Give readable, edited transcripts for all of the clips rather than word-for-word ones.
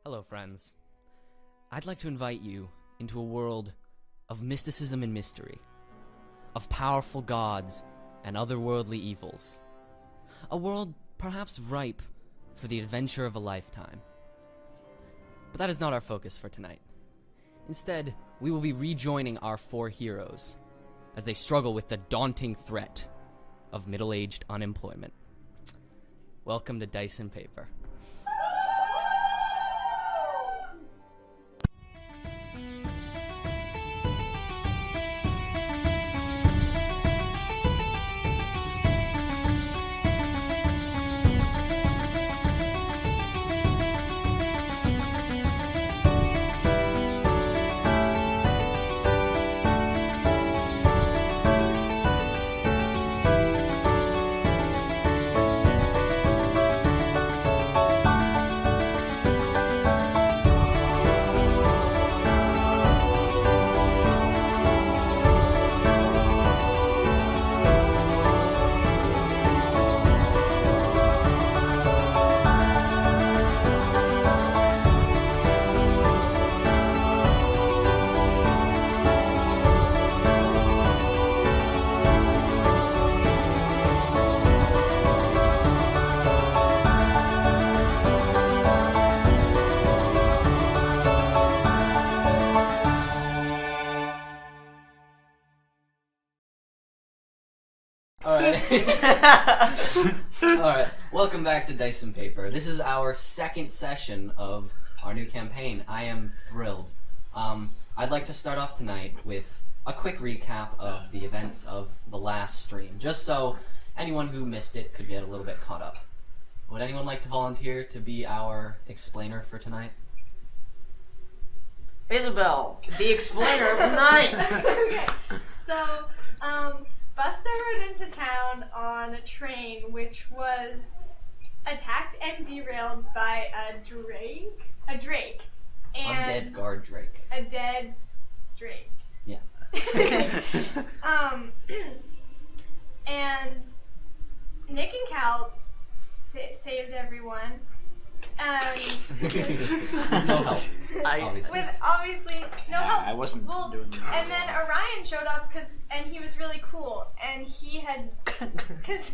Hello, friends. I'd like to invite you into a world of mysticism and mystery, of powerful gods and otherworldly evils. A world perhaps ripe for the adventure of a lifetime. But that is not our focus for tonight. Instead, we will be rejoining our four heroes as they struggle with the daunting threat of middle-aged unemployment. Welcome to Dice and Paper. Alright, welcome back to Dice and Paper. This is our second session of our new campaign. I am thrilled. I'd like to start off tonight with a quick recap of the events of the last stream, just so anyone who missed it could get a little bit caught up. Would anyone like to volunteer to be our explainer for tonight? Isabel, the explainer of the night. Okay, so, Buster rode into town on a train which was attacked and derailed by a drake. And Undead guard Drake. a dead drake. Yeah. And Nick and Cal saved everyone. No help. Obviously. With obviously no help. I wasn't doing that. And then Orion showed up and he was really cool, and he had, because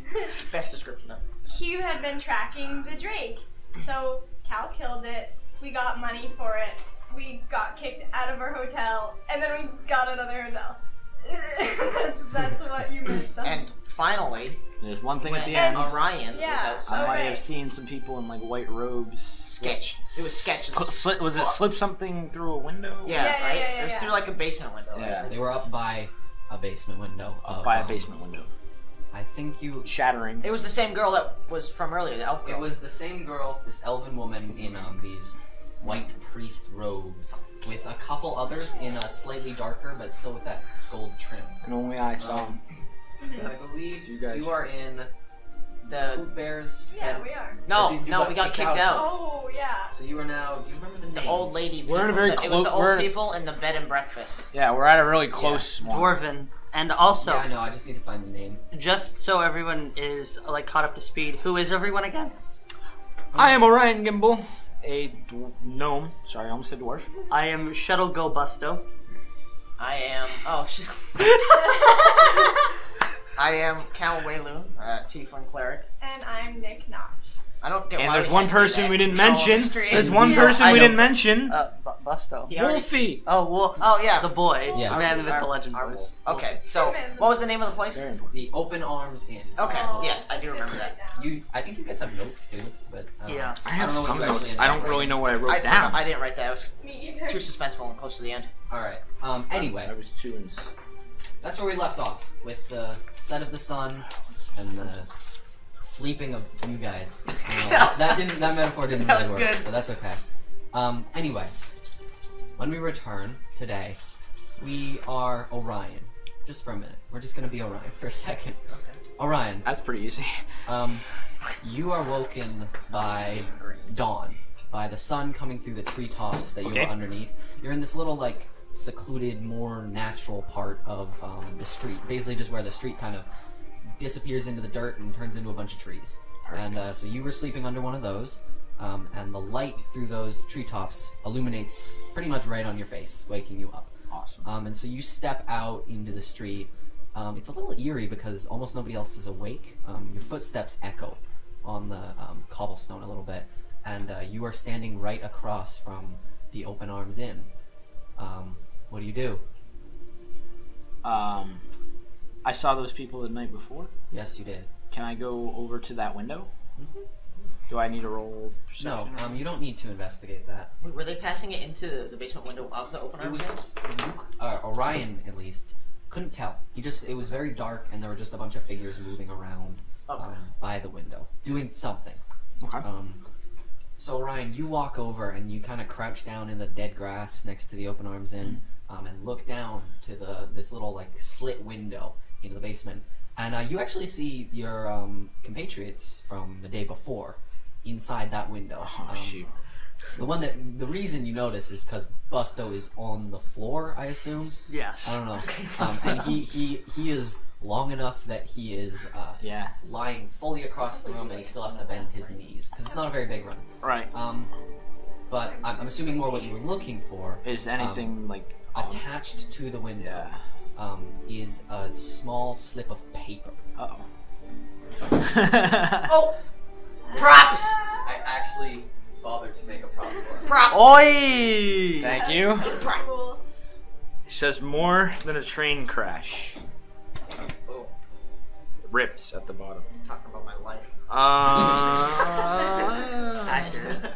Best description ever. he had been tracking the Drake. So Cal killed it. We got money for it. We got kicked out of our hotel, and then we got another hotel. that's what you missed. And finally, There's one thing at the And- end. Orion Yeah. was I outside. might Okay. have seen some people in like white robes. Sketch. It was sketches. Was it slip something through a window? Yeah, Yeah, right? yeah, It was yeah. through like a basement window. Yeah. They were up by a basement window. Up by a basement window. I think you... Shattering. It was the same girl that was from earlier, the elf girl. It was the same girl, this elven woman in these white priest robes, with a couple others in a slightly darker, but still with that gold trim. And only I saw him. I believe You guys- you are in the Poop Bears. Yeah, and- we are. no, You we got kicked out. Oh yeah. So you are now. Do you remember the The name? old lady. We're in a people. very It was close- the old we're- people in the bed and breakfast. Yeah, we're at a really close one. Dwarven. And also, Yeah, I know. I just need to find the name. just so everyone is like caught up to speed, who is everyone again? I am Orion Gimble, a gnome. Sorry, I almost said dwarf. I am Shuttle Go Busto. I am. Oh shit. I am Cal Wayloon, Tiefling cleric. And I'm Nick Notch. I don't get And why there's we one had to do person that. we didn't It's all on the mention. stream. There's one Yeah. person I we know. didn't mention. Busto. He already- Wolfie. Oh, Wolf. Oh yeah. The boy. Yes. Man, the myth, the Our- legend our voice. wolf. Okay, so Very what was the name of the place? Very important. The Open Arms Inn. Okay, Oh, yes, I do remember good that. right now. I think you guys have notes too, but Yeah. I have don't know what some you notes. actually ended I up don't really writing. know what I wrote I down. forgot, I didn't write that. It was Me either. too suspenseful and close to the end. All right. Anyway, I was 2 and... that's where we left off with the set of the sun and the sleeping of you guys. That metaphor didn't That really was work, good. but that's okay. Anyway, when we return today, we are Orion. Just for a minute, we're just gonna be Orion for a second. Okay. Orion, That's pretty easy. you are woken by dawn, by the sun coming through the treetops that you Okay. are underneath. You're in this little like secluded, more natural part of the street, basically just where the street kind of disappears into the dirt and turns into a bunch of trees. Perfect. And so you were sleeping under one of those. and the light through those treetops illuminates pretty much right on your face, waking you up. Awesome. And so you step out into the street. It's a little eerie because almost nobody else is awake. Your footsteps echo on the cobblestone a little bit, and you are standing right across from the Open Arms Inn. What do you do? I saw those people the night before. Yes, you did. Can I go over to that window? Do I need to roll No, perception? you don't need to investigate that. Wait, were they passing it into the basement window of the Open It Arms was Inn? Orion, at least, couldn't tell. It was very dark, and there were just a bunch of figures moving around by the window, doing something. Okay. So Orion, you walk over and you kind of crouch down in the dead grass next to the Open Arms Inn, and look down to this little like slit window into the basement, and you actually see your compatriots from the day before inside that window. Oh, shoot. The reason you notice is because Busto is on the floor, I assume. Yes. I don't know. And he is long enough that he is lying fully across the room, and he still has to bend his knees because it's not a very big room. Right. But I'm assuming more what you were looking for Is anything like attached to the window is a small slip of paper. Uh-oh. Oh! Props! I actually bothered to make a prop for it. Prop! Oi! Thank you. Prop! Cool. He says more than a train crash. Oh, Rips at the bottom. talking about my life. Accurate.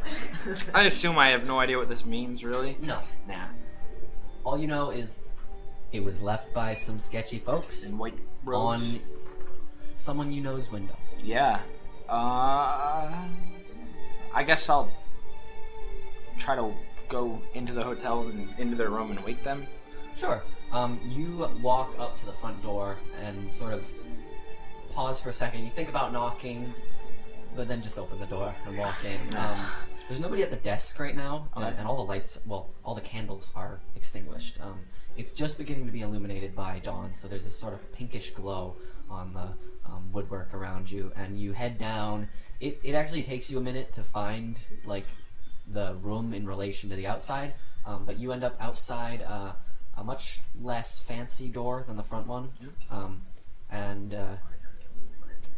I assume I have no idea what this means, really. No. Nah. All you know is it was left by some sketchy folks In white robes. on someone you know's window. Yeah. I guess I'll try to go into the hotel and into their room and wake them. Sure. You walk up to the front door and sort of pause for a second. You think about knocking, but then just open the door and walk in. There's nobody at the desk right now, and all the lights, all the candles are extinguished. It's just beginning to be illuminated by dawn, so there's this sort of pinkish glow on the woodwork around you, and you head down. It actually takes you a minute to find like the room in relation to the outside, but you end up outside a much less fancy door than the front one, and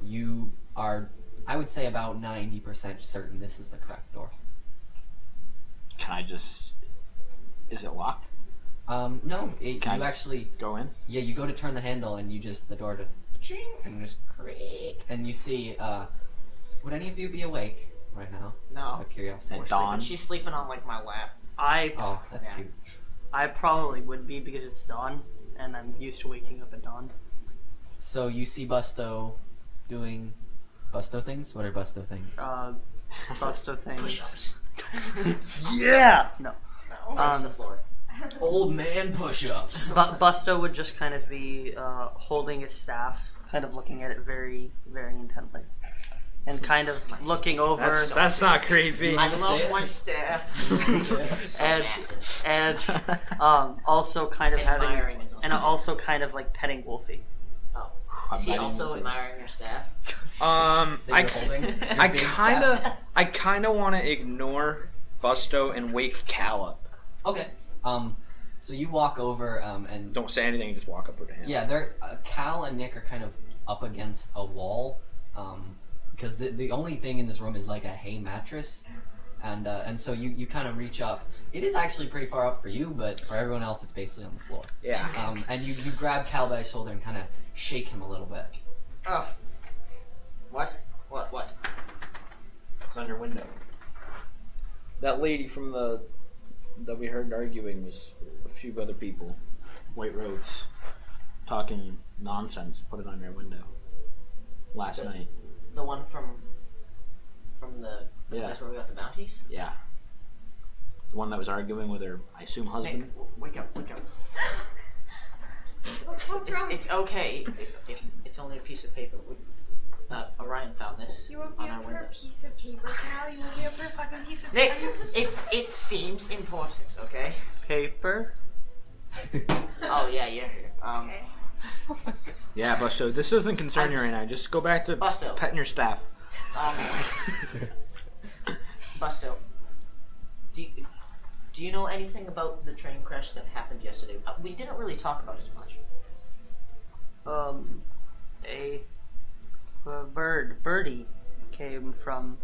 you are, I would say, about 90% certain this is the correct door. Can I just... Is it locked? No, you Can I just actually go in? Yeah, you go to turn the handle and the door just ching and just creak, and you see. Would any of you be awake right now? No. Out of curiosity. At dawn? She's sleeping on like my lap. Oh, that's Yeah. cute. I probably would be because it's dawn, and I'm used to waking up at dawn. So you see Busto doing Busto things? What are Busto things? Busto things. Push-ups. Yeah! No. Makes the floor. Old man push-ups. Busto would just kind of be holding his staff, kind of looking at it very, very intently. And kind of looking over. That's not creepy. I just love say it? my staff. So and massive. and also kind of Admiring is having, and also kind of like petting Wolfie. Oh. I'm Is he not even also listening. admiring your staff? That you're holding? Your I big kind of want to ignore Busto and wake Cal up. Okay. So you walk over and Don't say anything, just walk up to him. yeah, they're Cal and Nick are kind of up against a wall, because the only thing in this room is like a hay mattress, and so you kind of reach up. It is actually pretty far up for you, but for everyone else, it's basically on the floor. Yeah. And you grab Cal by his shoulder and kind of shake him a little bit. Oh. What? What? It's on your window. That lady from that we heard arguing was a few other people, white robes, talking nonsense. Put it on your window. Last night. The one from the Yeah. place where we got the bounties? Yeah. The one that was arguing with her, I assume, husband. Nick, wake up. What's wrong? It's okay. It's only a piece of paper. Orion found this You woke on me our up for window. a piece of paper, Cal. You woke me up for a fucking piece of Nick, paper. it seems important, okay? Paper. Oh yeah, you're here. Okay. Yeah, Busto, this doesn't concern you right now. Just go back to Busto. petting your staff. Busto, Busto, do you know anything about the train crash that happened yesterday? We didn't really talk about it much. A birdie came from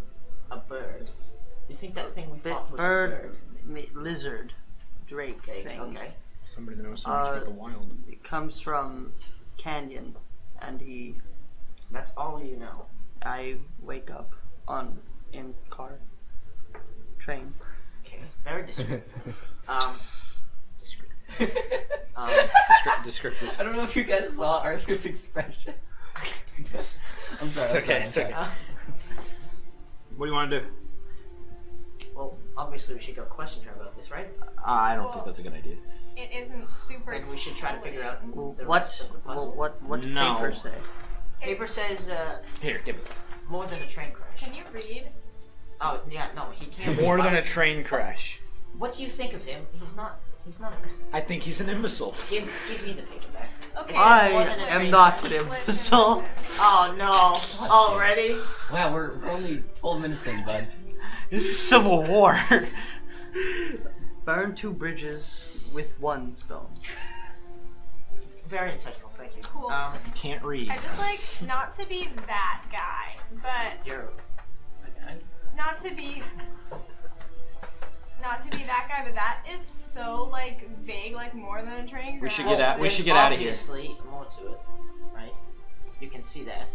A bird. You think that thing we fought was a bird? Lizard, drake Okay, thing. okay. Somebody that knows so much about the wild. It comes from Canyon, and That's all you know. I wake up in car, train. Okay, very discreet. Discreet. Descriptive. I don't know if you guys saw Arthur's expression. I'm sorry. It's okay. It's okay. What do you want to do? Well, obviously we should go question her about this, right? I don't think that's a good idea. It isn't super. And we should try to figure out the What? rest of the puzzle. What No. paper say? Paper says Here, give it. more than a train crash. Can you read? Oh yeah, no, he can't. More read. than a train crash. What do you think of him? He's not. I think he's an imbecile. Give me the paper back. Okay. It says more I than a am train not crash. an Listen, imbecile. listen. Oh no! Already? Wow, we're only 12 minutes in, bud. This is Civil War. Burn 2 bridges with 1 stone. Very insightful. Thank you. Cool. Can't read. I just like not to be that guy, but You're a guy. not to be that guy, but that is so like vague, like more than a train crash. We should get out. We There's should get out of here. Obviously, more to it, right? You can see that.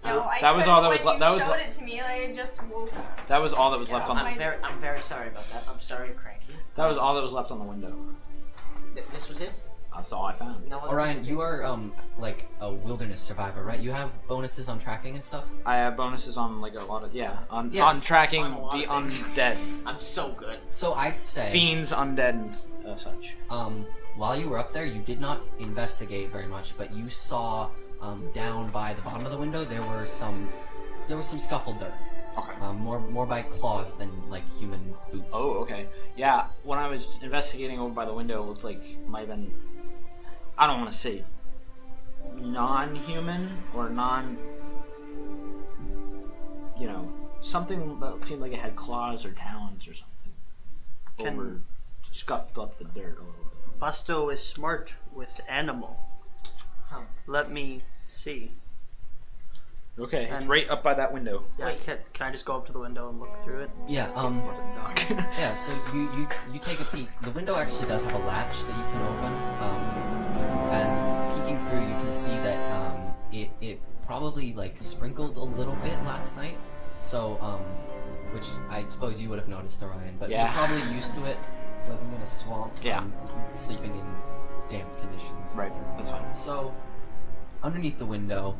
No, I That was couldn't all that was when that you was showed it to me. Like it just woke up. That was all that was left on Yeah. the. I'm very sorry about that. I'm sorry you're cranky. That was all that was left on the window. This was it? That's all I found. No other Orion, you are like a wilderness survivor, right? You have bonuses on tracking and stuff. I have bonuses on like a lot of on Yes. tracking On a lot the of things. undead, I'm so good. So I'd say, fiends, undead, and such. while you were up there, you did not investigate very much, but you saw down by the bottom of the window there was some scuffled dirt. Okay. More by claws than like human boots. Oh, okay. Yeah, when I was investigating over by the window, it looked like might have been, I don't want to say non-human or something that seemed like it had claws or talons or something. Over, scuffed up the dirt a little bit. Busto is smart with animal. Huh. Let me see. Okay, it's And- right up by that window. Yeah, Wait. can I just go up to the window and look through it? Yeah. What a duck. Yeah. So you take a peek. The window actually does have a latch that you can open. And peeking through, you can see that it probably like sprinkled a little bit last night. So which I suppose you would have noticed, Orion. But Yeah. you're probably used to it, living in a swamp. Yeah. Sleeping in damp conditions. Right, that's fine. So, underneath the window,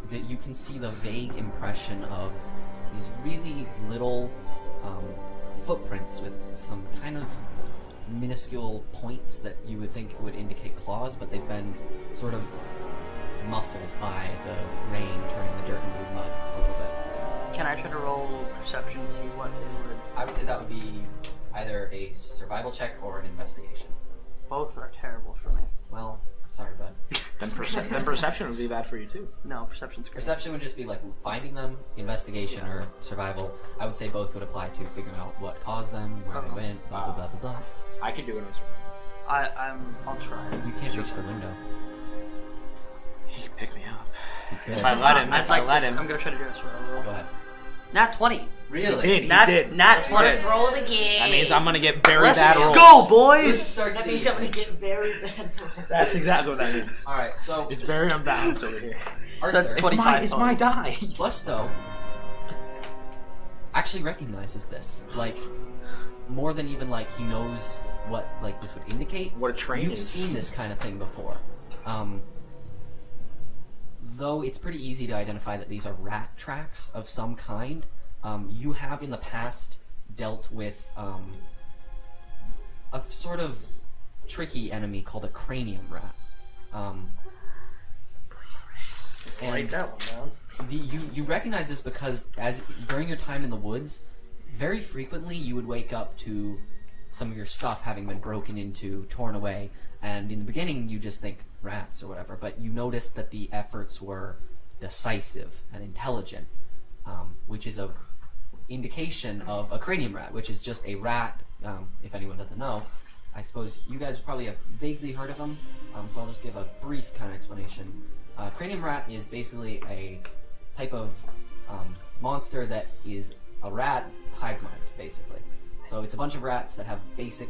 that you can see the vague impression of these really little footprints with some kind of minuscule points that you would think would indicate claws, but they've been sort of muffled by the rain turning the dirt into mud a little bit. Can I try to roll perception to see what it would? I would say that would be either a survival check or an investigation. Both are terrible for me. Well, sorry, bud. Then perception would be bad for you too. No, perception's great. Perception would just be like finding them, investigation, or survival. I would say both would apply to figuring out what caused them, where they went, blah blah blah blah blah. I could do it on survival. I'll try. You can't reach the window. He can pick me up. You could. If I let him, I'd if like I let to. him. I'm gonna try to do a survival roll. Go ahead. Nat 20. Really? He did. Nat 20. First roll of the game. That means I'm gonna get very Let's bad rolls. go, boys! That means I'm gonna get very bad. That's exactly what that means. All right. So It's very unbalanced over here. Arthur, That's 25 It's my die. Busto actually recognizes this, like more than even like he knows what like this would indicate. What a train You've is. seen this kind of thing before. Though it's pretty easy to identify that these are rat tracks of some kind, you have in the past dealt with a sort of tricky enemy called a cranium rat. Write that one down. You recognize this because as during your time in the woods, very frequently you would wake up to some of your stuff having been broken into, torn away, and in the beginning you just think rats or whatever, but you notice that the efforts were decisive and intelligent, which is indication of a cranium rat, which is just a rat. If anyone doesn't know, I suppose you guys probably have vaguely heard of them. So I'll just give a brief kind of explanation. Cranium rat is basically a type of monster that is a rat hive mind, basically. So it's a bunch of rats that have basic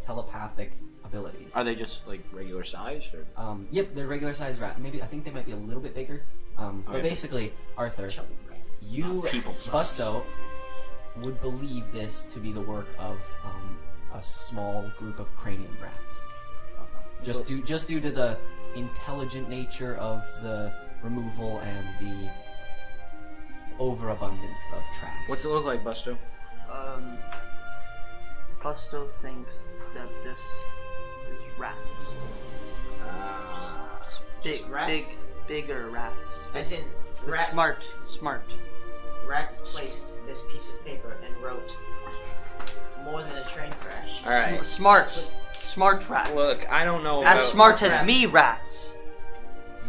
telepathic abilities. Are they just like regular sized? Or? Yep, they're regular sized rat. Maybe I think they might be a little bit bigger. But basically, Arthur, you, Busto, would believe this to be the work of a small group of cranium rats. Just due to the intelligent nature of the removal and the overabundance of tracks. What's it look like, Busto? Busto thinks that this is rats. Just rats? Bigger rats. As in rats. Smart. Rats placed this piece of paper and wrote more than a train crash. All right. Smart rats. Look, I don't know. As about smart as rats. me rats.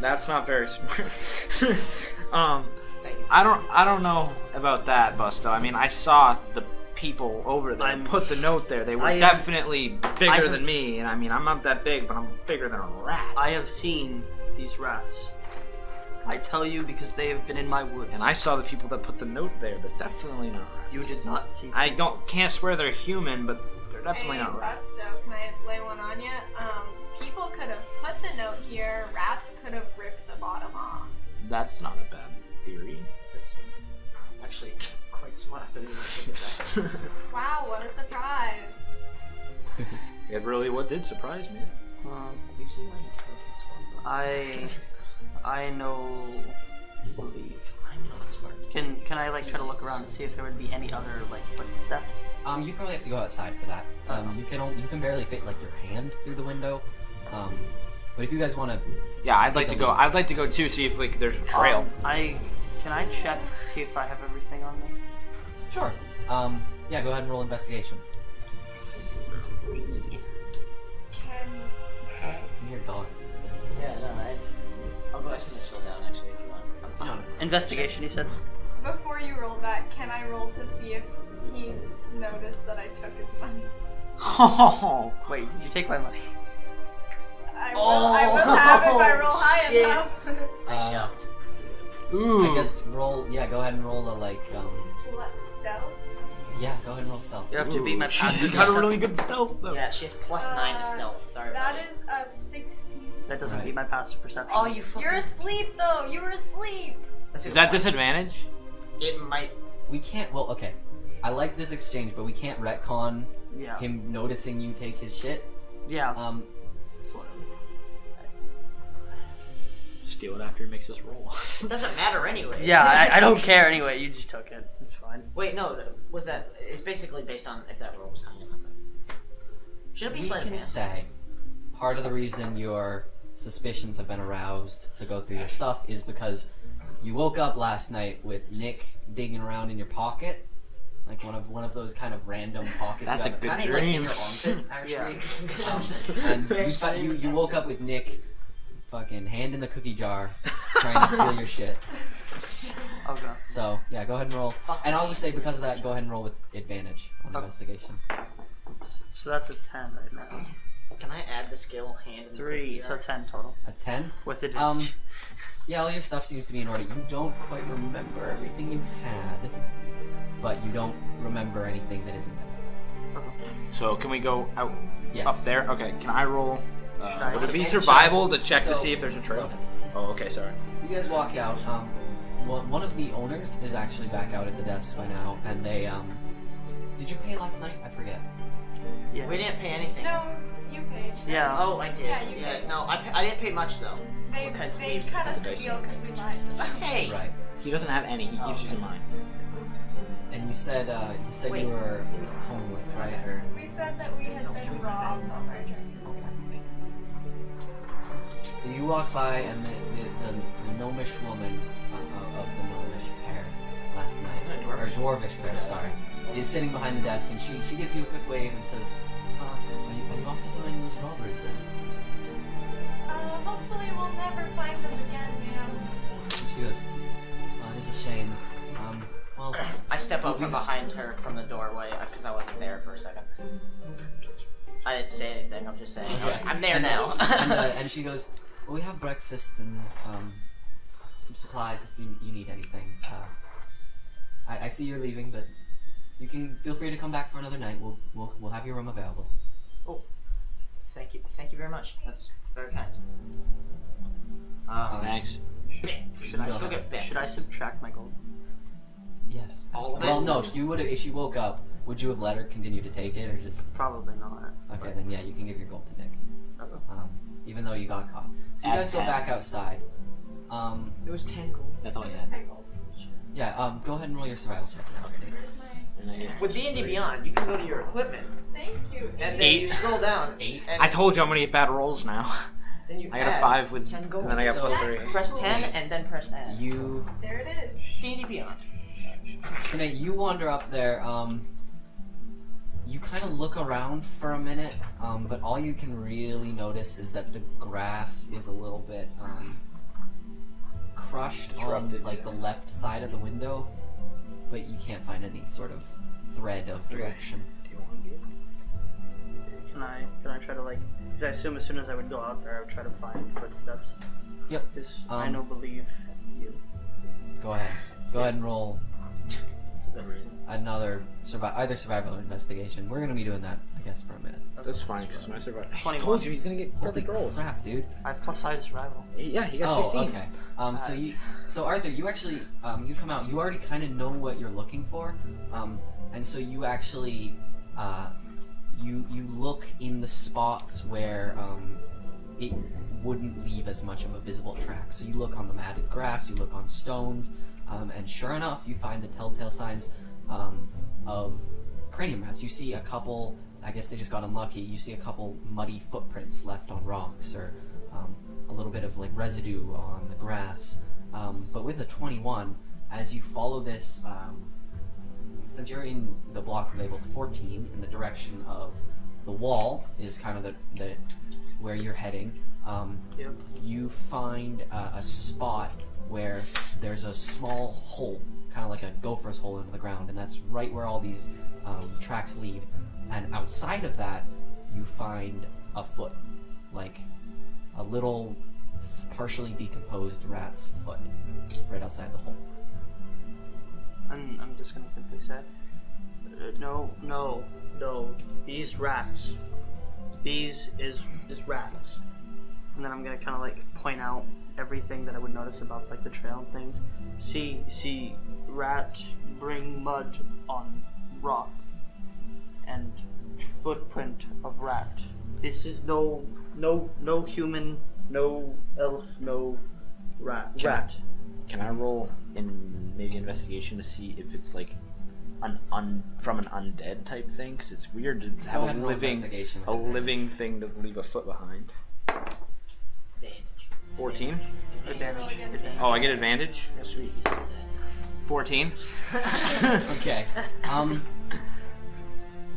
That's not very smart. Thank you. I don't know about that, Busto. I mean, I saw the people over there put the note there. They were definitely bigger than me, and I mean, I'm not that big, but I'm bigger than a rat. I have seen these rats. I tell you because they have been in my woods. And I saw the people that put the note there. They're definitely not rats. You did not see. I can't swear they're human, but they're definitely not rats. Busto, can I lay one on you? People could have put the note here. Rats could have ripped the bottom off. That's not a bad theory. That's actually quite smart. I didn't even think of that. Wow, what a surprise! It really what did surprise me. You've seen my intelligence one. I believe. I'm not smart. Can I like try to look around and see if there would be any other like footsteps? You probably have to go outside for that. You can barely fit like your hand through the window. But if you guys want to, Yeah, I'd like to go. I'd like to go too. See if like there's a trail. Can I check to see if I have everything on me? sure. Yeah, go ahead and roll investigation. Can You hear dogs. Yeah, no, I'll go ask him to slow down actually if you want. Investigation, you said. before you roll that, can I roll to see if he noticed that I took his money? Oh, Wait, did you take my money? I will have if I roll high shit. enough. Nice job. ooh. I guess roll. Yeah, go ahead and roll a like. Stealth. Yeah, go ahead and roll stealth. You have to beat my She's passive got a perception. really good stealth though. Yeah, she has +9 to stealth. Sorry about That it. is a 16. That doesn't Right. beat my passive perception. Oh, you fucking... You're asleep though. You were asleep. That's a Is good that point. disadvantage? It might... We can't. Well, okay. I like this exchange, but we can't retcon Yeah. him noticing you take his shit. Yeah. Steal it after he makes us roll. It doesn't matter anyway. Yeah, I don't care anyway. You just took it. It's fine. Wait, no. Was that... It's basically based on if that roll was high enough. Should it be We sleight of can hand? say part of the reason your suspicions have been aroused to go through your stuff is because you woke up last night with Nick digging around in your pocket, like one of those kind of random pockets. That's you have a good kinda like in dream. your armpit, actually. Yeah. And you woke up with Nick, fucking hand in the cookie jar, trying to steal your shit. Okay. So yeah, go ahead and roll. And I'll just say because of that, go ahead and roll with advantage on Okay. investigation. So that's a 10 right now. Can I add the skill hand in the 3, cookie so jar? 10 total. A 10. With advantage. Yeah, all your stuff seems to be in order. You don't quite remember everything you had, but you don't remember anything that isn't there. So can we go out Yes. up there? Okay. Can I roll? Should I Would it be so- survival to check to So- see if there's a trail? so- Oh, okay. Sorry. You guys walk out. One of the owners is actually back out at the desk by now, and they Did you pay last night? I forget. Yeah. We didn't pay anything. No, you paid. Yeah. Oh, I did. Yeah, you did. No, I didn't pay much though. They Because cut us a deal because we lied to them. Hey. Right. He doesn't have any. He keeps using mine. And you said Wait. you were homeless, right? Or We said that we had been robbed on our journey. okay. So you walk by, and the gnomish woman of the gnomish pair last night, or dwarvish pair, sorry, is sitting behind the desk, and she gives you a quick wave and says, are you off to find those robbers then? Hopefully we'll never find them again, man. And she goes, oh, it is a shame. Well, I step out from behind her from the doorway because I wasn't there for a second. I didn't say anything. I'm just saying. I'm there now. and she goes, well, we have breakfast and some supplies if you need anything. I see you're leaving, but you can feel free to come back for another night. We'll have your room available. Oh, thank you very much. That's very kind. Thanks. Should I Still get bit. Should I subtract my gold? Yes. All of it? Well, no. If she woke up, would you have let her continue to take it, or just? Probably not. Okay, then yeah, you can give your gold to Nick. Okay. Even though you got caught. So you Add guys go 10. back outside. It was 10 gold. That's all I It's had. 10 gold. Yeah. Go ahead and roll your survival check now. Nick. Where's my... And I get With D&D Beyond, you can go to your equipment, Thank you. and then 8. you scroll down. 8. And I told you I'm gonna get bad rolls now. then you I got a add 5 with, 10 gold. and then I got So- plus 3. Press 10 and then press add. You. There it is. D&D Beyond. So Nate, you wander up there. You kind of look around for a minute, but all you can really notice is that the grass is a little bit crushed on Disrupted, like yeah. the left side of the window, but you can't find any sort of thread of direction. Do you want to be it? Can I try to like? Because I assume as soon as I would go out there, I would try to find footsteps. Yep. Because I Um, know believe you. Go ahead. Go ahead and roll That's a good reason. another either survival or investigation. We're gonna be doing that, I guess, for a minute. That's fine, because my survival. I 21. told you he's gonna get Holy perfect rolls. crap, dude! I have +5 to survival. Yeah, he got Oh, 16. okay. So Arthur, you actually, you come out. You already kind of know what you're looking for, and so you actually, you look in the spots where it wouldn't leave as much of a visible track. So you look on the matted grass, you look on stones, and sure enough, you find the telltale signs of cranium rats. You see a couple. I guess they just got unlucky. You see a couple muddy footprints left on rocks, or a little bit of like residue on the grass. But with a 21, as you follow this, since you're in the block labeled 14, in the direction of the wall is kind of the where you're heading. Yep. You find a spot where there's a small hole, kind of like a gopher's hole into the ground, and that's right where all these tracks lead. And outside of that, you find a foot, like a little partially decomposed rat's foot, right outside the hole. And I'm just gonna simply say, no. These rats. These is rats. And then I'm gonna kind of like point out everything that I would notice about like the trail and things. See, rat bring mud on rock, and footprint of rat. This is no human, no elf, no rat. Rat. Can I roll in maybe investigation to see if it's like from an undead type thing? Because it's weird to Go have ahead a and roll living investigation with a advantage. living thing to leave a foot behind. Advantage. 14. Advantage. Oh, I get advantage. Sweet. 14. Okay.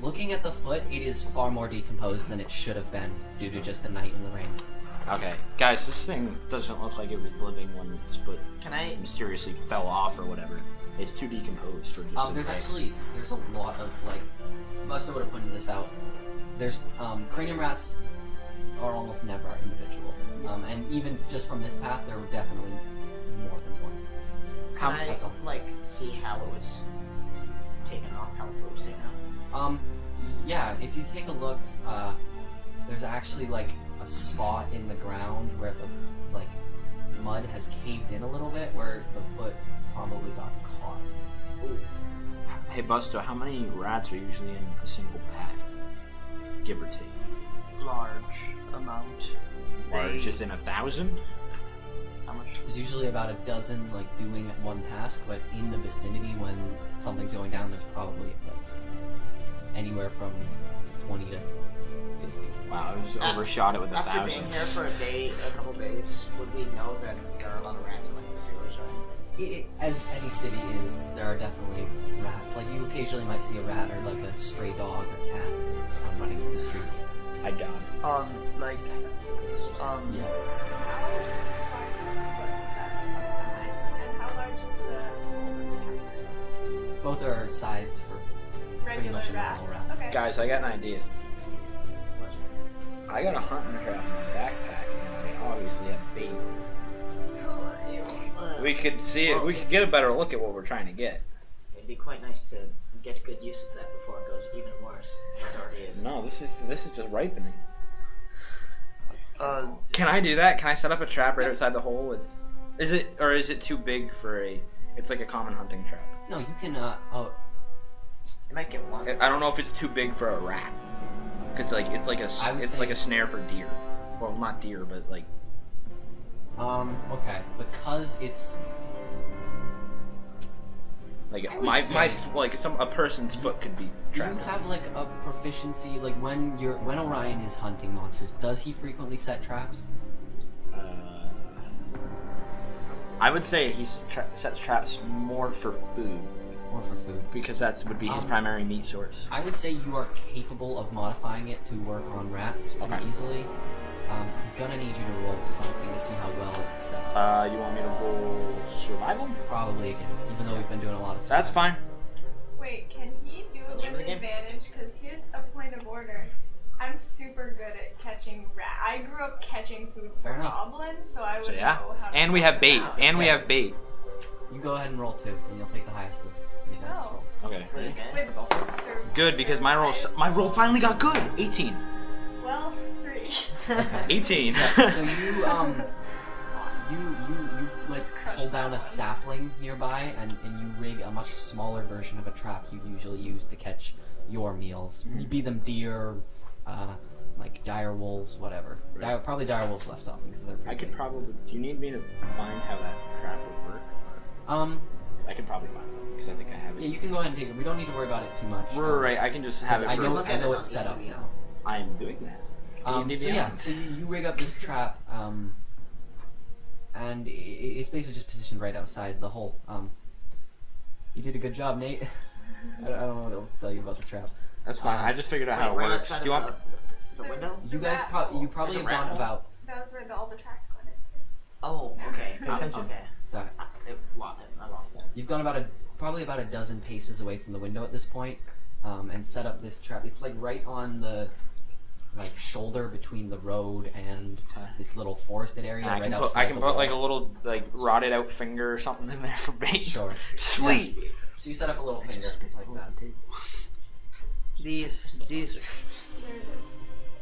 Looking at the foot, it is far more decomposed than it should have been due to just the night and the rain. Okay, guys, this thing doesn't look like it was living when its foot Can I? mysteriously fell off or whatever. It's too decomposed for just. There's a lot of like, Buster would have pointed this out. There's cranium rats are almost never individual, and even just from this path, there were definitely more than one. Can I That's all. like see how it was taken off? How it was taken off? Yeah, if you take a look, there's actually like a spot in the ground where the like mud has caved in a little bit, where the foot probably got caught. Hey, Buster, how many rats are usually in a single pack? Give or take. Large amount. Or just in 1,000? How much? There's usually about a dozen like doing one task, but in the vicinity when something's going down, there's probably like anywhere from 20 to 50. Wow, I just overshot it with After 1,000. being here for a couple days, would we know that there are a lot of rats in like the sewers or anything? As any city is, there are definitely rats. Like you occasionally might see a rat or like a stray dog or cat running through the streets. I got it. Yes. How large is the foot that is on the line? And how large is the tracks? are sized for pretty Regular much a rats. normal rat. Okay. Guys, I got an idea. I got a hunting trap in my backpack, and I obviously have bait. We could see it. We could get a better look at what we're trying to get. It'd be quite nice to get good use of that before it goes even worse than it already is. No, this is just ripening. Uh, Can I do that? Can I set up a trap right outside the hole? Is it too big for a? It's like a common hunting trap. No, you can. You might get one. I don't know if it's too big for a rat. Cause like it's like I would it's say- like a snare for deer. Well, not deer, but like Okay, because it's. like I would my say- like a person's foot could be Do you trapped. have like a proficiency, like when Orion is hunting monsters, does he frequently set traps? I would say he sets traps more for food Or for food? because would be his Um, primary meat source. I would say you are capable of modifying it to work on rats pretty Okay. easily. I'm gonna need you to roll something to see how well it's set up. You want me to roll survival? Probably again, even though we've been doing a lot of stuff. That's fine. Wait, can he do it Name of with the game? advantage? Because here's a point of order. I'm super good at catching rat. I grew up catching food for Fair enough. goblins, so I would So yeah, know how to and we have work bait, that. and we have bait. You go ahead and roll 2, and you'll take the highest of your guys' Oh. rolls. Okay. With advantage With for both. Good because my roll finally got good. 18. Well, 3. 18. So you Awesome. you like Just crush pull that down a one. sapling nearby, and you rig a much smaller version of a trap you usually use to catch your meals. Be them deer, like dire wolves, whatever. Right. Probably dire wolves left off because they're pretty I could big. probably. Do you need me to find how that trap would work? I could probably find it because I think I have it. Yeah, you can go ahead and take it. We don't need to worry about it too much. Right. I can just have it. I For, know, Look I at know it it's on set up TV. now. I'm doing that. So D&D yeah, Beyond. so you rig up this trap, and it's basically just positioned right outside the hole. You did a good job, Nate. I don't know what to tell you about the trap. That's fine. I just figured out Wait, how it right works. outside Do you of want? the window? You guys, rat you hole. probably There's have a rat gone hole? about. That was where all the tracks went into. Oh, okay. Pay attention. Okay. Sorry, I lost it. you've gone probably about a dozen paces away from the window at this point, and set up this trap. It's like right on the shoulder between the road and Okay. this little forested area. I right can outside put the like a wall. little rotted out finger or something in there for bait. Sure. Sweet. So you set up a little finger like that.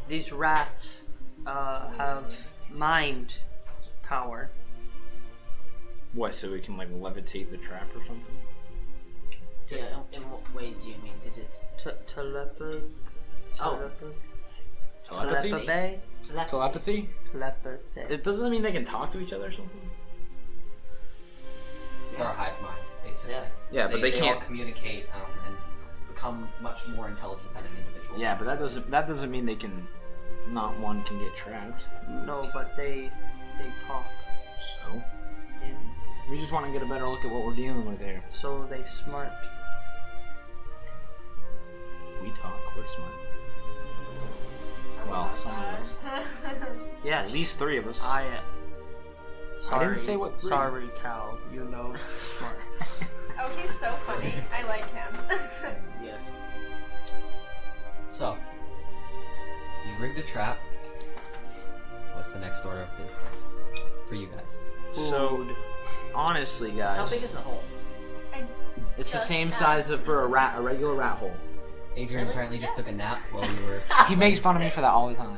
These rats have mind power. What? So we can like levitate the trap or something? Yeah, in what way do you mean? Is it Telepathy. Oh. Telepathy? Telepathy? Telepathy. It doesn't mean they can talk to each other or something. They're a hive mind, basically. Yeah. Yeah, but they all can't. communicate and become much more intelligent than an individual. Yeah, but that doesn't mean they can. Not one can get trapped. No, but they talk. So And we just want to get a better look at what we're dealing with here. so they smart. We talk. We're smart. Well, some of us. Yes. At least 3 of us. I I didn't say what three. Sorry, Cal. You know smart. Oh, he's so funny. I like him. yes? So, you rigged a trap. What's the next order of business for you guys? So, honestly, guys, How big is the hole? it's the Just same that. size of for a regular rat hole. Adrian Really? apparently just took a nap while you were. He makes fun of me for that all the time.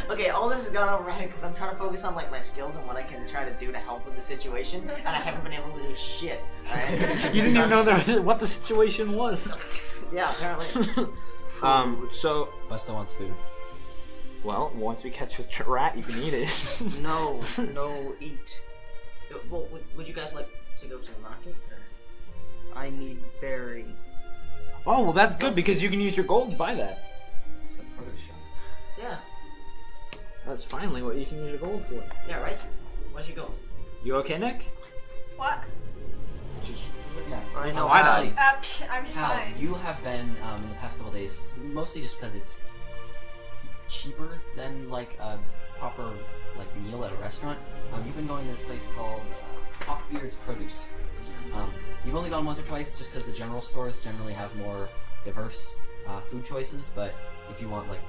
Okay, all this has gone over my head because I'm trying to focus on like my skills and what I can try to do to help with the situation, and I haven't been able to do shit. Alright? You didn't So even know what the situation was. Yeah, apparently. So, Busta wants food. well, once we catch a rat, you can eat it. No, no, eat. Well, would you guys like to go to the market? Or? I need berry. Oh, well, that's good because you can use your gold to buy that. It's a produce shop. Yeah. That's finally what you can use your gold for. Yeah, right? Where'd you go? You okay, Nick? What? Yeah. I know. Why not? Actually, I'm Cal, fine. you have been in the past couple days, mostly just because it's cheaper than like a proper like meal at a restaurant. You've been going to this place called Hawkbeard's Produce. You've only gone once or twice, just because the general stores generally have more diverse food choices. But if you want like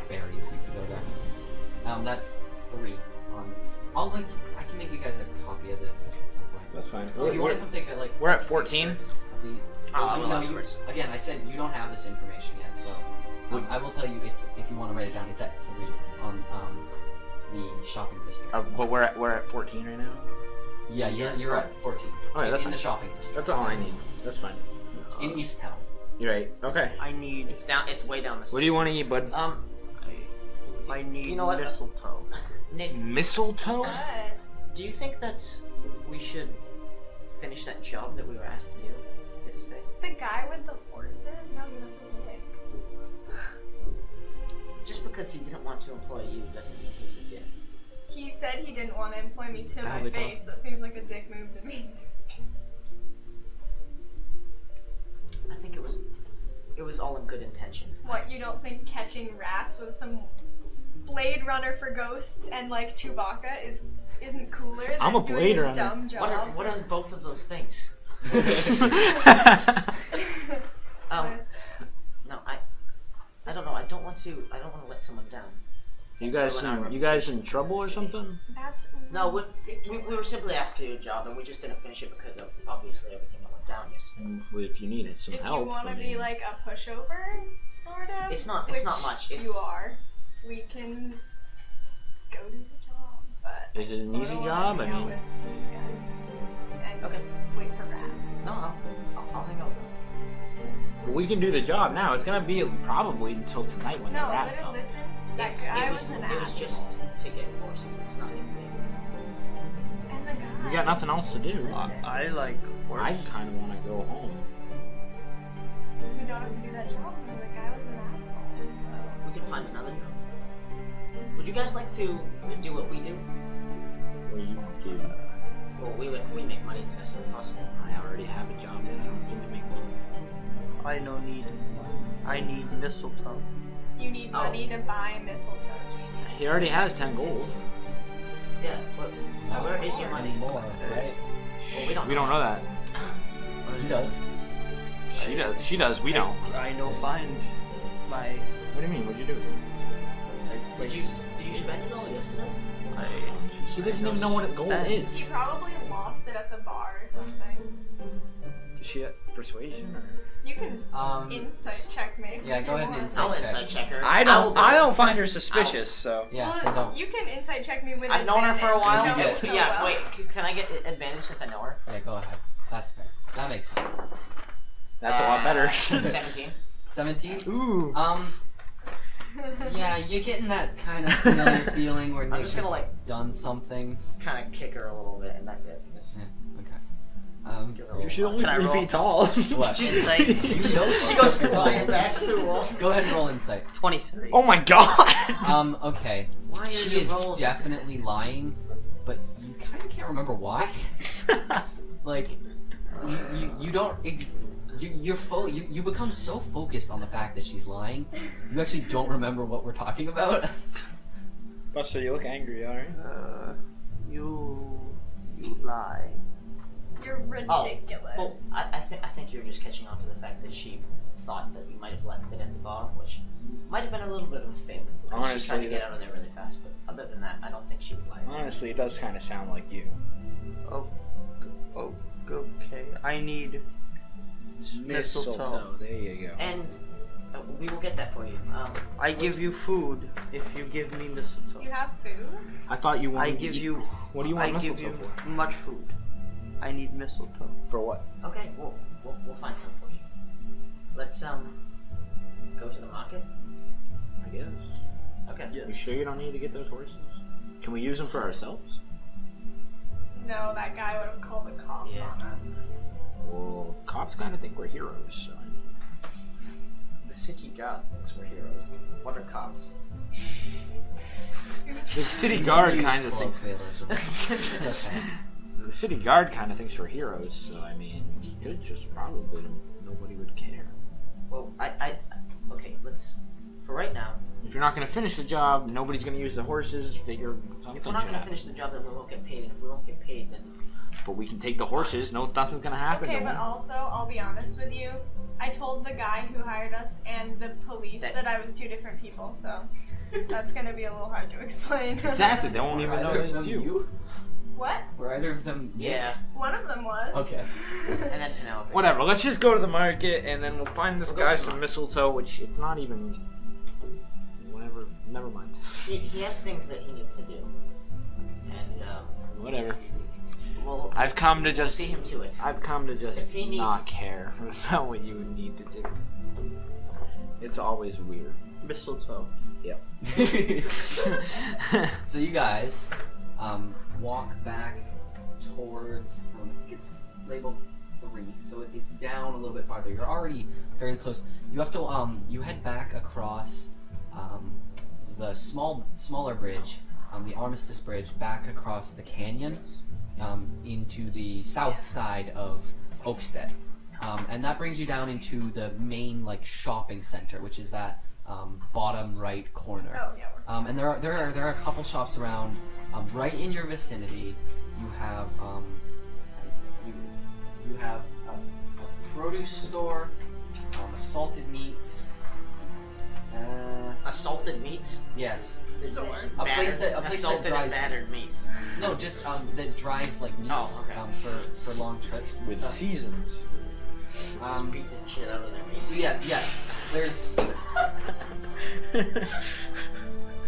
berries, you can go there. That's 3 on. I can make you guys a copy of this at some point. That's fine. If you want to come take a We're at 14. of the, no, again, I said you don't have this information yet, so I will tell you. It's if you want to write it down, it's at 3 on the shopping district. But we're at 14 right now. Yeah, you're at 14. Alright, that's in the fine. shopping district. That's all I need. That's fine. In East Town. You're right. Okay. I need. It's down. It's way down the. What do you want to eat, bud? I need You know what? mistletoe. Nick, Mistletoe? Good. do you think that we should finish that job that we were asked to do yesterday? The guy with the horses? No, he doesn't dick. Just because he didn't want to employ you doesn't mean he's a dick. He said he didn't want to employ me to my they face. That seems like a dick move to me. I think it was all in good intention. What, you don't think catching rats with some Blade Runner for ghosts and like Chewbacca isn't cooler than I'm a doing Blade a Runner. dumb job? What are both of those things? No, I don't know. I don't want to let someone down. You guys in trouble or something? That's No, ridiculous. we were simply asked to do a job, and we just didn't finish it because of obviously everything that went down yesterday. Well, if you needed some If help. you want I to mean, be like a pushover, sort of. It's not which much, you it's- are. We can go do the job, but Is it an sorta easy wanna job? hang I out mean- with you guys and Okay. wait for rats. No, I'll hang out with them. we can do the job now. It's gonna be probably until tonight when the No, rat literally, comes. listen. That guy was an It was asshole. just to get horses. It's nothing big. And the guy. We got nothing else to do. I like work. I kind of want to go home. We don't have to do that job because the guy was an asshole. So. We could find another job. Would you guys like to do what we do? What do you do? Well, we make money the best way possible. I already have a job that I don't need to make money. I need mistletoe. You need Oh. money to buy mistletoe, Genie. He already has 10 gold. Yeah, but where is your money? More, right? Well, We don't know that. He does. She does. She does. We don't. I know find my. What do you mean? What'd you do? Did you spend it all yesterday? He doesn't even know what gold is. He probably lost it at the bar or something. Is she at persuasion or? You can insight check me. Yeah, go ahead and insight I'll check. insight check her. I will don't do it. find her suspicious, so. Yeah, Well, they don't. you can insight check me with I've known her for a advantage. while. You know Yeah, me so Yeah, well. wait. Can I get advantage since I know her? Yeah, go ahead. That's fair. That makes sense. That's a lot better. 17. 17? Ooh. Yeah, you're getting that kind of familiar feeling where I'm Nick just has gonna, like- done something. Kind of kick her a little bit, and that's it. Just Yeah, okay. give her a little She's only Can I 3 roll? feet tall. What? Insight. You know She goes flying back through the wall. Go ahead and roll insight. 23. Oh my god! Okay. Why are She your is rolls? definitely lying, but you kind of can't remember why. Like, you don't. You become so focused on the fact that she's lying, you actually don't remember what we're talking about. Buster, you look angry, alright? You lie. You're ridiculous. Well, I think you're just catching on to the fact that she thought that you might have left it at the bar, which might have been a little bit of a favor. She tried to Honestly, get out of there really fast, but other than that, I don't think she would lie. Honestly, it does kind of sound like you. Oh, okay. I need mistletoe. There you go. And we will get that for you. I give you food if you give me mistletoe. You have food? I thought you wanted I to give eat- you. What do you want I give mistletoe you for? much food. I need mistletoe. For what? Okay, we'll find some for you. Let's go to the market. I guess. Okay. You sure you don't need to get those horses? Can we use them for ourselves? No, that guy would have called the cops Yeah. on us. Well, cops kind of think we're heroes, so. The city guard thinks we're heroes. What are cops? The city You guard use kind of thinks. colloquialism. It's okay. The city guard kind of thinks we're heroes, so I mean, we could just probably nobody would care. Well, okay, let's, for right now, If you're not going to finish the job, nobody's going to use the horses. Figure something. if we're not should going to happen. finish the job, then we won't get paid, and if we won't get paid, then but we can take the horses. No, nothing's gonna happen Okay, to but them. also, I'll be honest with you. I told the guy who hired us and the police that I was two different people, so that's gonna be a little hard to explain. Exactly. They won't even know it's you. What? Were either of them? Yeah. One of them was. Okay. And then Penelope. Whatever. Let's just go to the market and then we'll find this guy some mistletoe, which it's not even. Whatever. Never mind. He has things that he needs to do. And, Whatever. we'll I've come to just. see him to it. I've come to just If he needs- not care about what you would need to do. It's always weird. Mistletoe. So you guys walk back towards. I think it's labeled 3, so it's down a little bit farther. You're already fairly close. You have to you head back across the smaller bridge, the Armistice Bridge, back across the canyon into the south side of Oakstead, and that brings you down into the main like shopping center, which is that bottom right corner. Oh, yeah. And there are a couple shops around. Right in your vicinity, you have you have a produce store, salted meats. Assaulted meats? Yes. Store. A place that assaulted and dries. battered meats. No, just that dries like meats Oh, okay. for long trips and With stuff. seasons. Just beat the shit out of their meats. So yeah. There's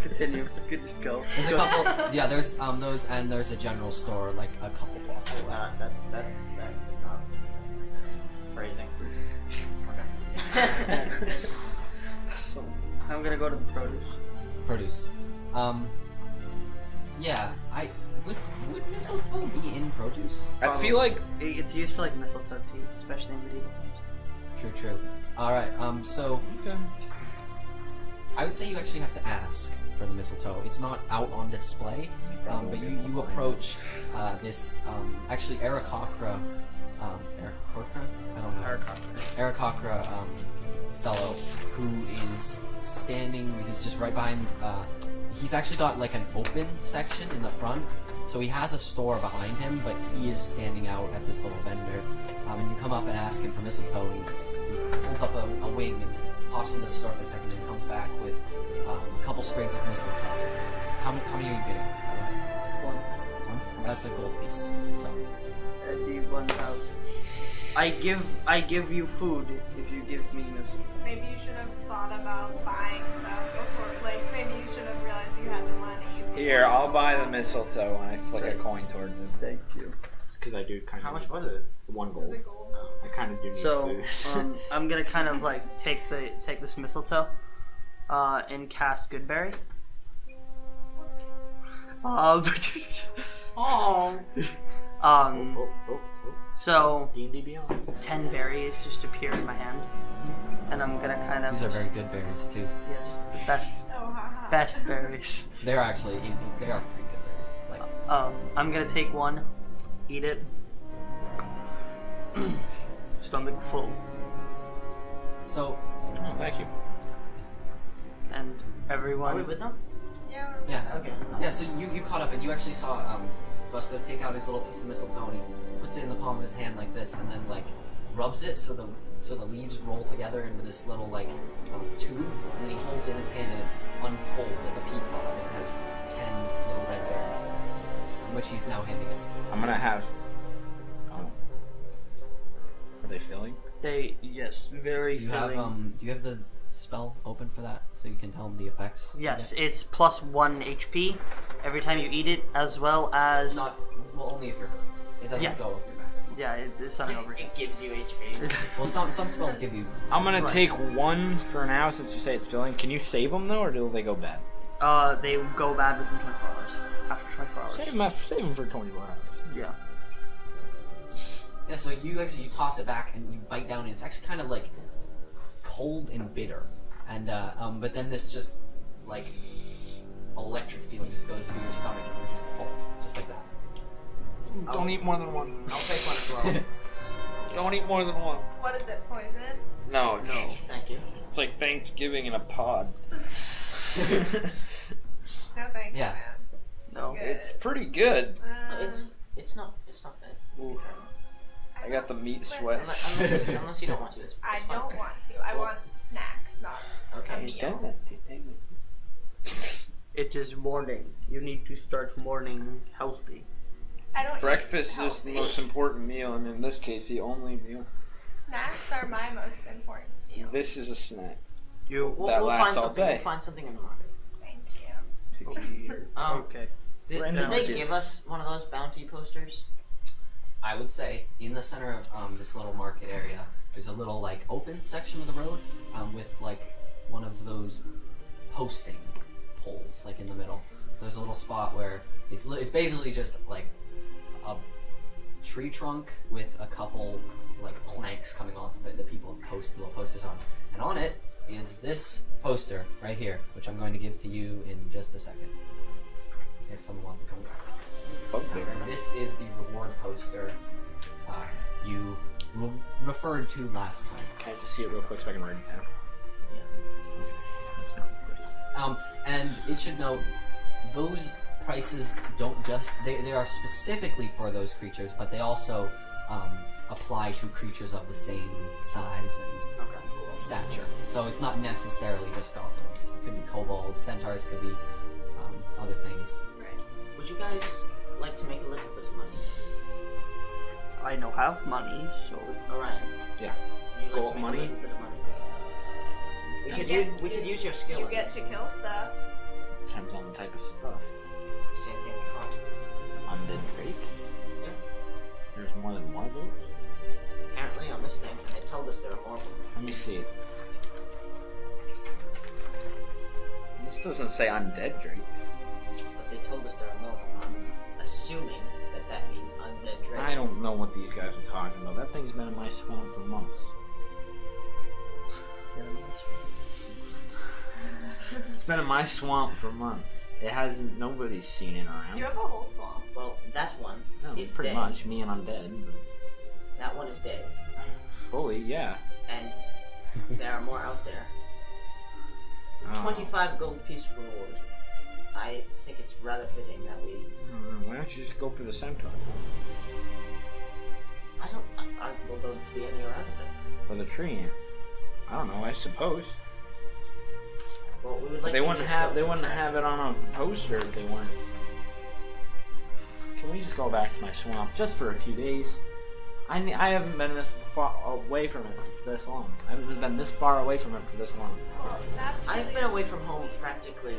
Continue. Good, just go. a couple. Yeah, there's those, and there's a general store like a couple blocks away. That not phrasing. Okay. So, I'm gonna go to the produce. Produce. Yeah, would mistletoe be in produce? I feel like It's used for like mistletoe tea, especially in medieval times. True. Alright, so I would say you actually have to ask for the mistletoe. It's not out on display, but you approach this actually Aarakocra, I don't know. Aarakocra fellow who is standing. He's just right behind. He's actually got like an open section in the front, so he has a store behind him, but he is standing out at this little vendor. And you come up and ask him for mistletoe. And he holds up a wing and pops into the store for a second, and comes back with a couple sprays of mistletoe. How many are you getting? By the way? One. That's a gold piece. So Do you want to have? I give you food if you give me mistletoe. Maybe you should have thought about buying stuff before. Like, maybe you should have realized you had the money. here. I'll buy the mistletoe, and I flick a coin towards it. Thank you. Because I do kind of. How much was it? 1 Is gold. it gold? I kind of do need So food. I'm gonna kind of like take this mistletoe, and cast Goodberry. Oh. So D&D Beyond. 10 berries just appear in my hand, and I'm gonna kind of these are very good berries too. yes, the best Oh, haha. best berries. They're actually they are pretty good berries. Like I'm gonna take one, eat it, stomach full, so. Oh, thank you. and Are we everyone. with them? Yeah. Yeah. Okay. Yeah, so you caught up and you actually saw Busto take out his little piece of mistletoe and he puts it in the palm of his hand like this and then like rubs it so the leaves roll together into this little like tube, and then he holds it in his hand and it unfolds like a pea pod and it has 10 little red berries in it, which he's now handing him. I'm gonna have. Oh. Are they filling? Yes, very Do you have filling. do you have the spell open for that so you can tell him the effects? Yes, it's plus 1 HP every time you eat it, as well as Not well, only if you're hurt. It doesn't Yeah. go if you're maximum. yeah, it's not over. It gives you HP. Well, some spells give you. I'm gonna Right. take 1 for now since you say it's filling. Can you save them though, or do they go bad? They go bad within 24 hours. After 24 hours. Save them for 24 hours. Yeah. Yeah, so you toss it back and you bite down and it's actually kind of like cold and bitter, and but then this just like electric feeling just goes through your stomach and you're just full, just like that. Don't eat more than 1. I'll take one as well. Don't eat more than 1. What is it? Poison? No, No, thank you. It's like Thanksgiving in a pod. No thanks, Yeah. man. No. Good. It's pretty good. It's It's not bad. Ooh. I got the meat Listen, sweat. Unless you don't want to. It's I fine. don't want to. I want snacks, not a Okay. meal. It is morning. You need to start morning healthy. I don't. Breakfast eat is the healthy. most important meal, and in this case, the only meal. Snacks are my most important meal. This is a snack. You That lasts find all something. day. We'll find something in the market. Thank you. okay? Did Random they idea. give us one of those bounty posters? I would say in the center of this little market area, there's a little like open section of the road with like one of those posting poles like in the middle. So there's a little spot where it's basically just like a tree trunk with a couple like planks coming off of it that people have posted little posters on, and on it is this poster right here, which I'm going to give to you in just a second. If someone wants to come grab it. And this is the reward poster you referred to last time. Can I just see it real quick so I can write it down? Yeah. That's not pretty. And it should note, those prices don't just, they are specifically for those creatures, but they also apply to creatures of the same size and stature. So it's not necessarily just goblins. It could be kobolds, centaurs, could be other things. Would you guys like to make a little bit of money? I don't have money, so Alright. Yeah. Would you Gold like to make money? a little bit of money? We could use your skill. You in get this. to kill stuff. Depends on the type of stuff. Same thing we caught. Undead Drake? Yeah. There's more than one of those? Apparently on this thing, and they told us there are more. Let me see. This doesn't say Undead Drake. But they told us there are more. I'm assuming that means undead drake. I don't know what these guys are talking about. That thing's been in my swamp for months. It's been in my swamp for months. It hasn't. Nobody's seen it around. You have a whole swamp. Well, that one No, is pretty dead. much me and Undead. But That one is dead. fully, yeah. And there are more out there. Oh. 25 gold piece reward. I think it's rather fitting that we... Why don't you just go for the centaur? Will there be any around it? For the tree? I don't know. I suppose. Well, we would like They to wouldn't use your have. They skills wouldn't to have it on a poster if they weren't. Can we just go back to my swamp just for a few days? I haven't been this far away from it for this long. I haven't been this far away from it for this long. Well, that's I've really been away from home practically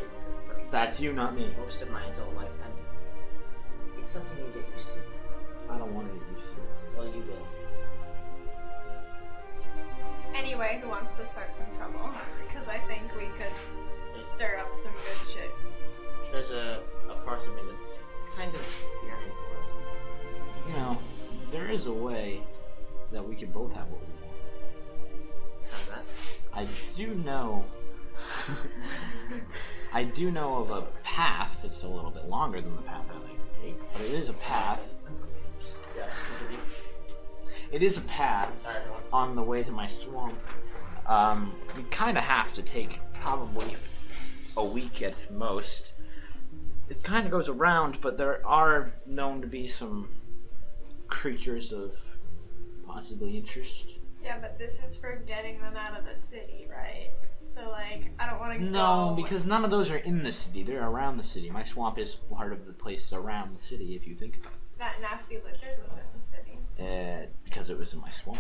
That's you, not me. most of my adult life, and it's something you get used to. I don't want to get used to it. Well, you will. Anyway, who wants to start some trouble? Because I think we could stir up some good shit. There's a part of me that's kind of yearning for it. You know, there is a way that we could both have what we want. How's that? I do know. I do know of a path that's a little bit longer than the path I like to take, but it is a path. Yes, continue. It is a path Sorry, everyone. on the way to my swamp. We kind of have to take probably a week at most. It kind of goes around, but there are known to be some creatures of possibly interest. Yeah, but this is for getting them out of the city, right? So, like, I don't want to No, go... because none of those are in the city. They're around the city. My swamp is part of the places around the city, if you think about That nasty lizard was in the city. it. Because it was in my swamp.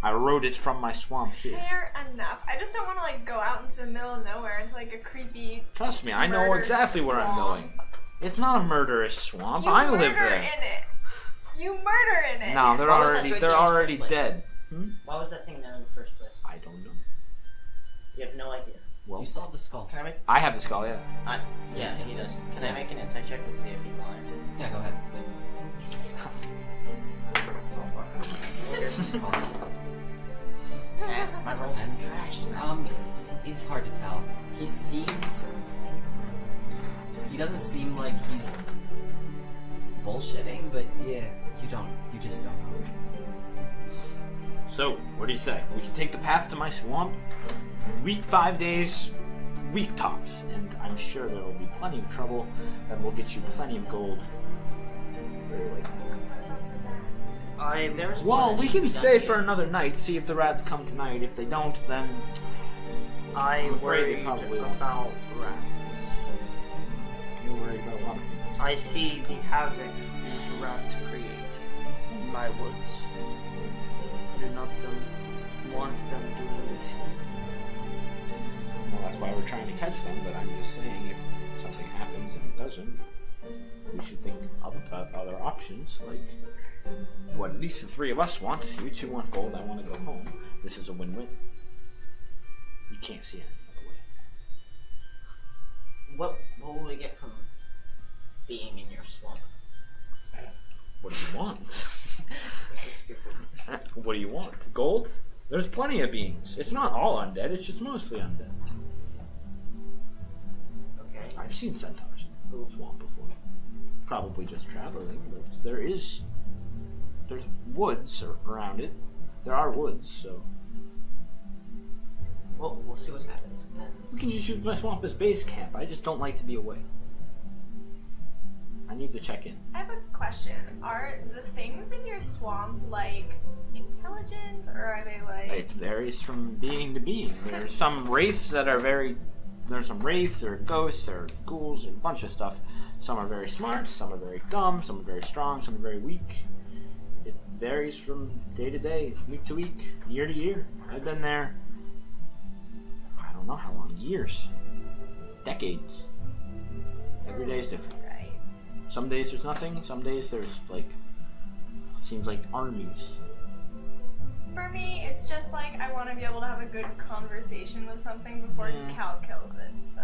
I rode it from my swamp here. Fair enough. I just don't want to, like, go out into the middle of nowhere into, like, a creepy... Trust me, I know Murder exactly where I'm swamp. going. It's not a murderous swamp. You I murder live there. in it! You murder in it! No, they're Why was that already drink they're there in the already first place? dead. Why was that thing there in the first place? I don't know. You have no idea. Do Well, you still have the skull? Can I make... I have the skull. Yeah. Yeah, he does. Can I make an insight check and see if he's lying? Yeah, go ahead. My rolls are And, trash. it's hard to tell. He seems... He doesn't seem like he's bullshitting, but yeah, you just don't know. So, what do you say? We can take the path to my swamp. 5 days. week tops, and I'm sure there will be plenty of trouble, and we'll get you plenty of gold. Very likely. There's Well, one we that can needs to be stay done for here. another night, see if the rats come tonight. If they don't, then I'm afraid they worried probably won't. about rats. you're worried about a lot of things. I see the havoc these rats create in my woods. I do not want them doing this here. Well, that's why we're trying to catch them, but I'm just saying if something happens and it doesn't, we should think about other options, like what at least the three of us want. You two want gold, I want to go home. This is a win-win. You can't see any other way. What will we get from being in your swamp? What do you want? This is stupid. What do you want? Gold? There's plenty of beings. It's not all undead, it's just mostly undead. Okay. I've seen centaurs in the swamp before. Probably just traveling, but there's woods around it. There are woods, so Well, we'll see what happens. And we can just use my swamp as base camp. I just don't like to be away. I need to check in. I have a question. Are the things in your swamp like intelligent, or are they like? It varies from being to being. There's some wraiths that are there's some wraiths, there are ghosts, there are ghouls, and a bunch of stuff. Some are very smart, some are very dumb, some are very strong, some are very weak. It varies from day to day, week to week, year to year. I've been there, I don't know how long, years, decades. Every day is different. Right. Some days there's nothing, some days there's seems like armies. For me, it's just like I want to be able to have a good conversation with something before Cal kills it. So.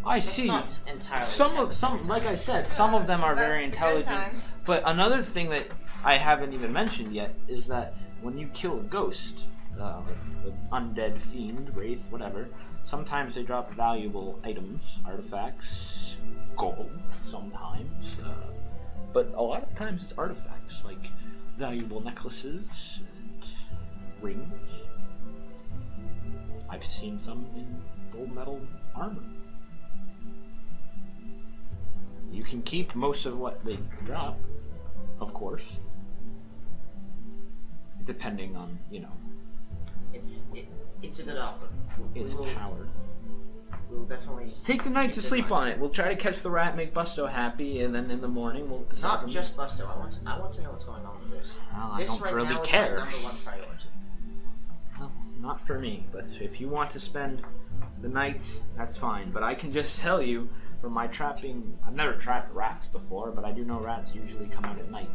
I it's see. not entirely. Some like I said, some of them are very That's the good intelligent. times. But another thing that I haven't even mentioned yet is that when you kill a ghost, an undead fiend, wraith, whatever, sometimes they drop valuable items, artifacts, gold, sometimes. But a lot of times it's artifacts, like valuable necklaces and rings. I've seen some in full metal armor. You can keep most of what they drop, of course. Depending on, It's a good offer. its power. We'll definitely Take the night keep to in sleep mind. on it. We'll try to catch the rat, make Busto happy, and then in the morning we'll decide. Not on- just Busto. I want to know what's going on with this. Well, I This don't right really now care. is my number one priority. Well, not for me, but if you want to spend the night, that's fine. But I can just tell you, from my trapping, I've never trapped rats before, but I do know rats usually come out at night.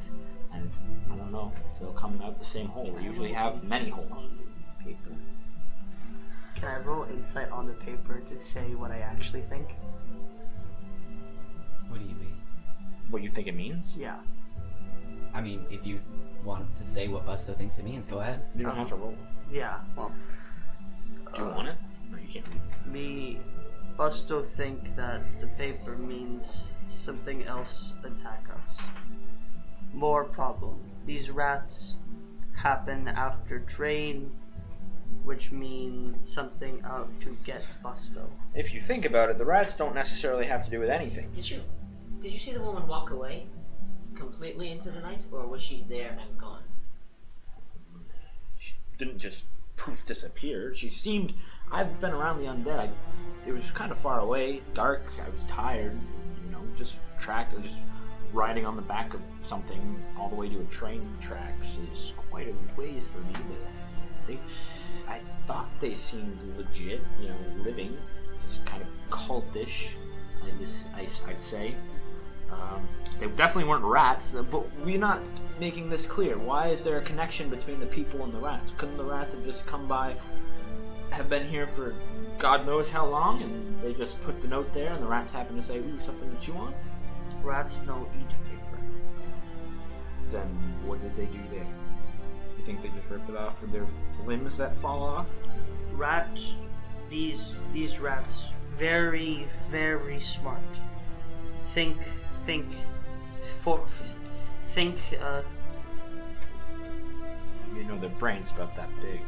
And I don't know if they'll come out the same hole. They usually have many holes. Paper. Can I roll insight on the paper to say what I actually think? What do you mean? What you think it means? Yeah. I mean, if you want to say what Busto thinks it means, go ahead. You don't have to roll. Yeah. Well. Do you want it? No, you can't read it. Me, Busto think that the paper means something else attack us. More problem. These rats happen after train, which means something out to get Busto. If you think about it, the rats don't necessarily have to do with anything. Did you see the woman walk away completely into the night, or was she there and gone? She didn't just poof disappear. She seemed. I've been around the undead. It was kind of far away, dark. I was tired. Just riding on the back of something all the way to a train tracks is quite a ways for me. But I thought they seemed legit. Living, just kind of cultish. I'd say. They definitely weren't rats, but we're not making this clear. Why is there a connection between the people and the rats? Couldn't the rats have just come by, have been here for God knows how long, and they just put the note there, and the rats happen to say, ooh, something that you want? Rats don't eat paper. Then what did they do there? You think they just ripped it off with their limbs that fall off? These rats, very, very smart. Think, Their brain's about that big.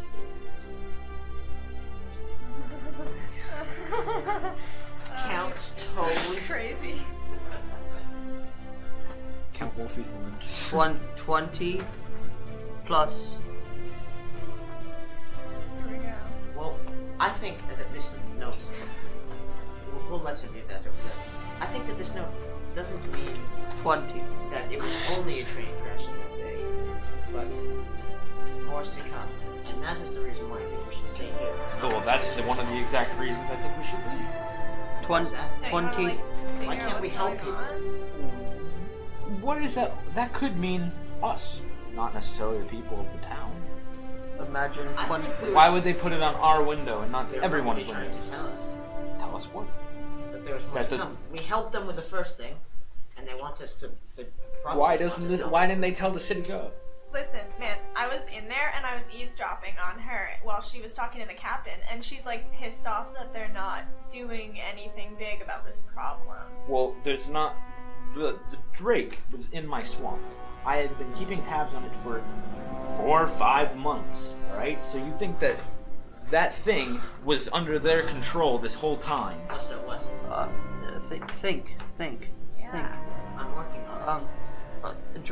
feet, woman. 20 plus. Here we go. Well, I think that this note. We'll let him do that over there. I think that this note doesn't mean 20. that it was only a train crashing that day, but more's to come. And that is the reason why I think we should stay here. Oh, well, that's one of the exact reasons I think we should leave. 20. that? Don't you wanna, 20. like, figure Why out can't we what's help going people? on? What is that? That could mean us, not necessarily the people of the town. Imagine I 20. think we were- Why would they put it on our window and not They're everyone's probably window? trying to tell us Tell us what? that there was more That to the- come. We helped them with the first thing, and they want us to. They probably Why want doesn't us this? to Why help didn't they us. tell the city go? Listen, man, I was in there and I was eavesdropping on her while she was talking to the captain, and she's like pissed off that they're not doing anything big about this problem. Well, there's not. The Drake was in my swamp. I had been keeping tabs on it for 4 or 5 months. All right, so you think that that thing was under their control this whole time? What's that? What? Think. Yeah. I'm working on it.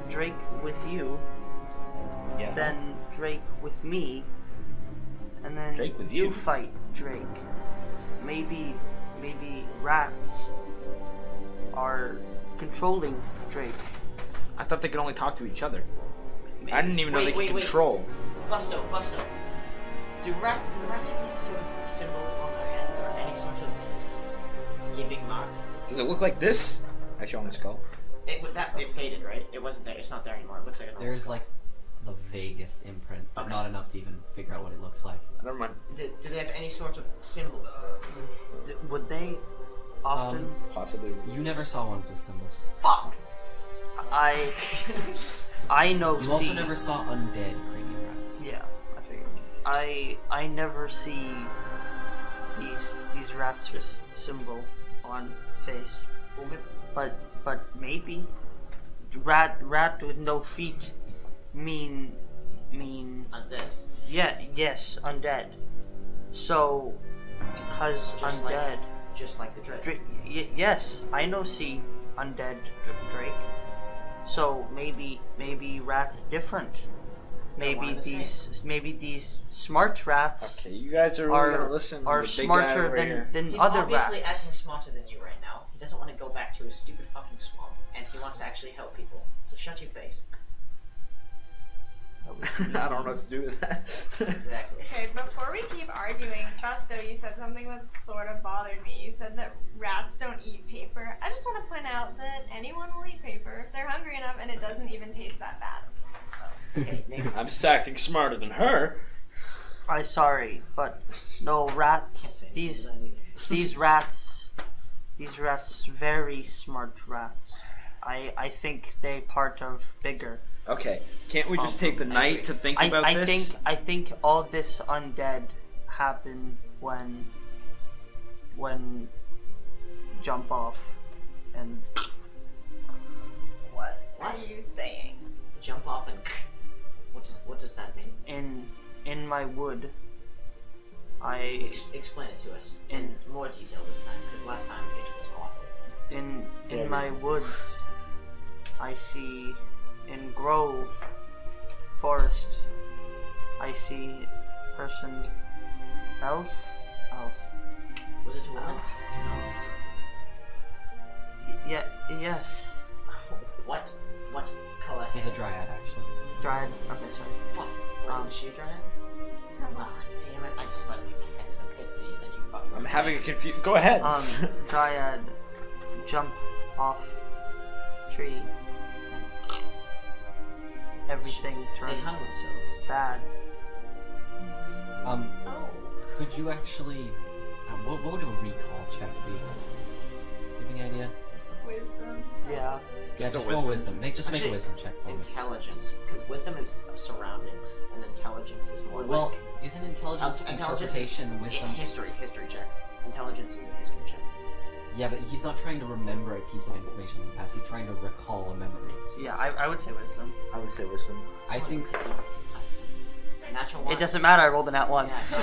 Drake with you, Yeah. then Drake with me, and then Drake with you? fight Drake. Maybe rats are controlling Drake. I thought they could only talk to each other. Maybe. I didn't even know they could Wait. control. Busto. Do the rats have any sort of symbol on their head or any sort of giving mark? Does it look like this? Actually, on the skull. It faded, right? It wasn't there. It's not there anymore. It looks like a normal There's skull. like the vaguest imprint, but Okay. not enough to even figure out what it looks like. Never mind. Do they have any sort of symbol? Would they often? Possibly. You never saw ones with symbols. Fuck! I know. You also never saw undead creepy rats. Yeah, I figured. I never see these rats with symbol on face. But maybe rat with no feet mean Undead. yes, undead. So because Just undead Just like the Drake. yes, I know see undead Drake. So maybe rats different. They're one Maybe and the maybe these smart rats Okay, you guys are really gonna are listen. are to the big guy smarter over here. than He's other obviously rats. acting smarter than you right now. He doesn't want to go back to his stupid fucking swamp, and he wants to actually help people. So shut your face. I don't know what to do with that. Exactly. Okay, before we keep arguing, Busto, you said something that sort of bothered me. You said that rats don't eat paper. I just want to point out that anyone will eat paper if they're hungry enough, and it doesn't even taste that bad. Okay, maybe. I'm just acting smarter than her. I'm sorry, but no Can't rats. say anything These about it. these rats, very smart rats. I think they part of bigger. Okay, can't we just take the night to think about I this? I think all this undead happened when jump off and What What? are you saying? Jump off and. What does that mean? in my wood. I Explain it to us in more detail this time, because last time it was awful. in my woods. I see in grove forest. I see person elf. Was it a woman? Yeah. Yes. What color? He's a hair? dryad, actually. Dryad. Okay, sorry. What? Was she a dryad? Oh, damn it! I just had an epiphany, and then you fucked I'm up. having a confusion. Go ahead. Dryad jump off tree. Everything They turned hung themselves. bad. Oh. Could you actually... what would a recall check be? Do you have any idea? Wisdom. Yeah. Yeah, Just a just roll wisdom. Make a Actually, wisdom check for me. Intelligence, because wisdom is surroundings, and intelligence is more Well, like isn't intelligence interpretation, wisdom? history check. Intelligence is a history check. Yeah, but he's not trying to remember a piece of information from the past. He's trying to recall a memory. Yeah, I would say wisdom. I would say wisdom. I think... Natural one. It doesn't matter, I rolled a nat 1. Yeah, so-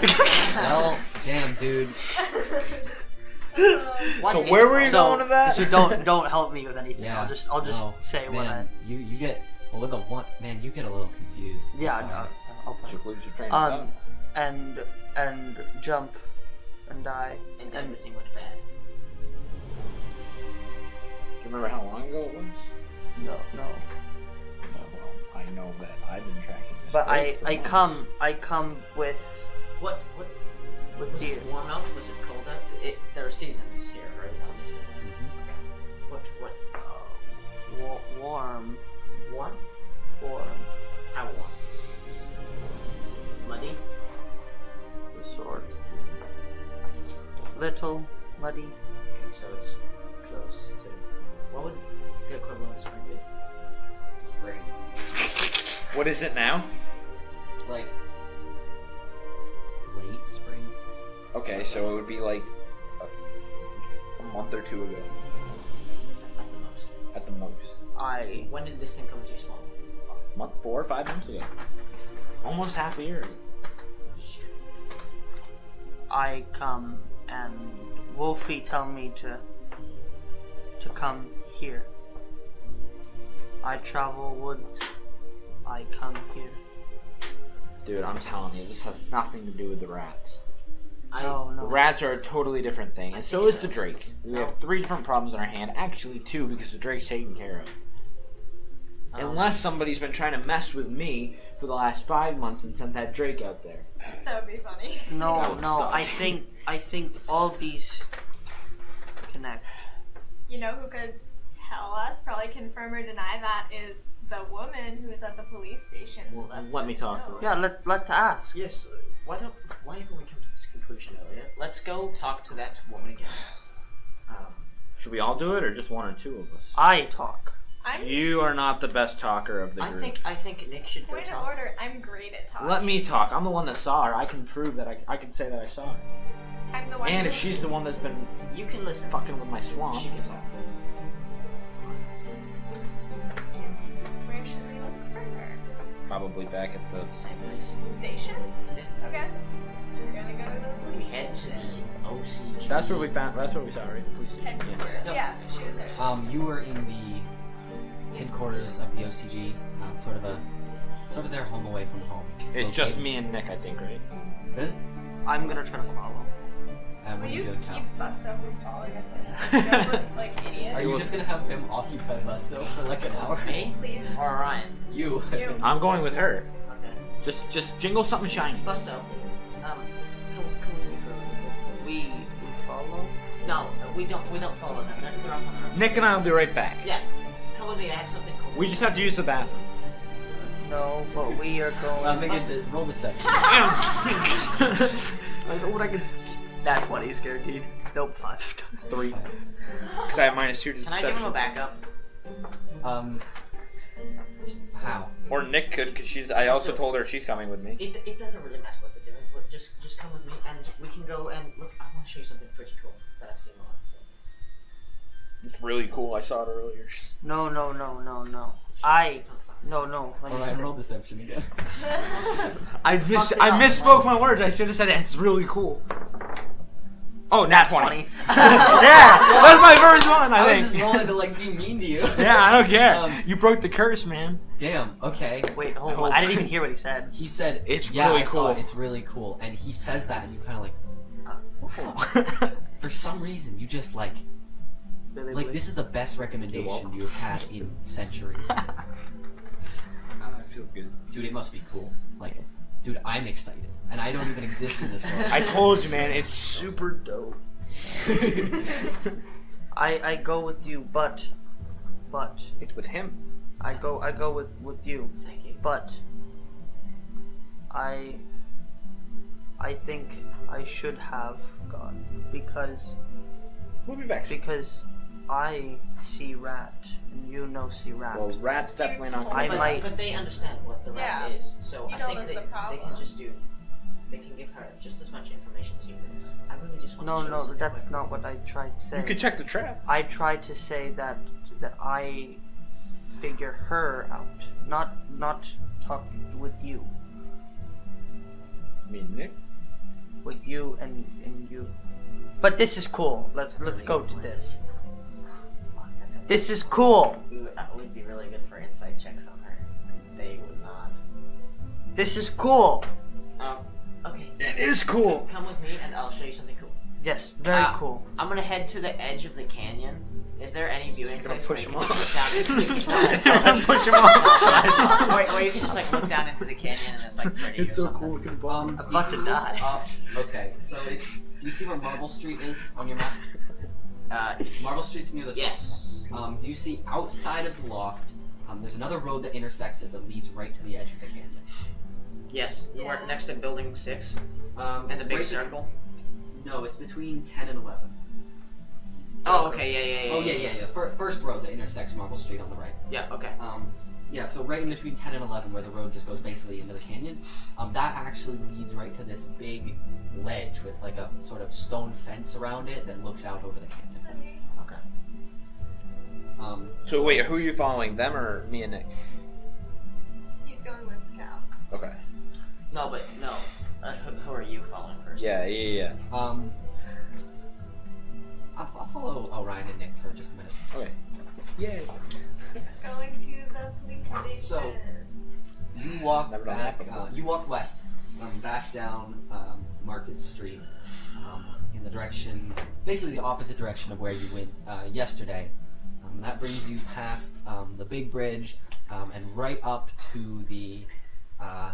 Well, damn, dude. What So is where were wrong? you going with that? So don't help me with anything. Yeah. I'll just no, say what I. man, you get well, with the one man, you get a little confused. I'm Yeah, sorry. I'll play. Should lose your train of thought. And jump, and die, And and everything went bad. Do you remember how long ago it was? no. Well, I know that I've been tracking this. But break for months. I come with What with was deer. it? Warm out? Was it cold out? There are seasons here, right? Obviously. Mm-hmm. What? Warm. Warm? How How warm? Muddy? sort. Little muddy. Okay, so it's close to. What would the equivalent of spring be? Spring. What is it now? Like late spring. Okay, so it would be like a month or two ago, At the most. at the most. When did this thing come into your small? Fuck. Month, 4 or 5 months ago. Almost half a year. I come and Wolfie tell me to come here. I travel woods. I come here. Dude, I'm telling you, this has nothing to do with the rats. No, The no. rats are a totally different thing, and so think is it the does. drake. We No. have 3 different problems in our hand. Actually, 2, because the drake's taken care of. Unless somebody's been trying to mess with me for the last 5 months and sent that drake out there. That would be funny. That No, would no. suck. I think all these connect. You know who could tell us, probably confirm or deny that, is the woman who was at the police station. who Well, left let the me talk to note. her. Yeah, let's ask. Yes. Why haven't we come to this conclusion earlier? Let's go talk to that woman again. Should we all do it, or just 1 or 2 of us? I talk. I'm You are not the best talker of the I group. think Nick should go point of talk. order. I'm great at talking. Let me talk. I'm the one that saw her. I can prove that I can say that I saw her. I'm the one. And who, if she's the one that's been You can listen. fucking with my swamp, She can talk. Where should we look for her? probably back at the. Same place. Station. Yeah. Okay. We're gonna go to the We police. head to the OCG. That's where we found. That's where we saw her. Right? The police station. Yeah. Headquarters. Yeah. Yeah, she was there. You were in the headquarters of the OCG, sort of their home away from home. It's just Located- me and Nick, I think, right? Really? I'm gonna try to follow. Will What are you you doing, Cal? keep Busto from following us in? You guys look like idiots. Are you just gonna have him occupy Busto for like an hour? Me? Please. Or Ryan? You. You. I'm going with her. Okay. Just jingle something shiny. Busto, come with me for a little bit. We follow. No, we don't follow them. They're off on their own. Nick and I will be right back. Yeah. Come with me. I have something cool. We just have to use the bathroom. No, but we are going. Make it roll deception. I know what I could. That's 20 guaranteed. Nope, 5. 3. Because I have -2 to Can I give him a deception. backup? How? Or Nick could, because I also told her she's coming with me. It doesn't really matter what they're doing. But just come with me, and we can go and look. I want to show you something pretty cool that I've seen a lot. It's really cool. I saw it earlier. No. No. Let me Alright, say. roll deception again. I Fucked it I up. misspoke my words. I should have said it's really cool. Oh, nat 20. 20. Yeah, that's my first one. I I was just think. rolling to like be mean to you. Yeah, I don't care. Um, You broke the curse, man. Damn. Okay. Wait, hold on. I didn't even hear what he said. He said It's yeah, really I saw cool. it. It's really cool, and he says that, and you kind of like, for some reason, you just like this is the best recommendation you've had in centuries. I feel good. Dude, it must be cool. Like, dude, I'm excited, and I don't even exist in this world. I told you, man. It's super dope. I go with you, but It's with him. I go with you, Thank you. but I think I should have gone because We'll be back. I see rat and you know see rat. Well, rat's definitely not. I but, might- but they understand what the rat Yeah. is, so You I told think us they the can problem. just do. They can give her just as much information as you do. I really just want to show you No, something that's quick. not what I tried to say. You could check the trap. I tried to say that I figure her out, not talk with you, Me and Nick. with you and you. But this is cool. Let's go to this. Fuck, that's a- This is cool. We'd be really good for insight checks on her. They would not. This is cool. Okay. It is cool. Come with me and I'll show you something cool. Yes, very cool. I'm gonna head to the edge of the canyon. Is there any viewing Gonna place push where him you can off. look down into the canyon? Push him off. where you can just like look down into the canyon and it's like pretty It's or so something. cool. Looking bomb. I'm about to die. Okay, so it's you see where Marble Street is on your map? Marble Street's near the top. Yes. Do you see outside of the loft? There's another road that intersects it that leads right to the edge of the canyon. Yes. Yeah. We're next to building 6 And and the big circle. No, it's between 10 and 11. Oh, okay. Yeah. Oh yeah. First road that intersects Marble Street on the right. Yeah. Okay. Yeah, so right in between 10 and 11 where the road just goes basically into the canyon, that actually leads right to this big ledge with like a sort of stone fence around it that looks out over the canyon. Okay. So wait, who are you following? Them or me and Nick? He's going with Cal. Okay. No, but no. Who are you following first? Yeah. I'll follow Orion and Nick for just a minute. Okay. Yay. Going to the police station. So, you walk Never done back. that before. You walk west, back down Market Street, in the direction, basically the opposite direction of where you went yesterday. And that brings you past the big bridge and right up to the, I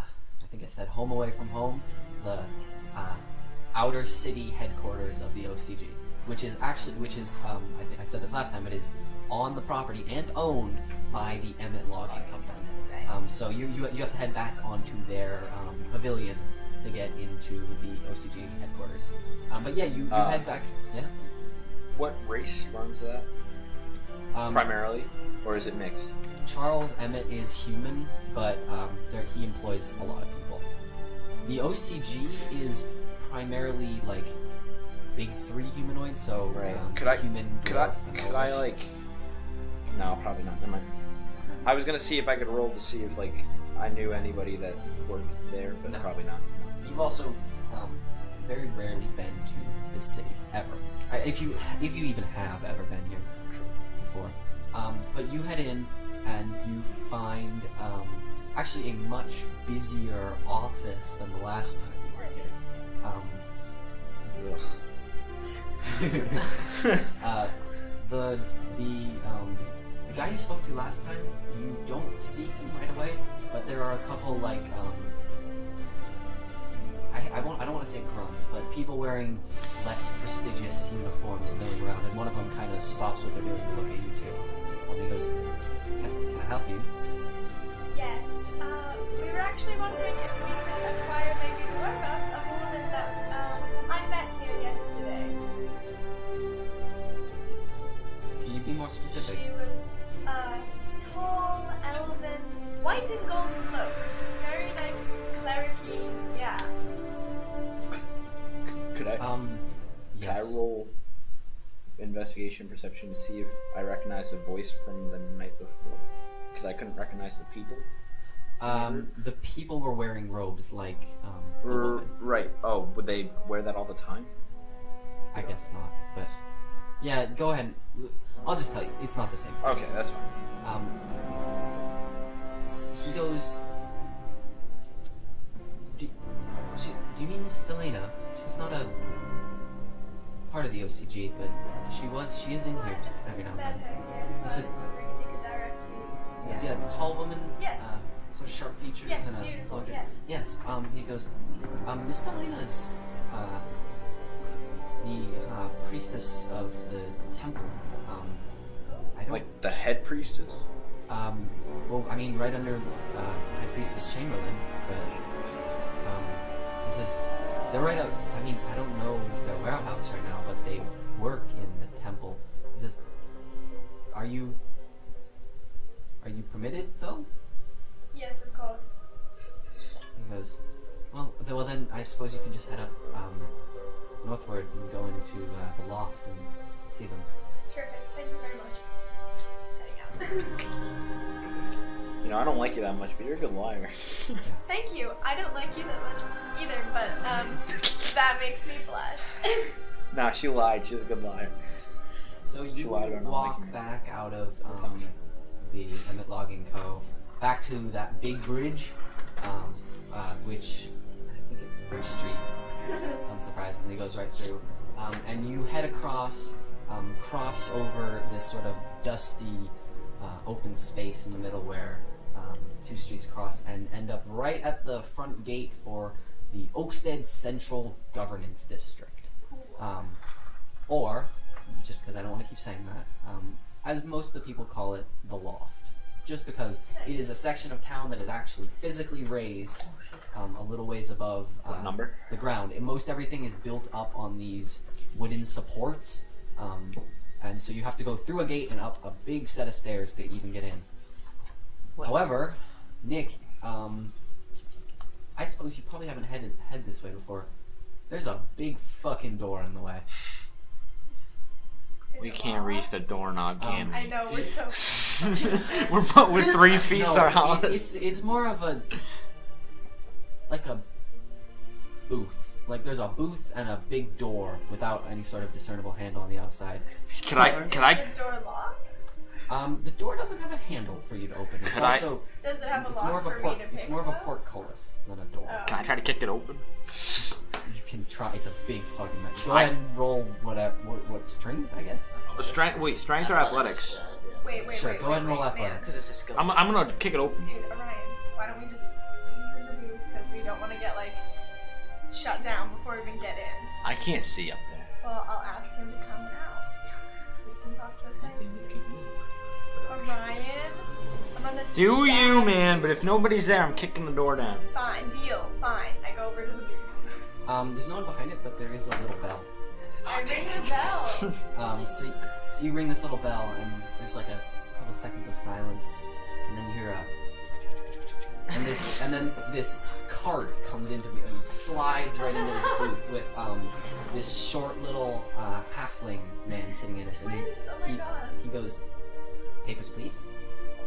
think I said home away from home, the outer city headquarters of the OCG, which is I said this last time. It is on the property and owned by the Emmett Logging Company. So you have to head back onto their pavilion to get into the OCG headquarters. But yeah, you head back. Yeah. What race runs that primarily, or is it mixed? Charles Emmett is human, but he employs a lot of people. The OCG is primarily like big 3 humanoids, so Right. human, dwarf, and Could I elvish. like? No, probably not. Never mind. I was gonna see if I could roll to see if like I knew anybody that worked there, but No. probably not. You've also very rarely been to this city ever. If you even have ever been here before. But you head in and you find actually a much busier office than the last time you were here. The guy you spoke to last time, you don't see him right away, but there are a couple like I don't want to say grunts, but people wearing less prestigious uniforms milling around, and one of them kind of stops what they're doing to look at you too. And he goes, "Can I help you?" Yes. We were actually wondering if we could acquire maybe the whereabouts of a woman that I met here yesterday. Can you be more specific? She was tall, elven, white and gold cloak. Very nice cleric-y, yeah. Could I? Yes. Can I roll investigation perception to see if I recognize the voice from the night before? Because I couldn't recognize the people. The people were wearing robes like the woman. Right. Oh, would they wear that all the time? I guess not, but yeah, go ahead. I'll just tell you, it's not the same. Voice. Okay, that's fine. He goes. Do you mean Miss Elena? She's not a part of the OCG, but she is in here just every now and Met then. her, yes. This I is- was wondering if you could direct me. Is he a tall woman? Yes. Sort of sharp features Yes, and a beautiful, flowing dress? yes. Yes. He goes. Miss Elena's the priestess of the temple. I don't. Like the head priestess. Well, I mean, right under High Priestess Chamberlain, but he says they're right up. I mean, I don't know their warehouse right now, but they work in the temple. He says, "Are you permitted though?" Yes, of course. He goes, "Well, then I suppose you can just head up northward and go into the loft and see them." Terrific. Thank you very much. Heading out. You know, I don't like you that much, but you're a good liar. Thank you. I don't like you that much either, but that makes me blush. Nah, she lied. She's a good liar. So you lied about not walk liking me. back out of the Emmett Logging Co. back to that big bridge, which I think it's Bridge Street. Unsurprisingly, goes right through. And you head across, cross over this sort of dusty, open space in the middle where two streets cross, and end up right at the front gate for the Oakstead Central Governance District. Or, just because I don't want to keep saying that, as most of the people call it, the Loft. Just because it is a section of town that is actually physically raised a little ways above What number? the ground. And most everything is built up on these wooden supports, and so you have to go through a gate and up a big set of stairs to even get in. However, Nick, I suppose you probably haven't headed this way before. There's a big fucking door in the way. We can't reach the doorknob, can I we? know, we're so... We're put with 3 feet No, to our house. it's more of a booth. Like there's a booth and a big door without any sort of discernible handle on the outside. Can I? Is the door locked? The door doesn't have a handle for you to open. It's Could I- also Does it have a it's lock more of a for port. me to pick It's more of a up? portcullis than a door. Oh. Can I try to kick it open? You can try. It's a big fucking mess. Go I- ahead and roll whatever. What strength? I guess. Strength or athletics? Wait, Sure, go ahead and roll athletics. Because it's a skill. I'm gonna kick it open. Dude, Orion, why don't we just seize in the booth? Because we don't want to get, like, shut down before we even get in. I can't see up there. Well, I'll ask him to come out. So we can talk to us nicely. Orion, I'm gonna Do sneak you, back. man? But if nobody's there, I'm kicking the door down. Fine, deal, fine. I go over to the booth. There's no one behind it, but there is a little bell. I ring the bell. So you ring this little bell, and there's like a couple seconds of silence, and then you hear and then this cart comes into me and slides right into this booth with this short little halfling man sitting in it, and Twins? Oh my god. he goes, "Papers, please."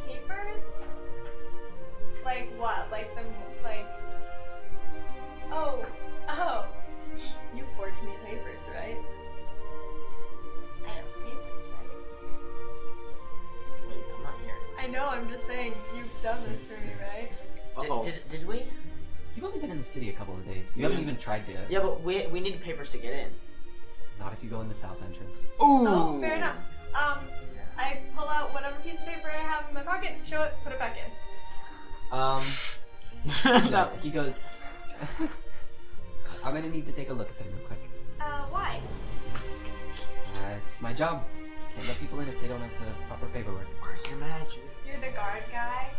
Papers? Like what? Like the, like... Oh. You forged me papers, right? I have papers, right? Wait, I'm not here. I know, I'm just saying, you've done this for me, right? Uh-oh. Did we? You've only been in the city a couple of days. You haven't even tried to. Yeah, but we need papers to get in. Not if you go in the south entrance. Ooh. Oh, fair enough. I pull out whatever piece of paper I have in my pocket, show it, put it back in. No, he goes, "I'm gonna need to take a look at them real quick. Why? It's my job. Can't let people in if they don't have the proper paperwork. Work your magic. You're the guard guy?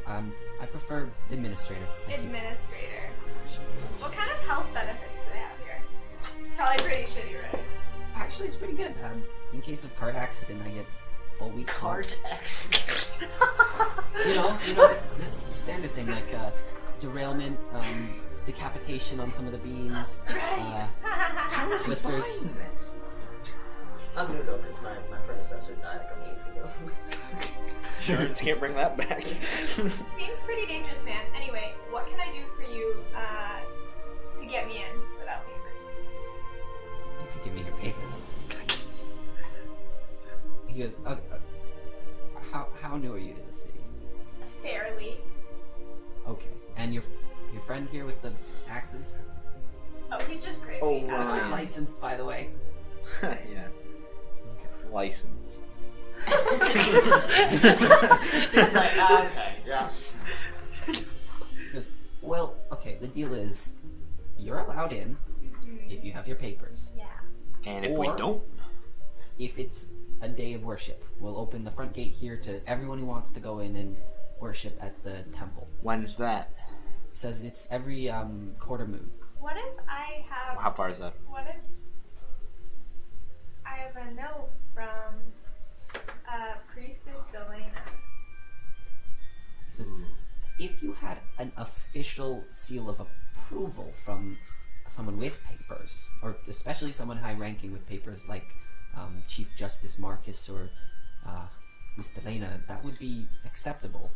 I prefer administrator. Thank you. Administrator. What kind of health benefits do they have here? Probably pretty shitty, right? Actually, it's pretty good. In case of cart accident, I get full week. Cart accident. You know this standard thing like derailment, decapitation on some of the beams, How is he blisters. finding this? I'm gonna go because my predecessor died a couple weeks ago. Insurance can't bring that back. Seems pretty dangerous, man. Anyway, what can I do for you to get me in without papers? You could give me your papers. He goes, how new are you to the city? Fairly. Okay, and your friend here with the axes? Oh, he's just crazy. Oh, I don't Who's know. licensed, by the way? Yeah. License. He's like, okay, yeah. He goes, well, okay, the deal is, you're allowed in if you have your papers. Yeah. And if we Or- don't, If it's a day of worship, we'll open the front gate here to everyone who wants to go in and worship at the temple. when's that? He says it's every quarter moon. What if I have... How far is that? What if I have a note from Priestess Delana? He says, if you had an official seal of approval from someone with papers, or especially someone high-ranking with papers like Chief Justice Marcus or Miss Delana, that would be acceptable.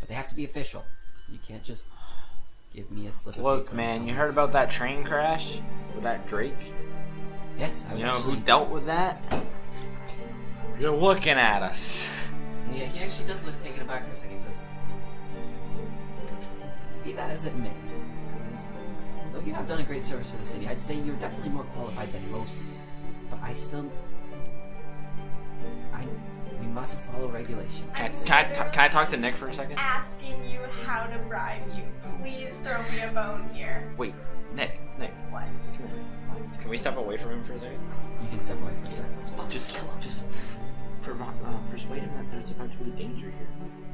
But they have to be official. You can't just give me a slip of Look, paper. man, and you tell me heard it's about fine. that train crash with that Drake? Yes, I was You know actually... who dealt with that? You're looking at us. Yeah, he actually does look taken aback for a second. He says, "Be that as it may, he says, though you have done a great service for the city, I'd say you're definitely more qualified than most. But we must follow regulations." Can I talk to Nick for a second? Asking you how to bribe you. Please throw me a bone here. Wait, Nick, What? come here. Can we step away from him for a second? You can step away for a second. Just persuade him that there's about to be danger here.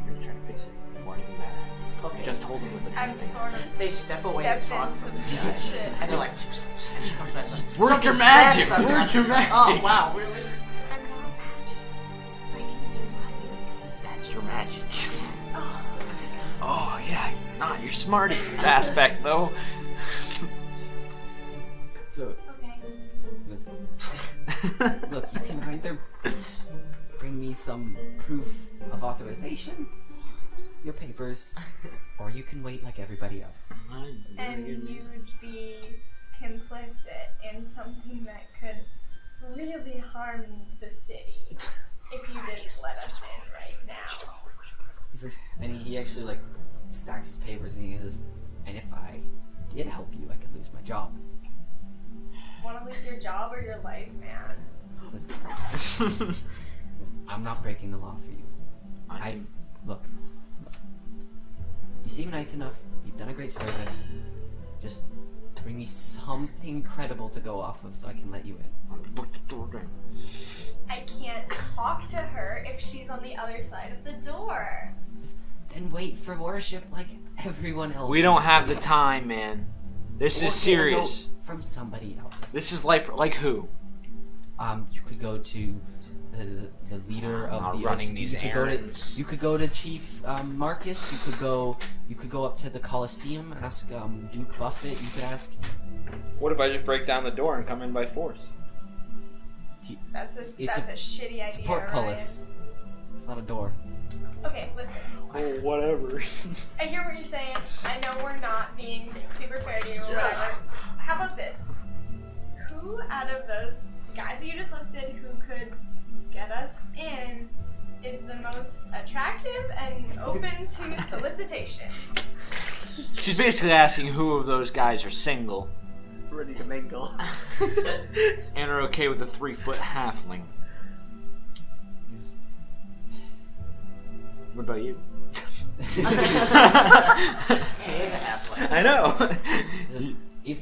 We're gonna try to fix it before anything bad happens. Okay. Just hold him with the I'm sort of They step away and stepped talk in from some the shit. And they're like, and she comes back and like, Work "Something's your bad magic, about to work happen." your It's like, magic. Oh wow, really? I'm not magic. I can just lie. That's your magic. Oh, Oh yeah, not your smartest aspect though. So, okay. he goes, "Look, you can either bring me some proof of authorization, your papers, or you can wait like everybody else." And you'd be complicit in something that could really harm the city if you didn't let us in right now. He says, and he actually like stacks his papers and he says, "And if I did help you, I could lose my job." Want to lose your job or your life, man? He says, "I'm not breaking the law for you. Look. You seem nice enough. You've done a great service. Just bring me something credible to go off of so I can let you in." I can't talk to her if she's on the other side of the door. Then wait for worship like everyone else. We don't have the time, man. This Or is get a serious. note from somebody else. This is life. Like who? You could go to the leader I'm not of the running these you could errands. You could go to Chief Marcus. You could go up to the Colosseum. Ask Duke Buffett. You could ask. What if I just break down the door and come in by force? That's a shitty idea. It's a portcullis. It's not a door. Okay, listen. Oh, whatever. I hear what you're saying. I know we're not being super fair to you or whatever. How about this? Who out of those guys that you just listed who could get us in is the most attractive and open to solicitation? She's basically asking who of those guys are single Ready to mingle. and are okay with a 3-foot halfling. What about you? He is a halfling. I know. He says, if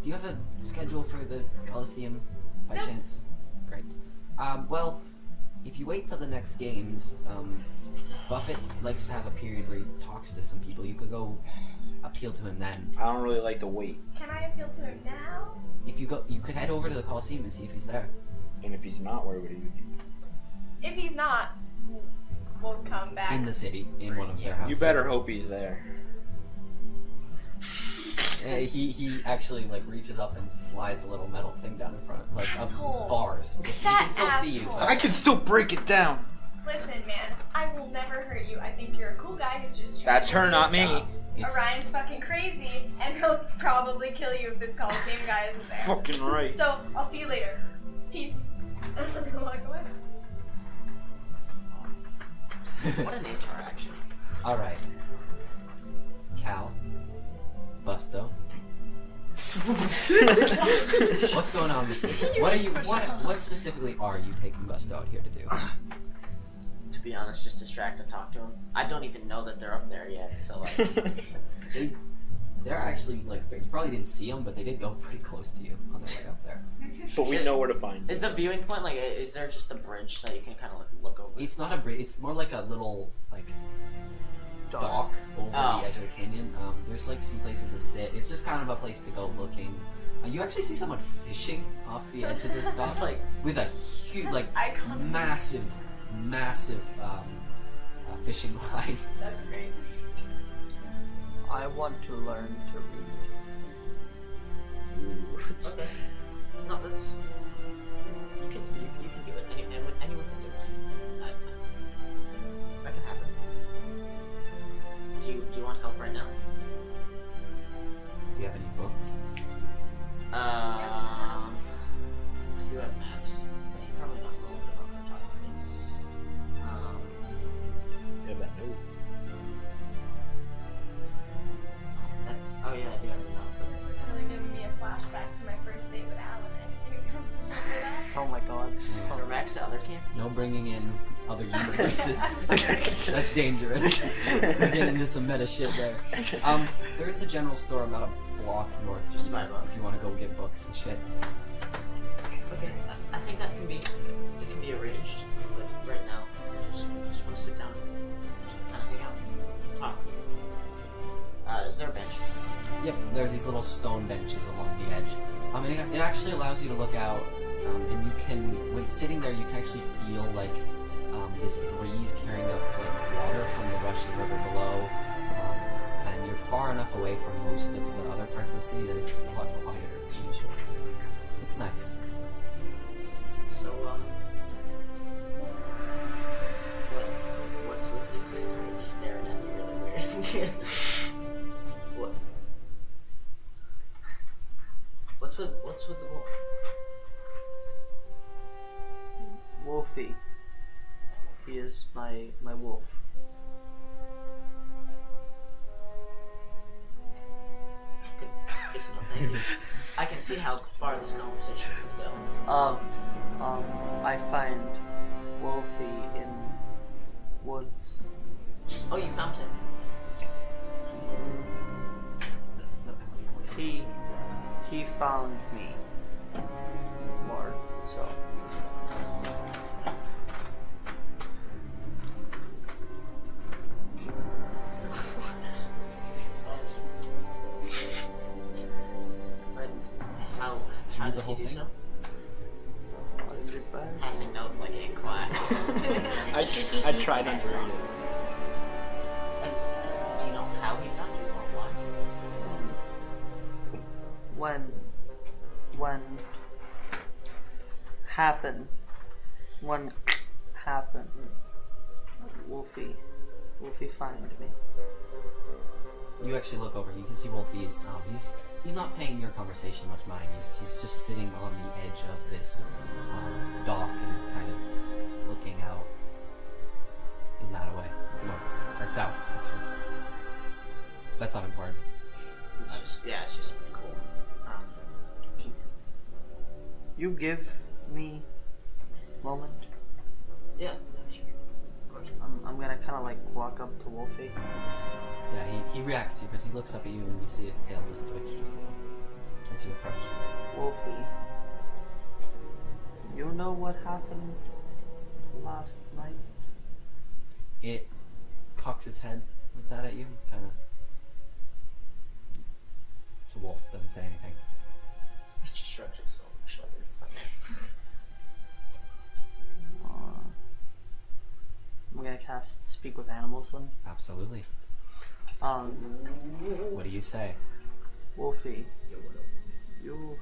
do you have a schedule for the Colosseum by No. chance? Great. Well, if you wait till the next games, Buffett likes to have a period where he talks to some people. You could go appeal to him then. I don't really like to wait. Can I appeal to him now? If you go, you could head over to the Colosseum and see if he's there. And if he's not, where would he be? If he's not, we'll come back. In the city, in one of their houses. You better hope he's there. He actually like reaches up and slides a little metal thing down in front, like Asshole. of bars. Just, he That can still see you. asshole. but- I can still break it down. Listen, man, I will never hurt you. I think you're a cool guy who's just trying That's to her, do not his me. job. It's- Orion's fucking crazy, and he'll probably kill you if this Coliseum guy isn't there. Fucking right. So, I'll see you later. Peace. And I'm gonna walk away. What an interaction. All right, Cal, Busto. What's going on with you? What are you? What specifically are you taking Busto out here to do? To be honest, just distract and talk to him. I don't even know that they're up there yet, so like, They're actually like you probably didn't see them, but they did go pretty close to you on their way up there. But we know where to find is the viewing point like? Is there just a bridge that you can kind of like look over? It's not a bridge. It's more like a little like dock over Oh. the edge of the canyon. There's like some places to sit. It's just kind of a place to go looking. You actually see someone fishing off the edge of this dock, It's like with a huge, That's like iconic. massive fishing line. That's great. I want to learn to read. okay. No, that's you can do it. Anyone can do it. That can happen. Do you want help right now? Do you have any books? next to other camp. No bringing in other universes. That's dangerous. We're getting into some meta shit there. There is a general store about a block north, Just to buy a book. if you want to go get books and shit. Okay, I think that can be arranged. But right now, I just want to sit down, just kind of hang out, talk. Is there a bench? Yep, there are these little stone benches along the edge. It actually allows you to look out, and you can, when sitting there, you can actually feel like this breeze carrying up like water from the rushing river below, and you're far enough away from most of the other parts of the city that it's a lot quieter than usual. It's nice. So, what's with you? You're just staring at me really weird. What? What's with the wolf? Wolfie. He is my wolf. Good to know. Thank you. I can see how far this conversation is gonna go. I find Wolfie in woods. Oh, you found him. He found me. More so. And how read did the whole he do thing? so? Passing notes like in class. I tried not to read it. And do you know how he found you or why? When happened, Wolfie find me. You actually look over. You can see Wolfie's. He's not paying your conversation much mind. He's just sitting on the edge of this dock and kind of looking out in that way, north or south. Actually, that's not important. It's just pretty cool. You give me a moment. Yeah, sure. Of course. I'm gonna kind of like walk up to Wolfie. Yeah, he reacts to you because he looks up at you and you see a tail just twitch just a little as you approach. Wolfie, you know what happened last night? It cocks its head like that at you, kind of. It's a wolf. Doesn't say anything. He just shrugs his shoulders. It's like, I'm gonna cast Speak with Animals then. Absolutely. What do you say? Wolfie, yo, what up?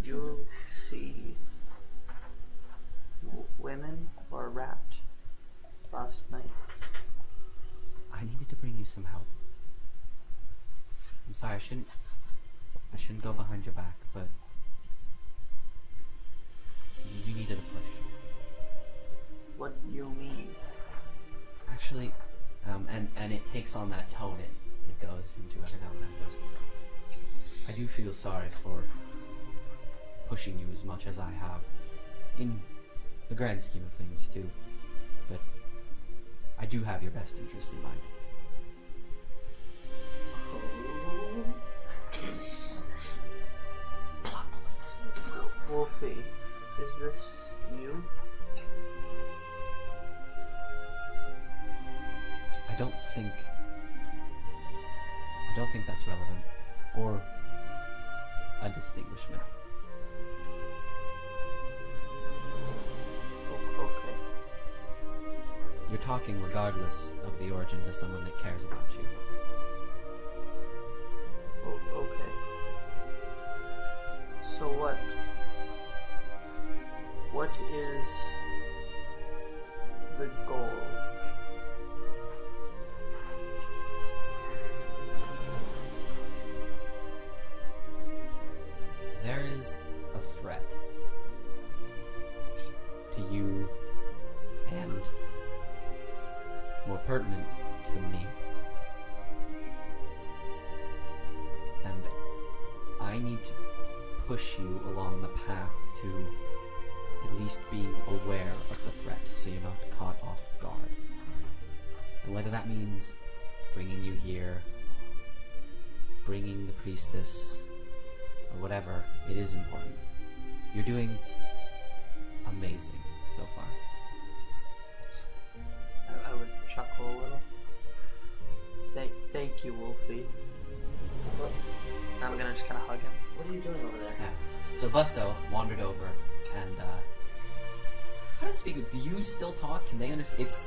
you see women or rat last night? I needed to bring you some help. I'm sorry, I shouldn't go behind your back, but you needed a push. What you mean? Actually, and it takes on that tone it goes into every now and then. It goes, I do feel sorry for pushing you as much as I have, in the grand scheme of things too, but I do have your best interests in mind. Wolfie, is this you? I don't think that's relevant, or a distinguishment. Okay. You're talking regardless of the origin to someone that cares about you. Okay. So what is the goal? There is a threat to you, and more pertinent to me. And I need to push you along the path to at least being aware of the threat so you're not caught off guard. And whether that means bringing you here, bringing the priestess, or whatever, it is important. You're doing amazing so far. I would chuckle a little. Thank you, Wolfie. I'm gonna just kind of hug him. What are you doing over there? Yeah. So Busto wandered over and how does speak? Do you still talk? Can they understand? It's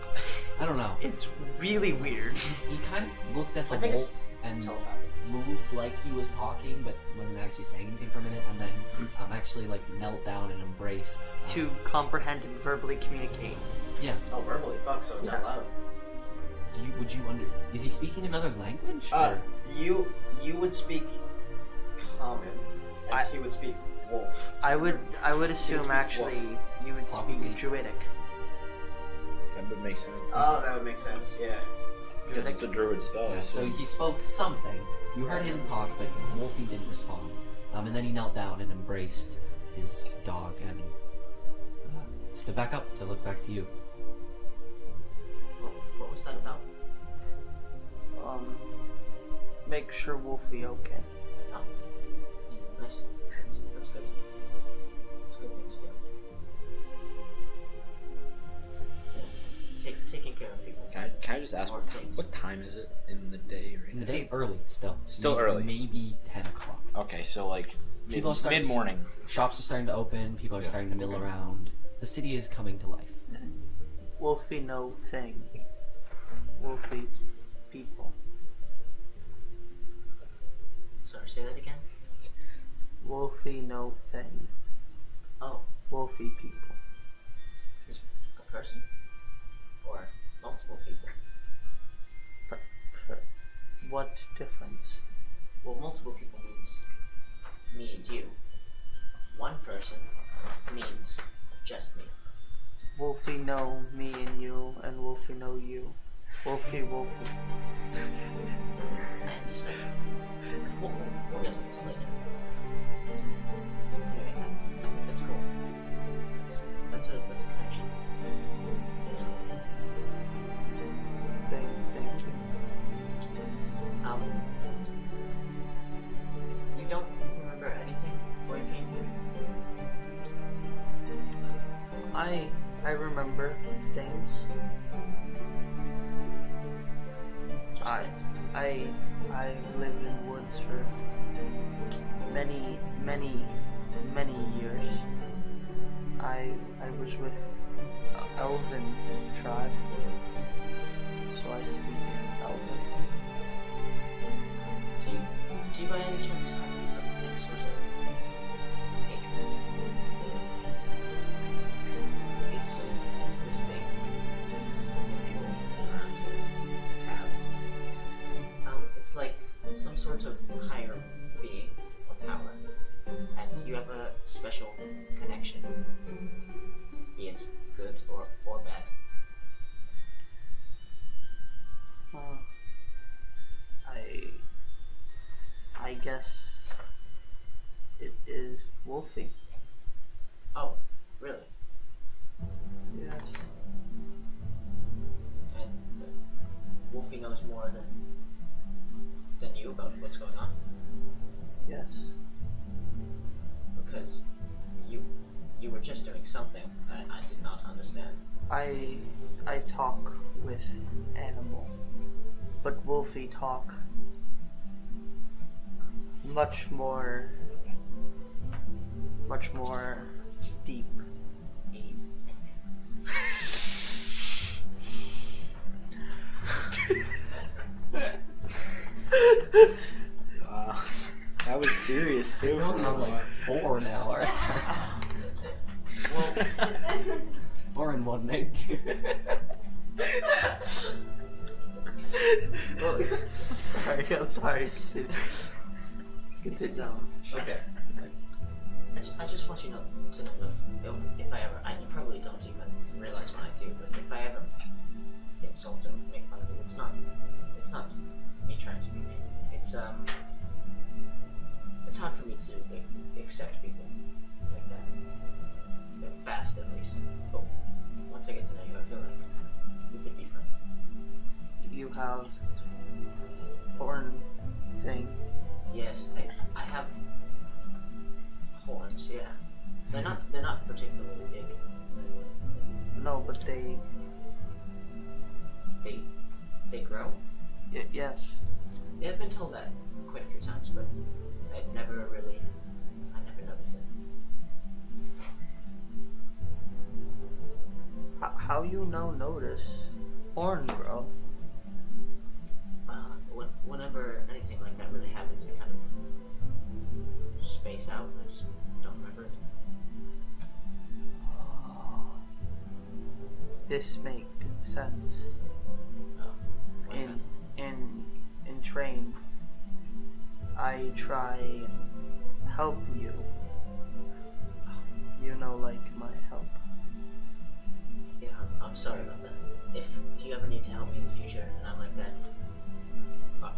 I don't know. It's really weird. He kind of looked at the I think wolf it's and telepathic. moved like he was talking, but wasn't actually saying anything for a minute, and then actually like knelt down and embraced. To comprehend and verbally communicate. Yeah. Oh, verbally, fuck, so it's out loud. Would you Is he speaking another language? Or? You would speak common, and he would speak wolf. I would assume speak actually you would Probably. speak Druidic. That would make sense. Oh, that would make sense. Yeah. Because it's a druid spell. Yeah, so he spoke something. You heard him talk, but Wolfie didn't respond. And then he knelt down and embraced his dog and stood back up to look back to you. What was that about? Make sure Wolfie okay. Oh, nice. That's good. It's a good thing to do. Yeah. Taking care of people. Can I just ask Or things. what time is it in the day right In the now? day, early still. Still Maybe- early. Maybe 10 o'clock. Okay, so like People are starting mid morning. Shops are starting to open. People are Yeah. starting to mill around. The city is coming to life. Wolfie no thing. Wolfie people. Sorry, say that again. Wolfie no thing. Oh, Wolfie people. he's a person? Or multiple people? What difference? Well, multiple people means me and you. One person means just me. Wolfie know me and you, and Wolfie know you. Wolfie. I understand. We'll get to this later. Anyway, I think that's cool. That's a connection. That's cool. Thank you. You don't remember anything before you came here? I remember things. Just things. I lived in woods for many years. I was with Elven tribe, so I speak Elven. Do you by any chance have any sort of hatred? It's this thing that people around here have. It's like some sort of higher being or power, and you have a special connection, be it good or bad. I guess it is Wolfie. Oh, really? Yes. And Wolfie knows more than you about what's going on? Yes. Because you were just doing something I did not understand. I talk with animal, but Wolfie talk much more deep. That was serious too. You're going on like 4 now, aren't Well, 4 in 1 night, too. Well, I'm sorry. it's Okay. I just want you to know that if I ever, you probably don't even realize when I do, but if I ever insult or make fun of you, it's not me trying to be mean. It's hard for me to accept people like that. fast at least. But once I get to know you, I feel like we could be friends. You have horn thing. Yes, I have horns. Yeah, they're not particularly big. No, but they grow. yes. Yeah, I've been told that quite a few times, but I never noticed it. How you notice horn grow? Whenever anything like that really happens, I kind of space out. I just don't remember it. This makes sense. Oh, what's that? In train, I try and help you. You know, like my help. Yeah, I'm sorry about that. If you ever need to help me in the future and I'm like that, fuck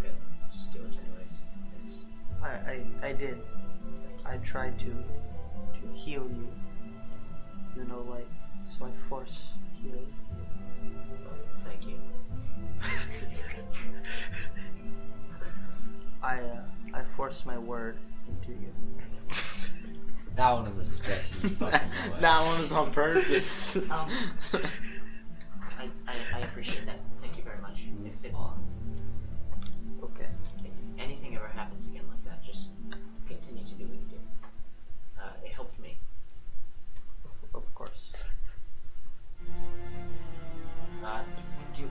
it. Just do it anyways. It's I did. I tried to heal you. You know, like, so I force heal. thank you. I force my word into you. That one is a sketchy fucking way. That one is on purpose. I appreciate that. Thank you very much. Okay. If anything ever happens again like that, just continue to do what you do. It helped me. Of course. Do you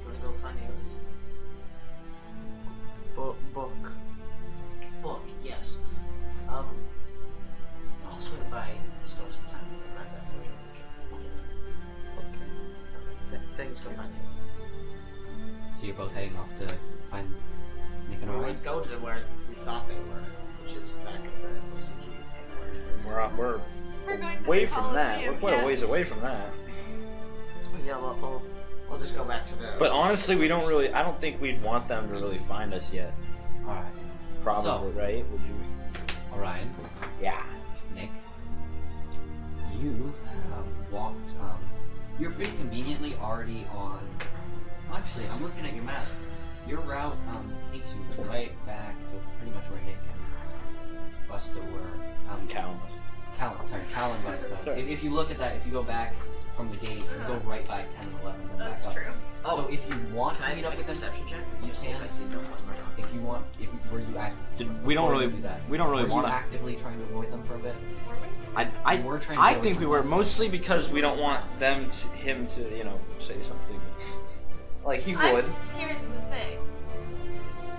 want to go find the others? Book. Book, yes. I'll swing by the store sometime and grab that for you. Okay. Thanks. Let's go find the others. So you're both heading off to find Nick and We Orion? would go to where we thought they were, which is back at the OCG headquarters. We're We're going to away the from that. Coliseum, We're quite yeah. a ways away from that. Yeah, well, We'll just go back to the. But OCG honestly, we don't headquarters. really. I don't think we'd want them to really find us yet. Alright. Probably, So- right? Would you? Orion, Yeah. Nick, you have walked, you're pretty conveniently already on, actually, I'm looking at your map. Your route, takes you right back to pretty much where Nick and Busto were. Calum. Cal and Busto. Sorry. If you look at that, if you go back from the gate, you go right by 10 and 11. Then That's back up. true. So if you want Can to I meet up make with a them, perception check? you Just see can. if I see no one we're talking. If you want, were you We don't before really. you do that, We don't really were you want to. actively trying to avoid them for a bit? I You were trying to I get away think from we were Busto. mostly because we don't want him to say something like he would Here's the thing.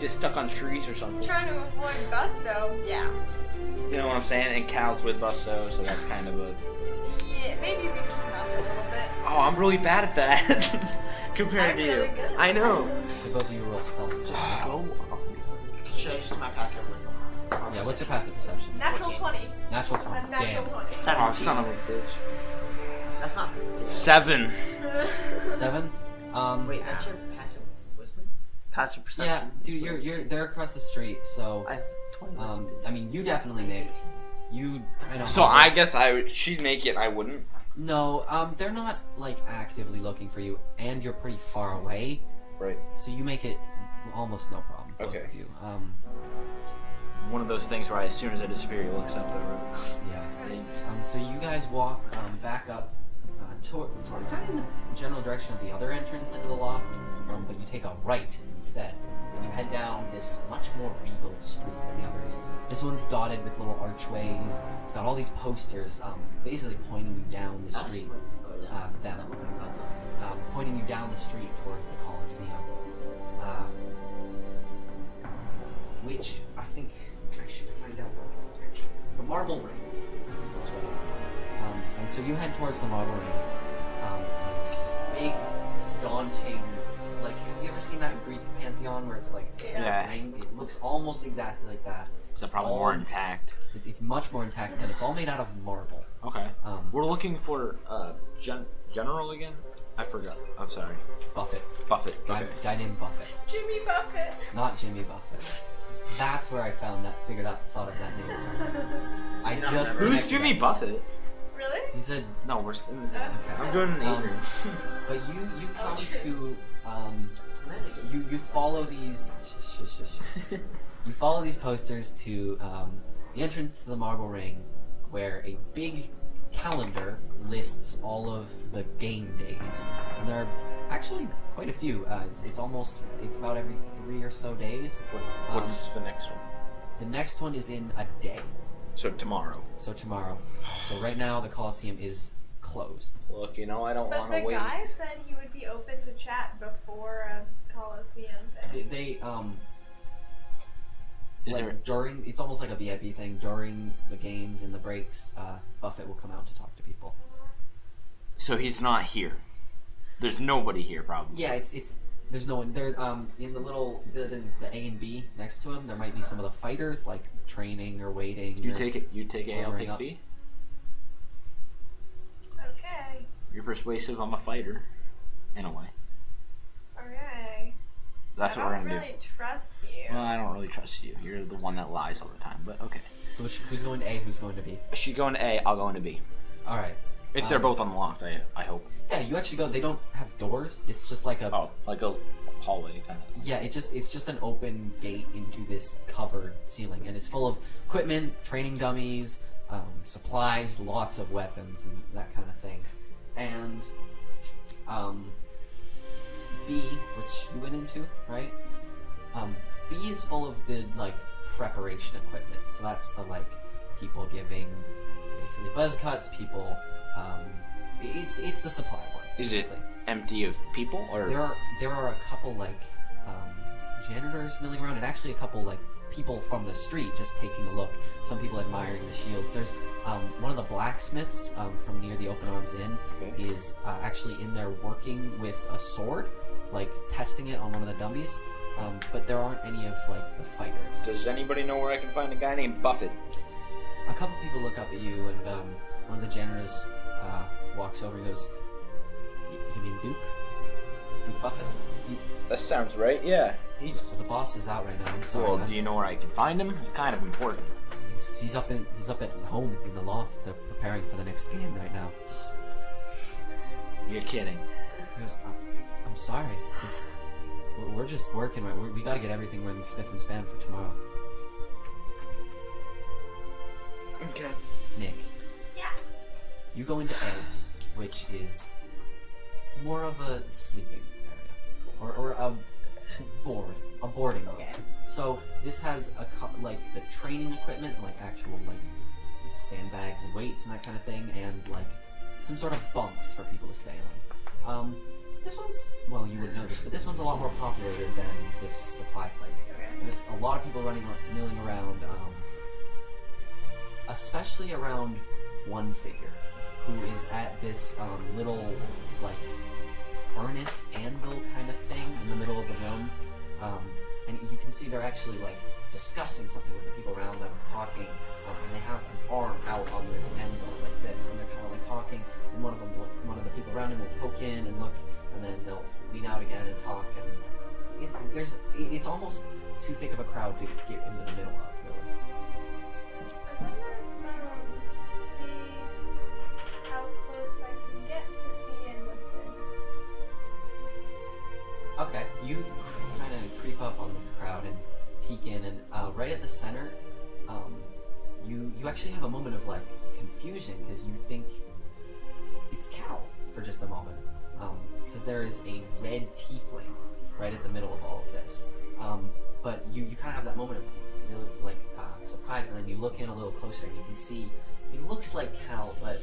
get stuck on trees or something. Trying to avoid Busto, yeah. You know what I'm saying? And Cal's with Busto, so that's kind of a. Yeah, maybe we snuff a little bit. Oh, I'm really bad at that compared I'm to you. really good. I know. So both of you roll stealth. Go. Should I just do my passive wisdom? Yeah, what's your passive perception? Natural 20. Natural 20. A natural Damn. 20. Oh, son of a bitch. That's not. 7. 7? Wait, that's your passive wisdom? passive perception. Yeah, dude, you're they're across the street, so I have 20 wisdom. I mean, you definitely Nick. You kind of. So I guess she'd make it. I wouldn't. No, they're not like actively looking for you, and you're pretty far away, Right. so you make it almost no problem. Both Okay. of you. One of those things where as soon as I disappear, he looks up the road. Yeah. So you guys walk back up toward kind of in the general direction of the other entrance into the loft, but you take a right instead, and you head down this much more regal street than the others. This one's dotted with little archways. It's got all these posters, basically pointing you down the street. Pointing you down the street towards the Coliseum, which I think I should find out what it's actually. The Marble Ring is what it's called. And so you head towards the Marble Ring, and it's this big, daunting, like, have you ever seen that Greek pantheon where it's like Yeah. a ring? It looks almost exactly like that. It's probably more intact. It's much more intact, and it's all made out of marble. Okay. Um, We're looking for General again. I forgot. I'm sorry. Buffett. Buffett. Guy, Okay. guy named Buffett. Jimmy Buffett. Not Jimmy Buffett. That's where I thought of that name. I You know, just never- Who's connected Jimmy that. Buffett? He said, No, we're still in the Okay. I'm doing an 8 Um, room. but you come to you follow these you follow these posters to the entrance to the Marble Ring, where a big calendar lists all of the game days, and there are actually quite a few. It's about every 3 or so days. What's the next one? The next one is in a day, So tomorrow. so tomorrow. So right now the Coliseum is closed. Look, I don't But want to the wait. guy said he would be open to chat before a Coliseum thing. They Is like there? during, it's almost like a VIP thing. During the games and the breaks, Buffett will come out to talk to people. So he's not here. There's nobody here, probably. Yeah, it's there's no one there. In the little buildings, the A and B next to him, there might be some of the fighters like training or waiting. You or take it. You take A. I'll warming take up. B. Okay. You're persuasive. I'm a fighter, in a way. Okay. That's I what we're don't gonna really trust you. do. Well, I don't really trust you. You're the one that lies all the time. But okay. So who's going to A? Who's going to B? She going to A. I'll go into B. All right. If they're both unlocked, I hope. Yeah, you actually go. They don't have doors. It's just like a. Oh, like a hallway kind of. Yeah, it's just an open gate into this covered ceiling, and it's full of equipment, training dummies, supplies, lots of weapons, and that kind of thing. And B, which you went into, right? B is full of the like preparation equipment. So that's the like people giving basically buzz cuts, people. It's the supply one. Is it Basically. empty of people or? There are a couple like janitors milling around, and actually a couple like people from the street just taking a look. Some people admiring the shields. There's one of the blacksmiths from near the Open Arms Inn is actually in there working with a sword, like testing it on one of the dummies. But there aren't any of like the fighters. Does anybody know where I can find a guy named Buffett? A couple people look up at you, and one of the janitors walks over and goes, "You mean Duke? Duke Buffett? That sounds right. Yeah. He's. Well, the boss is out right now. I'm sorry. Well, man. do you know where I can find him? He's kind of important. He's up at home in the loft. They're preparing for the next game right now. You're kidding. He goes, I'm sorry. We're just working. Right? We got to get everything running spiff and span for tomorrow. Okay. Nick, Yeah. you go into A, which is more of a sleeping area, or a boarding area. Okay. So this has like the training equipment, like actual like sandbags and weights and that kind of thing, and like some sort of bunks for people to stay on. This one's, well, you wouldn't know this, but this one's a lot more populated than this supply place. Okay. There's a lot of people milling around, especially around one figure who is at this little like furnace anvil kind of thing in the middle of the room, and you can see they're actually like discussing something with the people around them, talking, and they have an arm out on this anvil like this, and they're kind of like talking, and one of the people around him will poke in and look, and then they'll lean out again and talk, and it's almost too thick of a crowd to get into the middle of, really. I wonder see how close I can get to see and listen. Okay, you kind of creep up on this crowd and peek in, and right at the center, you actually have a moment of like confusion because you think it's Cal for just a moment, because there is a red tiefling right at the middle of all of this. But you kind of have that moment of really like surprise, and then you look in a little closer and you can see he looks like Cal, but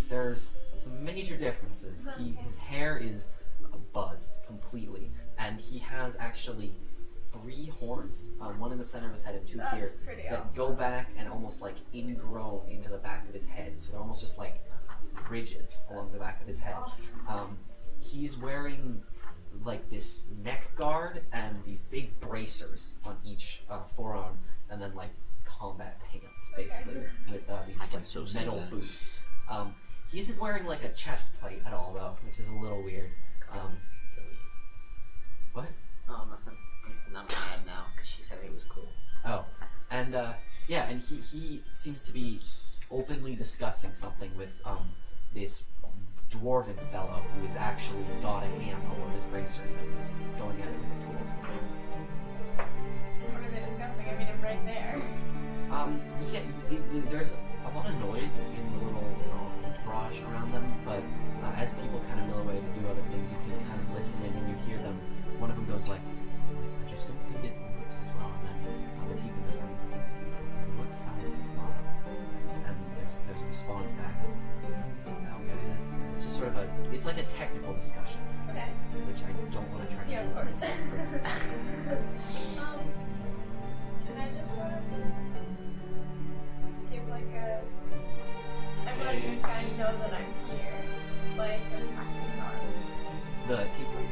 there's some major differences. His hair is buzzed completely, and he has actually 3 horns, one in the center of his head and 2 That's here, pretty that awesome. go back and almost like ingrown into the back of his head. So they're almost just like ridges along the back of his head. Awesome. He's wearing like this neck guard and these big bracers on each forearm, and then like combat pants, basically, with these can like so see metal that. boots. He isn't wearing like a chest plate at all, though, which is a little weird. What? Oh, nothing. Not my head now, because she said it was cool. Oh, and yeah, and he seems to be openly discussing something with this dwarven fellow who is actually got a hand on one of his bracers and is going at it with the tools. What are they discussing? I mean, I'm right there. There's a lot of noise in the little garage around them, but as people kind of mill away to do other things, you can kind of listen in and you hear them. One of them goes like, "I just don't think it works as well," and then the keeper returns like, "You look fine for tomorrow," and there's a response back. Is that okay? And it's just sort of it's like a technical discussion, Okay. which I don't want to try to Yeah, do of course. myself. Can I just sort of give like a... I'm letting this guy know that I'm here. Like, I'm packing his arm. The tiefling.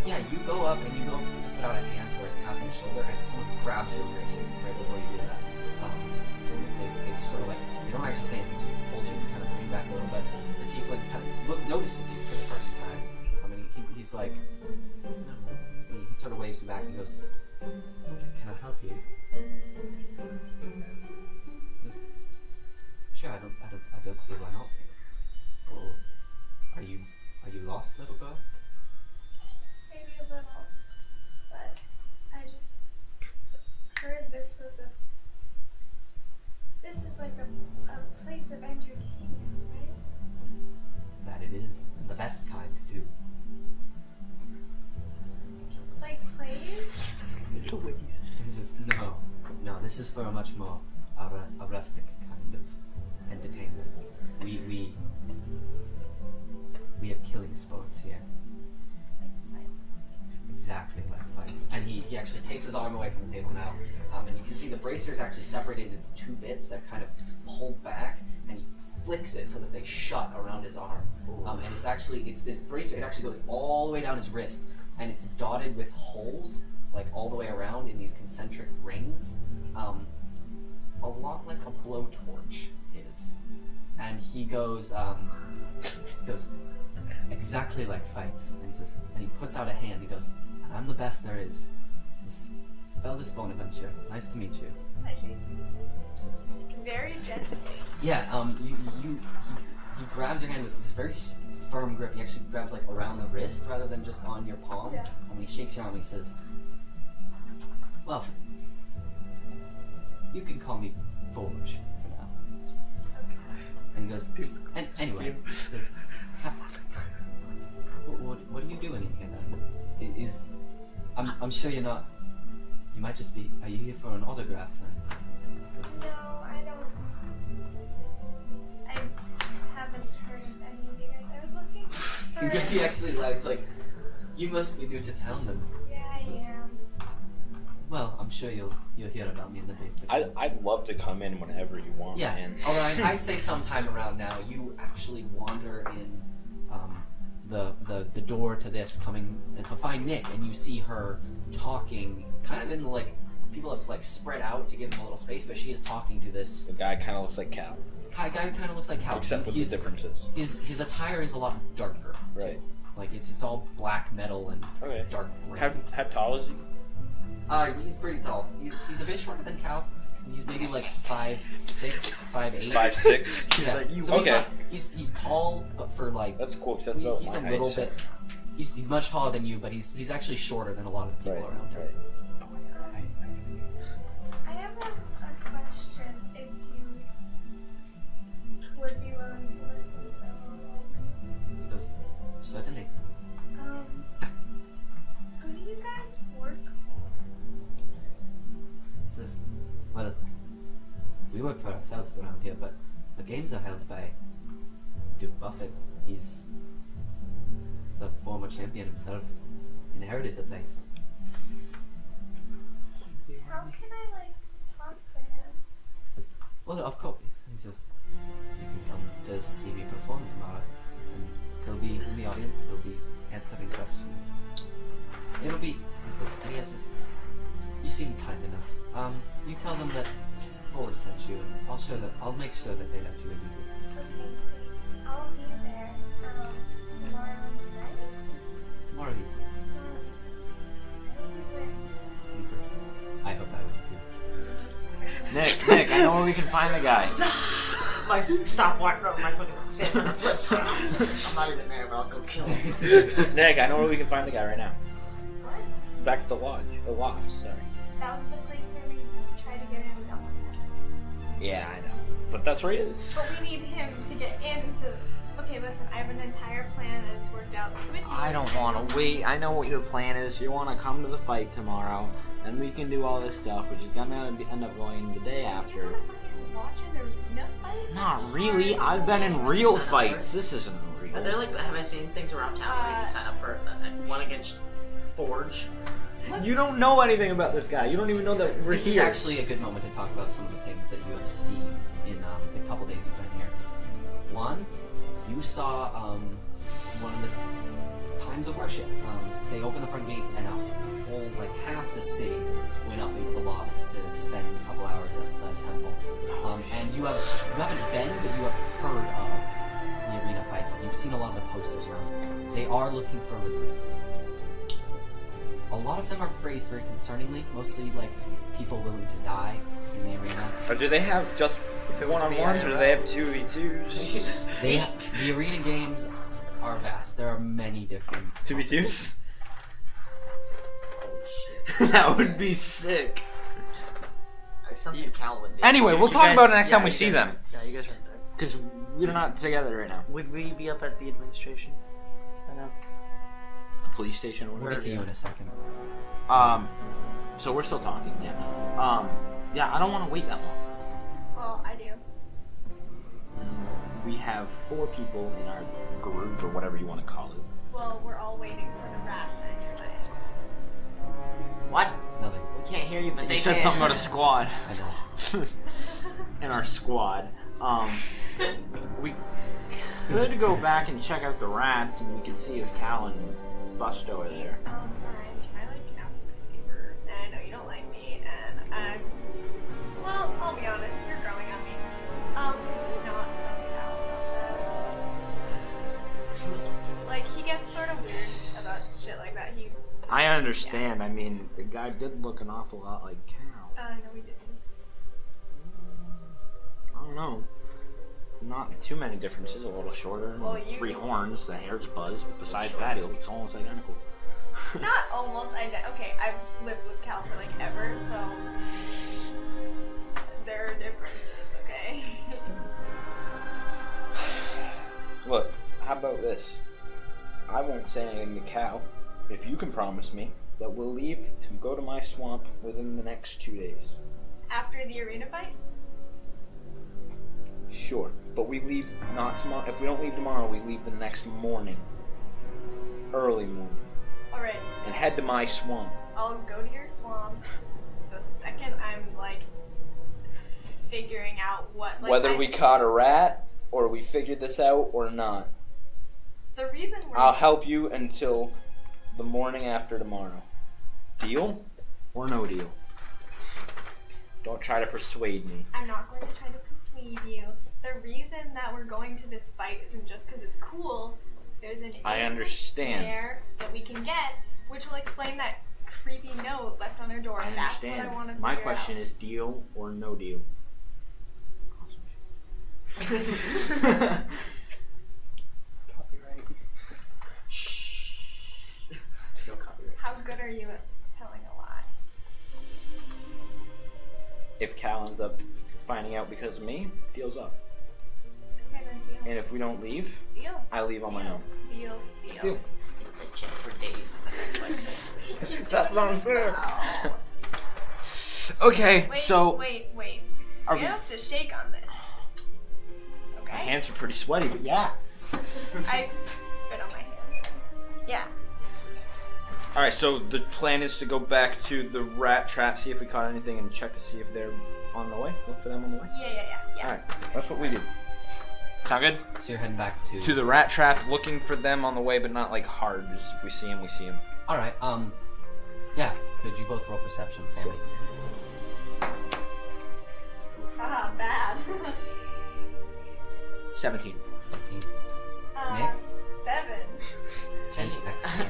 Yeah, you go up and you go put out a hand to like tap on the shoulder, and someone grabs your wrist right before you do that. They just sort of like, they don't actually say anything, just hold you and kind of push you back a little bit. The tiefling kind of notices you for the first time. I mean, he's like, no. He sort of waves you back and goes, "Can I help you?" He goes, "Sure, I don't see why not. Well, are you lost, little girl?" Maybe a little. But I just heard this is like a place of entertainment, right? That it is, and the best kind too. Like plays? This is no. This is for a much more a rustic kind of entertainment. We have killing sports here, Like exactly like fights. And he actually takes his arm away from the table now, and you can see the bracer is actually separated into two bits that kind of pulled back, and he flicks it so that they shut around his arm. And it's this bracer. It actually goes all the way down his wrist, and it's dotted with holes like all the way around in these concentric rings, a lot like a blowtorch is. And he goes, exactly like fights. And he says, and he puts out a hand. He goes, "And I'm the best there is. This Feldis Bonaventure. Nice to meet you." actually, very gently. Yeah. He grabs your hand with this very firm grip. He actually grabs like around the wrist rather than just on your palm. Yeah. And when he shakes your arm, he says, "Well, you can call me Forge for now." And he goes, and anyway, he says, what are you doing in here then? I'm sure you're not, you might just be, are you here for an autograph then? No, I don't. I haven't heard of any of you guys. I was looking for. He actually laughs like, "You must be new to town then." Yeah, I am. Well, I'm sure you'll hear about me in the day. I'd love to come in whenever you want, Yeah, man. alright, I'd say sometime around now, you actually wander in the door to this coming to find Nick, and you see her talking kind of in like, people have like spread out to give him a little space, but she is talking to this The guy kind of looks like Cal, guy who kind of looks like Cal. except with the differences. His attire is a lot darker. too. Right. Like it's all black metal and Okay. dark gray. How tall is he? He's pretty tall. He's a bit shorter than Cal. He's maybe like 5'6", 5'8". 5'6". Yeah. Like you- So Okay. he's tall, but for like That's cool, 'cause that's about he's my a height, little so- bit. He's much taller than you, but he's actually shorter than a lot of people Right. around him. Right. I have a question. If you would be willing to listen for a moment. He goes, "Certainly." Who do you guys work for? He says, "Well, we work for ourselves around here, but the games are held by Duke Buffett. He's a former champion himself. Inherited the place." How can I like talk to him? Says, "Well, of course." He says, "You can come to see me perform tomorrow, and he'll be in the audience. He'll be answering questions. It'll be." He says, and he says, "You seem kind enough. You tell them that Forward sent you, and I'll make sure that they let you in easy." Okay, please. I'll be there. Tomorrow night. Tomorrow evening. He says, "I hope I will too." Nick, I know where we can find the guy. my stopwatch, my fucking sits on the flips. I'm not even there, but I'll go kill him. Nick, I know where we can find the guy right now. What? Back at the lodge. The loft, sorry. That was the place where we tried to get in. We don't want that. Yeah, I know. But that's where he is. But we need him to get into. Okay, listen. I have an entire plan and it's worked out to a T. I don't want to wait. I know what your plan is. You want to come to the fight tomorrow, and we can do all this stuff, which is gonna end up going the day after. You wanna fucking watch an arena fight? Not That's really. hard. I've been in real fights. This isn't real. Are there like, have I seen things around town where you can sign up for one against Forge? Let's- You don't know anything about this guy. You don't even know that we're This is here. actually a good moment to talk about some of the things that you have seen in the couple days you've been here. One, you saw one of the times of worship. They opened the front gates and a whole, like half the city went up into the loft to spend a couple hours at the temple. And you haven't been, but you have heard of the arena fights. And you've seen a lot of the posters around. They are looking for recruits. A lot of them are phrased very concerningly, mostly like people willing to die in the arena. Or do they have just one-on-ones, or do they have 2v2s? The arena games are vast. There are many different 2v2s? Holy shit. That would be sick. It's something Cal would do. Anyway, we'll You talk guys- about it next time we you see guys- them. Yeah, you guys aren't there. Because we're not together right now. Would we be up at the administration? I know. The police station or We'll whatever. get to you in a second. So we're still talking, yeah. Yeah, I don't want to wait that long. Well, I do. We have 4 people in our group, or whatever you want to call it. Well, we're all waiting for the rats and giant. What? Nothing. We can't hear you, but they You said can. something about a squad. I know. In our squad. We could go back and check out the rats, and we could see if Cal and Busto are there. Brian, can I like ask a favor? And I know you don't like me, and well, I'll be honest, you're growing on me. Can you not tell Cal about that? Like, he gets sort of weird about shit like that. I understand. I mean, the guy did look an awful lot like Cal. No, we didn't. I don't know. Not too many differences. A little shorter, and Well, you- 3 horns. The hair's buzz. But besides that, he looks almost identical. Not almost identical. Okay, I've lived with Cal for like ever, so there are differences, okay? Look, how about this? I won't say anything to Cal if you can promise me that we'll leave to go to my swamp within the next 2 days. After the arena fight? Sure, but we leave not tomorrow. If we don't leave tomorrow, we leave the next morning. Early morning. Alright, And head to my swamp. I'll go to your swamp the second I'm like figuring out what like Whether I we just- caught a rat, or we figured this out, or not. the reason we're I'll help you until the morning after tomorrow. Deal? Or no deal? Don't try to persuade me. I'm not going to try to persuade you. The reason that we're going to this fight isn't just because it's cool. There's an I inn understand. there that we can get, which will explain that creepy note left on their door. I That's what understand. I want to My figure question out. is deal or no deal? Copyright. Shh. No copyright. How good are you at telling a lie? If Cal ends up finding out because of me, deal's up. Okay, then deal. And if we don't leave, Deal. I leave on my Deal. own. Deal. Deal. It's a check for days on the next like thing. That's unfair. Oh. Okay, Wait, so wait. are You we- have to shake on this. my Okay? hands are pretty sweaty, but yeah. I spit on my hand. Yeah. All right, so the plan is to go back to the rat trap, see if we caught anything, and check to see if they're on the way. Look for them on the way. Yeah. All right, that's what we do. Sound good? So you're heading back to... To the rat trap, looking for them on the way, but not like hard. Just if we see them, we see them. Alright, yeah, could you both roll perception for me? Haha, bad. 17. 15, uh, 7. 10, excellent.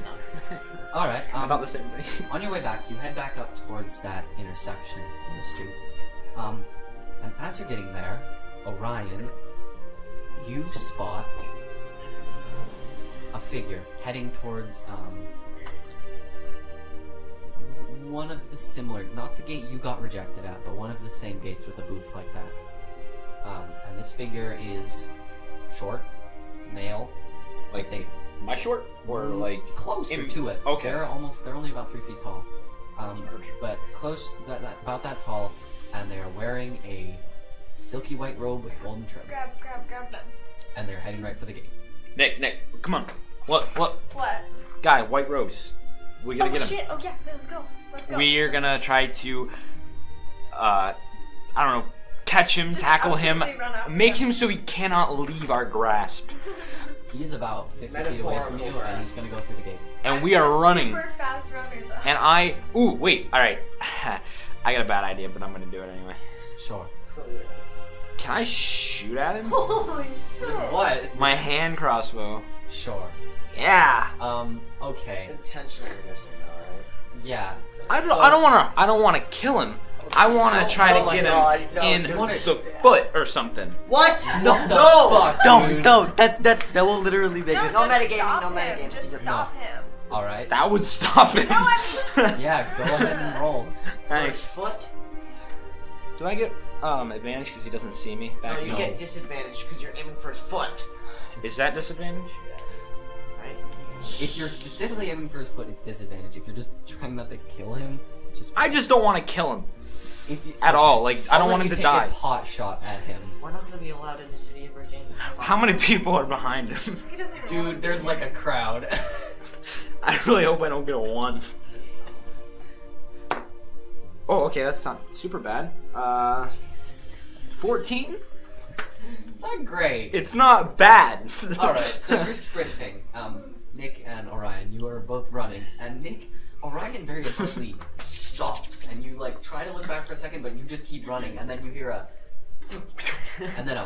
Alright, I thought the same thing. on your way back, you head back up towards that intersection in the streets. And as you're getting there, Orion, you spot a figure heading towards one of the similar, not the gate you got rejected at, but one of the same gates with a booth like that. And this figure is short, male, Like they my short or like closer in- to it. Okay. They're only about 3 feet tall. But close, about that tall, and they're wearing a silky white robe with golden trim. Grab them. And they're heading right for the gate. Nick, come on. What? What? Guy, white robes. We gotta Oh get him. shit! Oh yeah, let's go. We're gonna try to, I don't know, catch him, Just tackle him, absolutely run up. make him so he cannot leave our grasp. He's about 50 feet away from you, and he's gonna go through the gate. And we are running. Super fast runner though. And wait, alright. I got a bad idea, but I'm gonna do it anyway. Sure. Can I shoot at him? Holy shit! What? My hand crossbow. Sure. Yeah. Okay. Intentionally missing, alright? Yeah. I don't wanna kill him. I wanna try Oh to my get God, him no, in don't the foot or something. What? What the No! fuck, dude? Don't! That will literally make us. No, No just metagaming, stop no him. metagaming. Just stop him. Alright. That would stop him. No, I'm. Yeah, go ahead and roll. Thanks. Foot? Do I get advantage because he doesn't see me? No, Back you get disadvantage because you're aiming for his foot. Is that disadvantage? Right? If you're specifically aiming for his foot, it's disadvantage. If you're just trying not to kill him, just I just don't want to kill him if you, at all. Like I don't I'll want let him to you die. take a pot shot at him. We're not gonna be allowed in the city ever again. How many people are behind him? He doesn't even wanna Dude, be there's here. like a crowd. I really hope I don't get a 1. Oh, okay, that's not super bad. 14? It's not great. It's not bad. Alright, so you're sprinting. Nick and Orion, you are both running. And Nick, Orion very abruptly stops. And you like try to look back for a second, but you just keep running. And then you hear a and then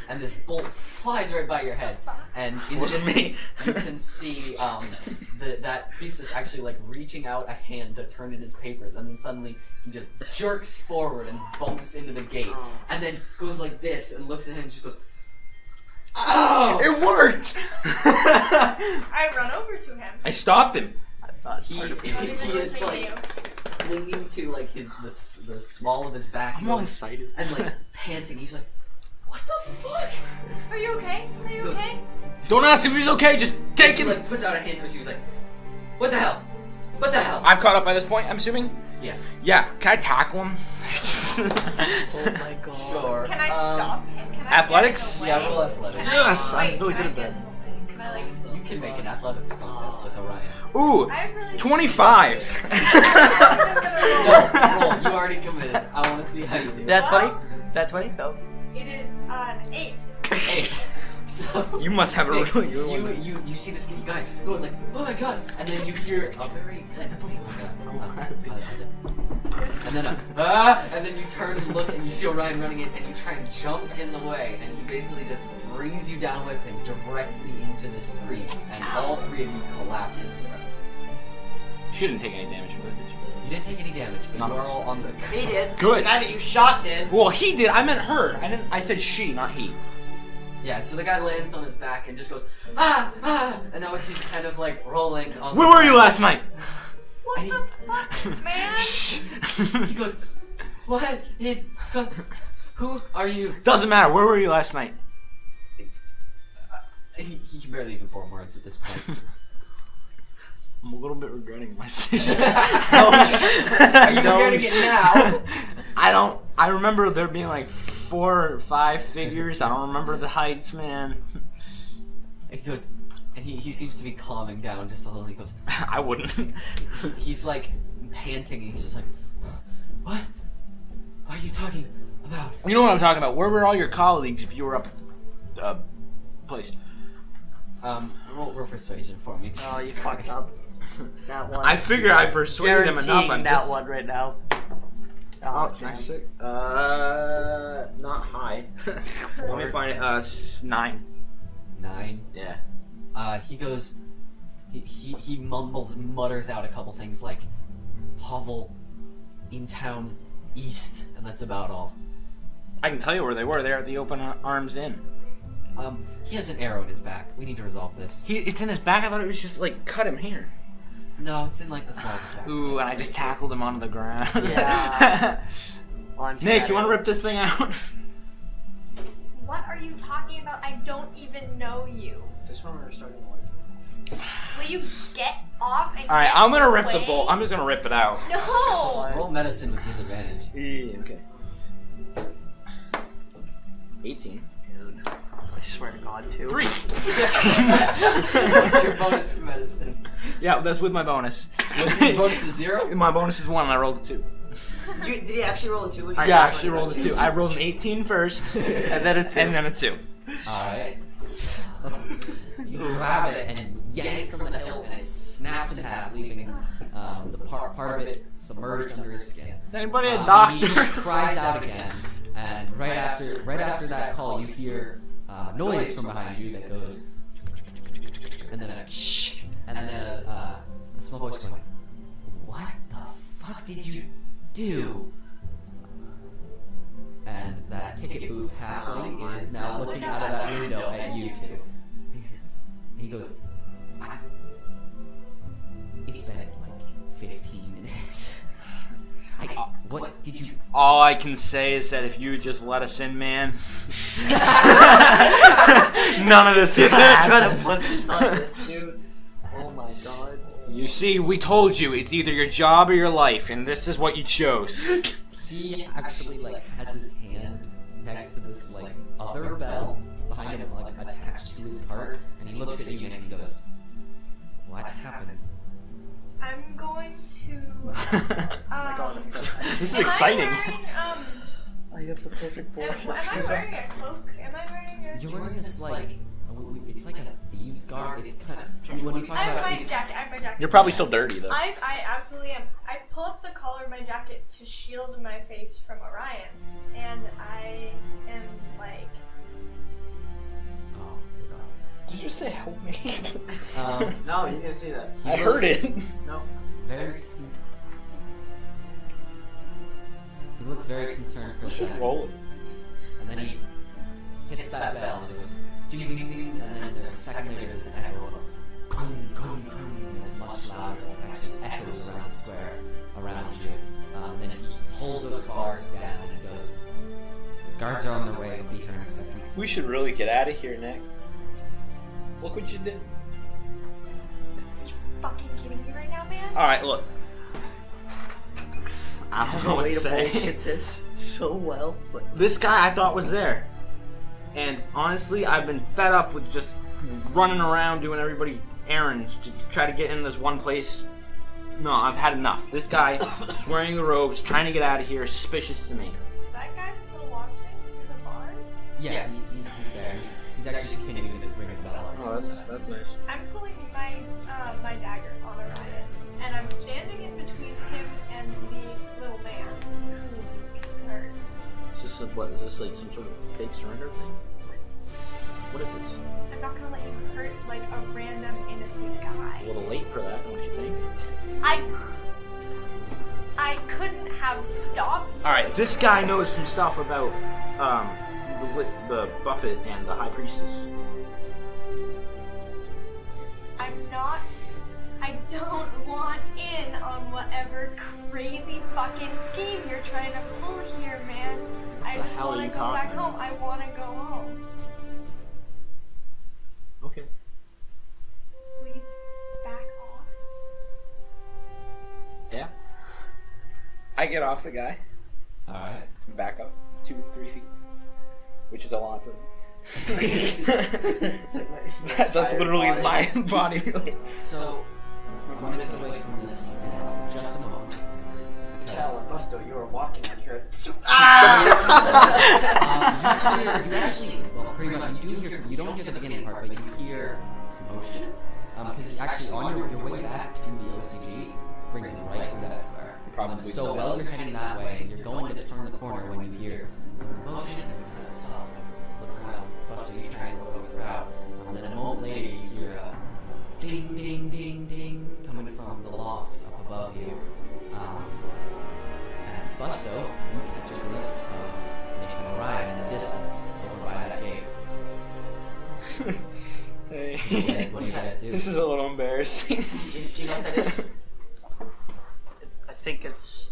and this bolt flies right by your head. And in the Wasn't me. distance, you can see that priestess actually like reaching out a hand to turn in his papers, and then suddenly he just jerks forward and bumps into the gate, and then goes like this and looks at him and just goes, "Oh!" It worked! I run over to him. I stopped him. He Not even is listening to like you. clinging to like the small of his back, I'm all excited. and like panting. He's like, "What the fuck?" Are you okay? Are you Goes- okay? Don't ask if he's okay, just take She him! like puts out a hand towards you. He's like, "What the hell? What the hell?" I've caught up by this point, I'm assuming? Yes. Yeah, can I tackle him? Oh my god. Sure. Can I stop him? Can I Athletics? Get in the Yeah, way? roll athletics. Can I- Yes, I'm wait, really can good I at get in the- Can I like? You can make an athletics contest with Orion. Ooh, I really 25. No, roll. You already committed. I want to see how you do. That 20? That 20? No. It is an 8. Hey. So You must have a Nick, really good one. you see this guy going like, "Oh my god!" and then you hear a very and then and then you turn and look and you see Orion running in, and you try and jump in the way, and he basically just brings you down with him directly into this priest, and all three of you collapse into the ground. She didn't take any damage from it, did you? You didn't take any damage, but None you of are us. all on the He did. Good. The guy that you shot did. Well, he did. I meant her. I said she, not he. Yeah, so the guy lands on his back and just goes, "Ah, ah," and now he's kind of like rolling on Where the were you ground. last night? What And the fuck, man? He goes, "What? Who are you?" Doesn't matter. Where were you last night? He can barely even form words at this point. I'm a little bit regretting my decision. Are you regretting it now? I remember there being like 4 or 5 figures. I don't remember the heights, man. And he goes, and he seems to be calming down just a little. He goes, I wouldn't. he's like panting, and he's just like, "What? What are you talking about?" You know what I'm talking about. Where were all your colleagues if you were up placed? Roll persuasion for me. Oh, you Jesus fucked Christ. up. That one. I figure I persuaded him enough. Guaranteeing I'm that just... one right now. Oh, damn. nice. Not high. Let me find it. 9. 9. Yeah. He goes, he mumbles, mutters out a couple things like, "Hovel, in town, east," and that's about all. I can tell you where they were. They're at the Open Arms Inn. He has an arrow in his back. We need to resolve this. It's in his back. I thought it was just like cut him here. No, it's in like the small of his back. Ooh, and I just tackled him onto the ground. Yeah. Well, I'm Nick, you want to rip this thing out? What are you talking about? I don't even know you. Just when we were starting to like. Will you get off and All right, get I'm gonna rip the away? bolt. I'm just gonna rip it out. No! Roll medicine with disadvantage. Yeah, okay. 18. Dude, I swear to God, too. 3. What's your bonus for medicine? Yeah, that's with my bonus. What's his bonus is 0? My bonus is 1, and I rolled a 2. Did he actually roll a 2? Yeah, I actually rolled a 2. I rolled an 18 first, And then a 2. and then a 2. Alright. You grab it and yank from the hilt, and it snaps in half, leaving the part of it submerged under his skin. Anybody a He doctor? cries out again, and right after that call, you hear noise from behind you that goes, and then a shh, and then a small voice going, "What the fuck did you do?" And that kick-it booth halfling is now looking out of that window at you two. He goes, "It's been like 15 minutes. What did you?" All I can say is that if you just let us in, man, none of this would You're gonna try to happen. put us on this, dude. Oh my God. You see, we told you it's either your job or your life, and this is what you chose. He actually has his hand next to this other bell behind him, attached to his heart, and he looks at you and he goes, "What happened?" I'm going to. This is Am exciting. I have the perfect Am I wearing a cloak? Am I wearing a? You're wearing this it's like a thieves' garb. It's kind of when you talk I have about my it's- jacket. I have my jacket. You're probably still dirty, though. I absolutely am. I pull up the collar of my jacket to shield my face from Orion, and I am like. Oh God. Did you say help me? No, you didn't see that. I heard it. No. Very. He looks very concerned for a Just second, roll it. and then he hits that bell and it goes ding ding ding, and then a second later there's an echo of boom boom boom. It's much louder. It actually echoes around the square around you. Then he pulls those bars down and he goes, "Guards are on their way. They'll be here in a second." We should really get out of here, Nick. Look what you did. Are you fucking kidding me right now, man? Alright, look. I don't There's know a what way to to say. bullshit this so well, but This guy I thought was there. And honestly, I've been fed up with just running around doing everybody's errands to try to get in this one place. No, I've had enough. This guy is wearing the robes, trying to get out of here, suspicious to me. Is that guy still watching through the bars? Yeah, he's there. He's actually continuing to ring the bell. Oh, that's nice. I'm pulling my my dagger on Orion, and I'm standing in between him and the little man who's hurt. Is this like some sort of fake surrender thing? What is this? I'm not gonna let you hurt like a random innocent guy. A little late for that, don't you think? I couldn't have stopped. Alright, this guy knows some stuff about the Buffet and the High Priestess. I don't want in on whatever crazy fucking scheme you're trying to pull here, man. I The just hell are want to you go talking back home. I want to go home. Okay. Will you back off? Yeah. I get off the guy, Alright. back up 2-3 feet, which is a lot for me. It's like That's literally my body. So, I'm gonna get away from this stand for just a moment. Cal and Busto, you were walking and you heard. You actually, well, pretty much, you don't hear the beginning part, but you hear commotion. Because actually, on your way back to the OCG, brings you right through that square. Probably so so. while you're heading that way, you're going to turn the corner when you hear commotion, and you kind of stop, look around, Buster, you try and look over the crowd. And then a moment later, you hear a ding, ding, ding, ding coming from the loft up above you. And Busto, you catch a glimpse of Nick and Orion in the distance over by that gate. Hey. What do you guys do? This is a little embarrassing. Do you know what that is? I think it's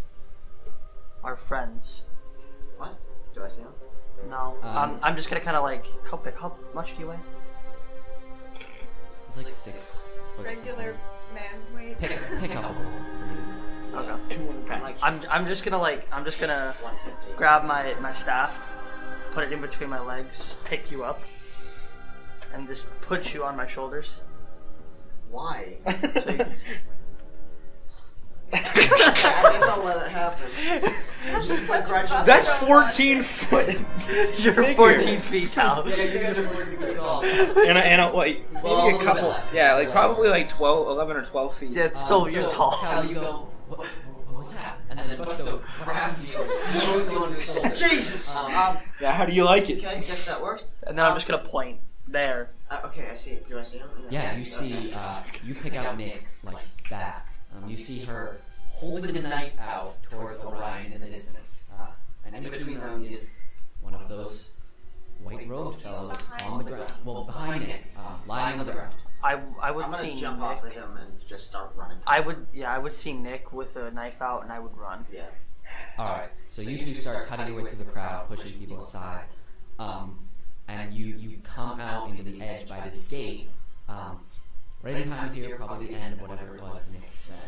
our friends. What? Do I see him? No, I'm just gonna kind of like help it. How much do you weigh? It's like 6 foot Regular man weight. something. Pick up a ball for you. Okay. 200 pounds. Like I'm just gonna 150. grab my staff, put it in between my legs, just pick you up, and just put you on my shoulders. Why? So you can see. At least I'll let it happen. That's Just such begrudging- a That's so 14 foot. You're figure. 14 feet tall. Yeah, you guys are 40 feet tall. And a what? Maybe Well, a a little couple. bit less. Yeah, like Less. probably like 12, 11 or 12 feet. Yeah, it's still you're So, tall. Cal, you go, what was that? And then Busto grabs you and throws you on your shoulder. Jesus! Yeah, how do you like it? Okay, guess that works. And then I'm just gonna point there. Okay, I see. Do I see him? Yeah, you see, you pick out Nick like that. You see her holding the knife out towards Orion in the distance. And in between them is one of those white-robed fellows on the ground. Well, behind Nick, lying on the ground. I would I'm gonna see jump Nick. off of him and just start running. I would see Nick with a knife out, and I would run. Yeah. Alright, so you two start cutting your way through the crowd, pushing people aside. And you come out into the edge by this gate, right in time here, probably the end of whatever it was Nick said.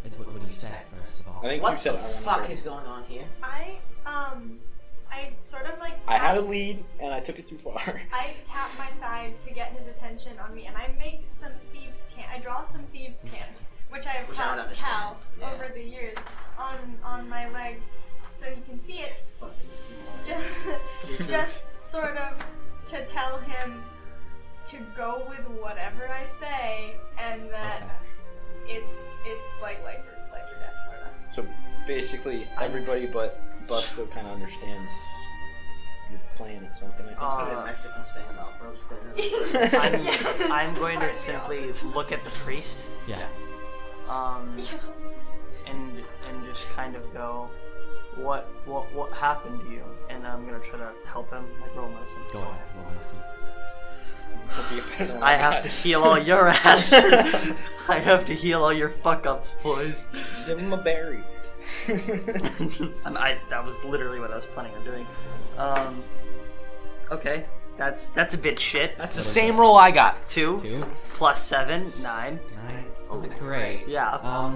What do you say, first of all? I think you What said the I wanna fuck go. is going on here? I sort of like. I had a lead and I took it too far. I tap my thigh to get his attention on me, and I make some thieves' can. I draw some thieves' cant, which I have Which I would taught understand. Cal Yeah. over the years on my leg, so he can see it. Fucking small. Just sort of to tell him to go with whatever I say, and that it's like life or death, sort of. So basically, everybody but Busto kind of understands your plan or something. I think. It's a Mexican standoff, bro. Stand I'm going to Pardon simply me. look at the priest, Yeah. and just kind of go, what happened to you? And I'm gonna try to help him, like roll medicine. Go ahead, roll medicine. It'll be better than I have to heal all your ass. I have to heal all your fuck ups, boys. Give him a berry. That was literally what I was planning on doing. Okay, that's a bit shit. That's the same roll I got. 2 2, plus 7, 9. 9. It's not great. Yeah,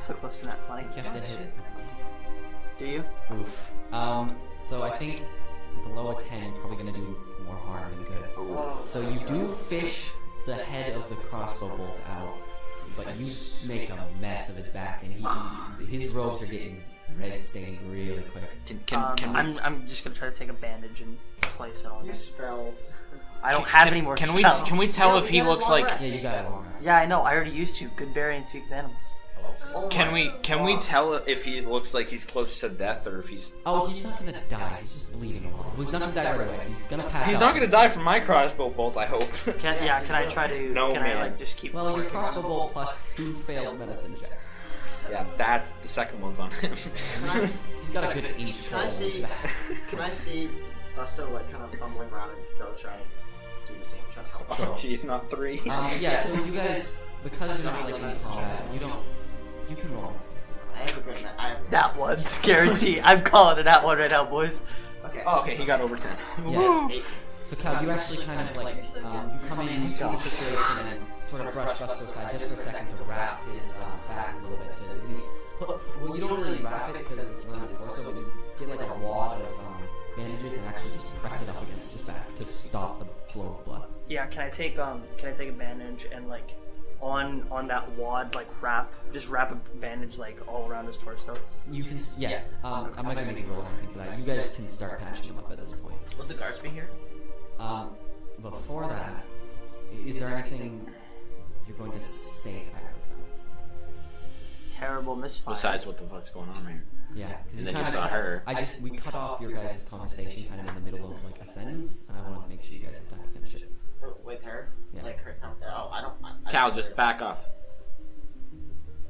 so close to that 20. You have to hit. Do you? Oof. So I think below a 10, you're probably gonna do more harm than good. So you do fish the head of the crossbow bolt out, but you make a mess of his back, and his robes are getting red stained really quick. Can we? I'm just gonna try to take a bandage and place it on. Your spells. I don't have any more Can spells. we tell Yeah, if we he got a looks long like? rest. Yeah, you got a long rest. Yeah, I know. I already used to. Good berry and speak with animals. Oh Can my we God. tell if he looks like he's close to death or if he's? Oh, he's not gonna die. He's just bleeding a lot. Well, he's not gonna die right away. He's gonna pass He's out. not gonna die from my crossbow bolt, I hope. Can I try to? No, can I man. like just keep? Well, your working on crossbow it? bolt plus 2 failed medicine checks. Yeah, that the second one's on him. He's got a good inch Can I hole in his see? back. Can I see Busto like kind of fumbling around and go try and do the same, try to help? Oh, geez, not 3. Yeah, so you guys, because you're not like in combat, you can roll this. I have a good. I have a good That one's guaranteed. I'm calling it that one right now, boys. Okay. Oh, okay, he got over 10. Yeah. It's 18. So Cal, you actually kind of like, you come in, you see the situation, and sort of brush Busto aside just for a second to wrap his back a little bit to at least, well, you don't really wrap it because it's around his torso, but you get like a wad of bandages and actually just press it up against his back to stop the flow of blood. Yeah, can I take a bandage and like on that wad like wrap a bandage like all around his torso? You can, yeah, I'm not gonna make you roll anything for that. You guys can start patching him up at this point. Would the guards be here? Before that, is there anything you're going to say back of them? Terrible misfire. Besides, what the fuck's going on here? Yeah, And then you saw her. we cut off your guys' conversation kind of in the middle of like a sentence, and I wanted to make sure you guys have time to finish it. With her? Yeah. Like her? Oh, I don't. I Cal, don't just really- back off.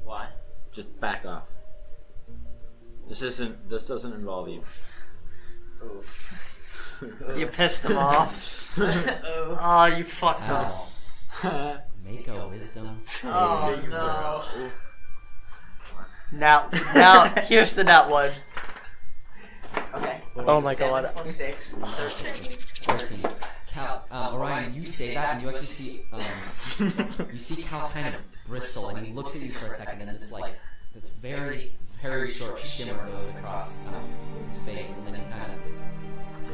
Why? Just back off. This doesn't involve you. Oof. You pissed him off. Oh. Oh, you fucked up. Ow. Make a wisdom save. Oh no. Now, here's the nut one. Okay. Oh my 7 God. plus 6, 13. 13. Cal, Orion, you say that, and you actually see, you see Cal kind of bristle, and he looks at you for a second, and this this very, very short shimmer goes across his face, and then he kind of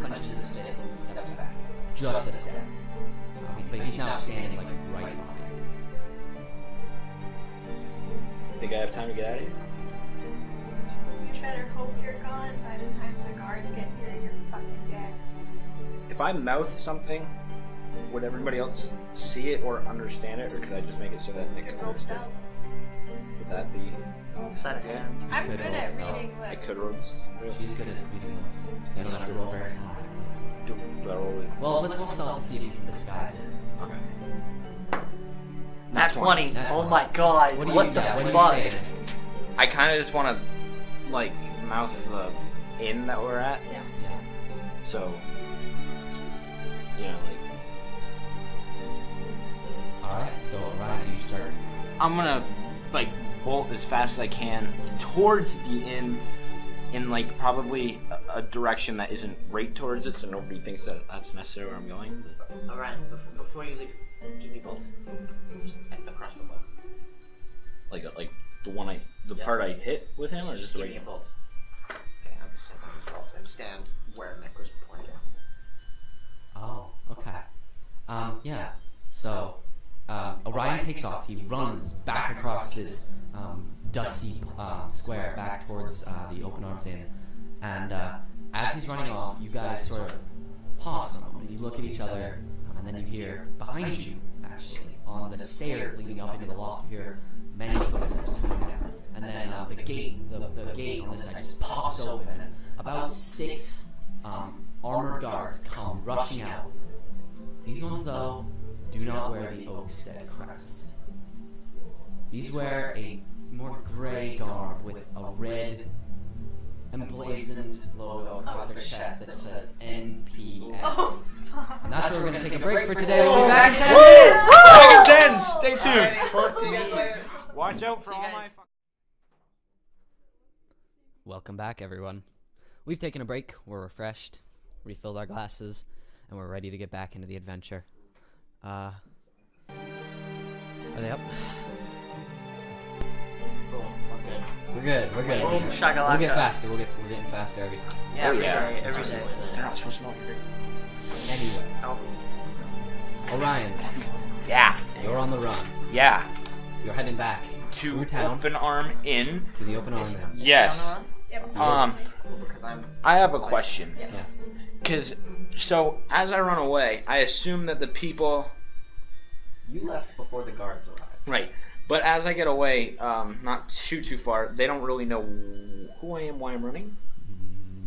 clenches his fist and steps back. Just a step. But he's now standing, like, right behind you. Think I have time to get out of here? You better hope you're gone by the time the guards get here. You're fucking dead. If I mouth something, would everybody else see it or understand it, or could I just make it so that Nick Roll understood? stealth. Would that be? Sleight of hand. I'm Could good roll at stealth. reading lips. I could roll. She's good at reading lips, so you don't have to roll very hard. Do I roll with? Well, let's roll stealth to see if you can disguise it. Okay. Nat 20. Nat Oh 20. my god. What What, do you, the yeah, what do you fuck? say? I kind of just want to, like, mouth the inn that we're at. Yeah. Yeah. So, you know, like, Alright, so Orion, you start. I'm gonna, like, bolt as fast as I can towards the inn in, like, probably a direction that isn't right towards it, so nobody thinks that that's necessarily where I'm going. But Alright, before you leave, give me both. Just a crossbow bow. like the one the Yeah. part I hit with him, or just the give me a right? bolt. Okay, I'll just take these bolts and stand where Nick was pointing. Oh, okay. Yeah. So, Orion takes off. He runs back across this dusty square back towards the Open Arms Inn. And as he's running off, you guys sort of pause for a moment. You look at each other, and then you hear behind you, actually, on the stairs leading up into the loft, you hear many footsteps coming down. And then the gate on this side just pops open, and about 6 armored guards come rushing out. These ones, though, do not wear the Oakstead crest. These wear a more gray garb with a red emblazoned logo across their chest that says NPF. Oh, fuck. And that's where we're going to take a break for today. We'll be back in 10 minutes! Back in 10! Stay tuned! Alright, see you guys later. Watch out for See you all guys. my... Welcome back, everyone. We've taken a break. We're refreshed, refilled our glasses, and we're ready to get back into the adventure. Are they up? Cool, we're good. We're good. We're good. Boom, shakalaka. We'll get faster. We're getting faster every time. Yeah, Oh, every yeah. day, Every day. You're not supposed to know you're good. Anyway, Oh. Orion, Yeah. you're on the run. Yeah. You're heading back To through town Open Arm Inn. to the Open Arms Inn. Yes. Yep. Because I'm. I have a question. Yes. Because, so, as I run away, I assume that the people... You left before the guards arrived. Right. But as I get away, not too far, they don't really know who I am, why I'm running.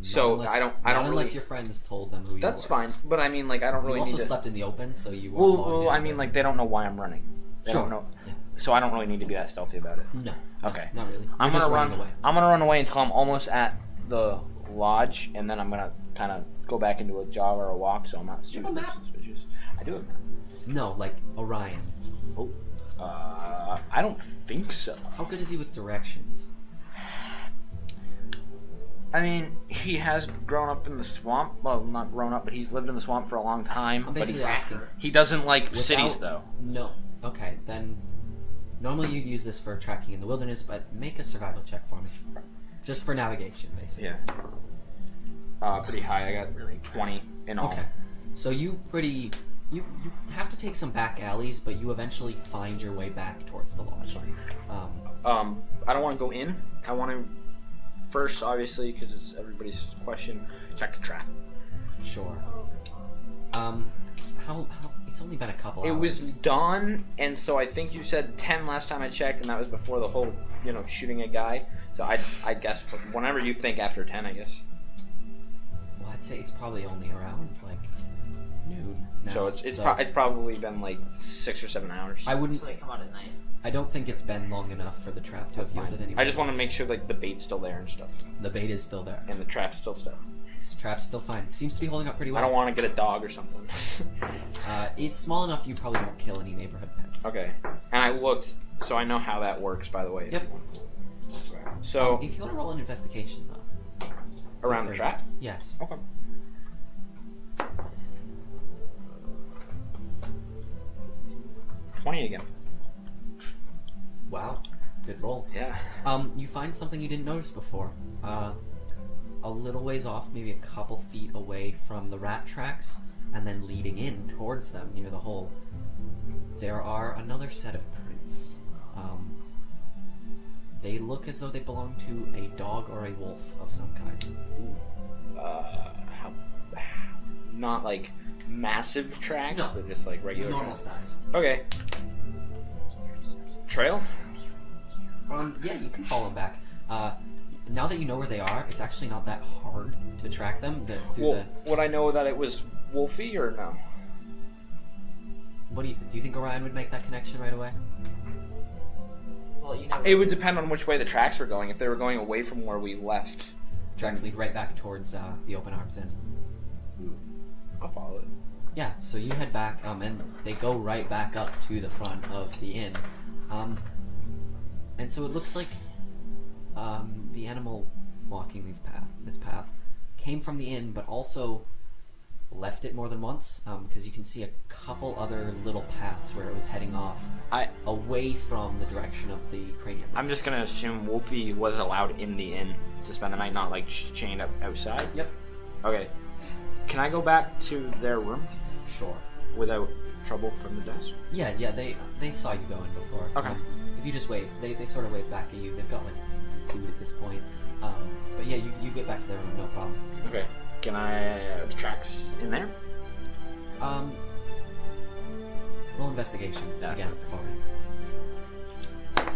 So, I don't Not unless really... your friends told them who you That's were. fine. But I mean, like, I don't You really also need to... slept in the open, so you weren't logged Well, in, I mean, but- like, they don't know why I'm running. They Sure. don't know. Yeah. So I don't really need to be that stealthy about it. No. Okay. Not really. I'm You're just gonna running run. away. I'm gonna run away until I'm almost at the lodge, and then I'm gonna kind of go back into a jog or a walk, so I'm not You have a super map? suspicious. I do have a map. No, like Orion. Oh, I don't think so. How good is he with directions? I mean, he has grown up in the swamp. Well, not grown up, but he's lived in the swamp for a long time. I'm But basically asking. he doesn't like Without- cities, though. No. Okay, then. Normally you'd use this for trekking in the wilderness, but make a survival check for me. Just for navigation, basically. Yeah. Pretty high. I got 20 in all. Okay. So you have to take some back alleys, but you eventually find your way back towards the lodge. I don't want to go in. I want to first, obviously, because it's everybody's question, check the trap. Sure. How it's only been a couple It hours. was done, and so I think you said 10 last time I checked, and that was before the whole, shooting a guy. So I guess whenever you think after 10, I guess. Well, I'd say it's probably only around like noon now. So it's probably been like 6 or 7 hours. I wouldn't. So they come out at night. I don't think it's been long enough for the trap to have yielded any I just want to results. make sure like the bait's still there and stuff, The bait is still there. and the trap's still stuff. His trap's still fine. Seems to be holding up pretty I well. don't want to get a dog or something. It's small enough you probably won't kill any neighborhood pets. Okay. And I looked, so I know how that works, by the way. Yep. So, If you want to roll an investigation, though. around the for- trap? Yes. Okay. $20 again. Wow. Good roll. Yeah. You find something you didn't notice before. A little ways off, maybe a couple feet away from the rat tracks, and then leading in towards them near the hole, there are another set of prints. They look as though they belong to a dog or a wolf of some kind. How, not like massive tracks, No. but just like regular Normal tracks. sized. Okay. Trail? Yeah, you can follow them back. Now that you know where they are, it's actually not that hard to track them. Well, would I know that it was Wolfie or no? What do you think? Do you think Orion would make that connection right away? Well, you know. It would depend on which way the tracks were going. If they were going away from where we left, Tracks lead right back towards the open arms inn. I'll follow it. Yeah, so you head back, and they go right back up to the front of the inn. And so it looks like the animal walking this path came from the inn, but also left it more than once, because you can see a couple other little paths where it was heading off away from the direction of the cranium. I'm just gonna assume Wolfie was allowed in the inn to spend the night, not like chained up outside. Yep. Okay. Can I go back to their room Sure. without trouble from the desk? Yeah, they saw you go in before. Okay. If you just wave, they sort of wave back at you. They've got like food at this point. But yeah, you get back to their room, no problem. Okay. Can I the tracks in there? Roll investigation That's again okay. for me.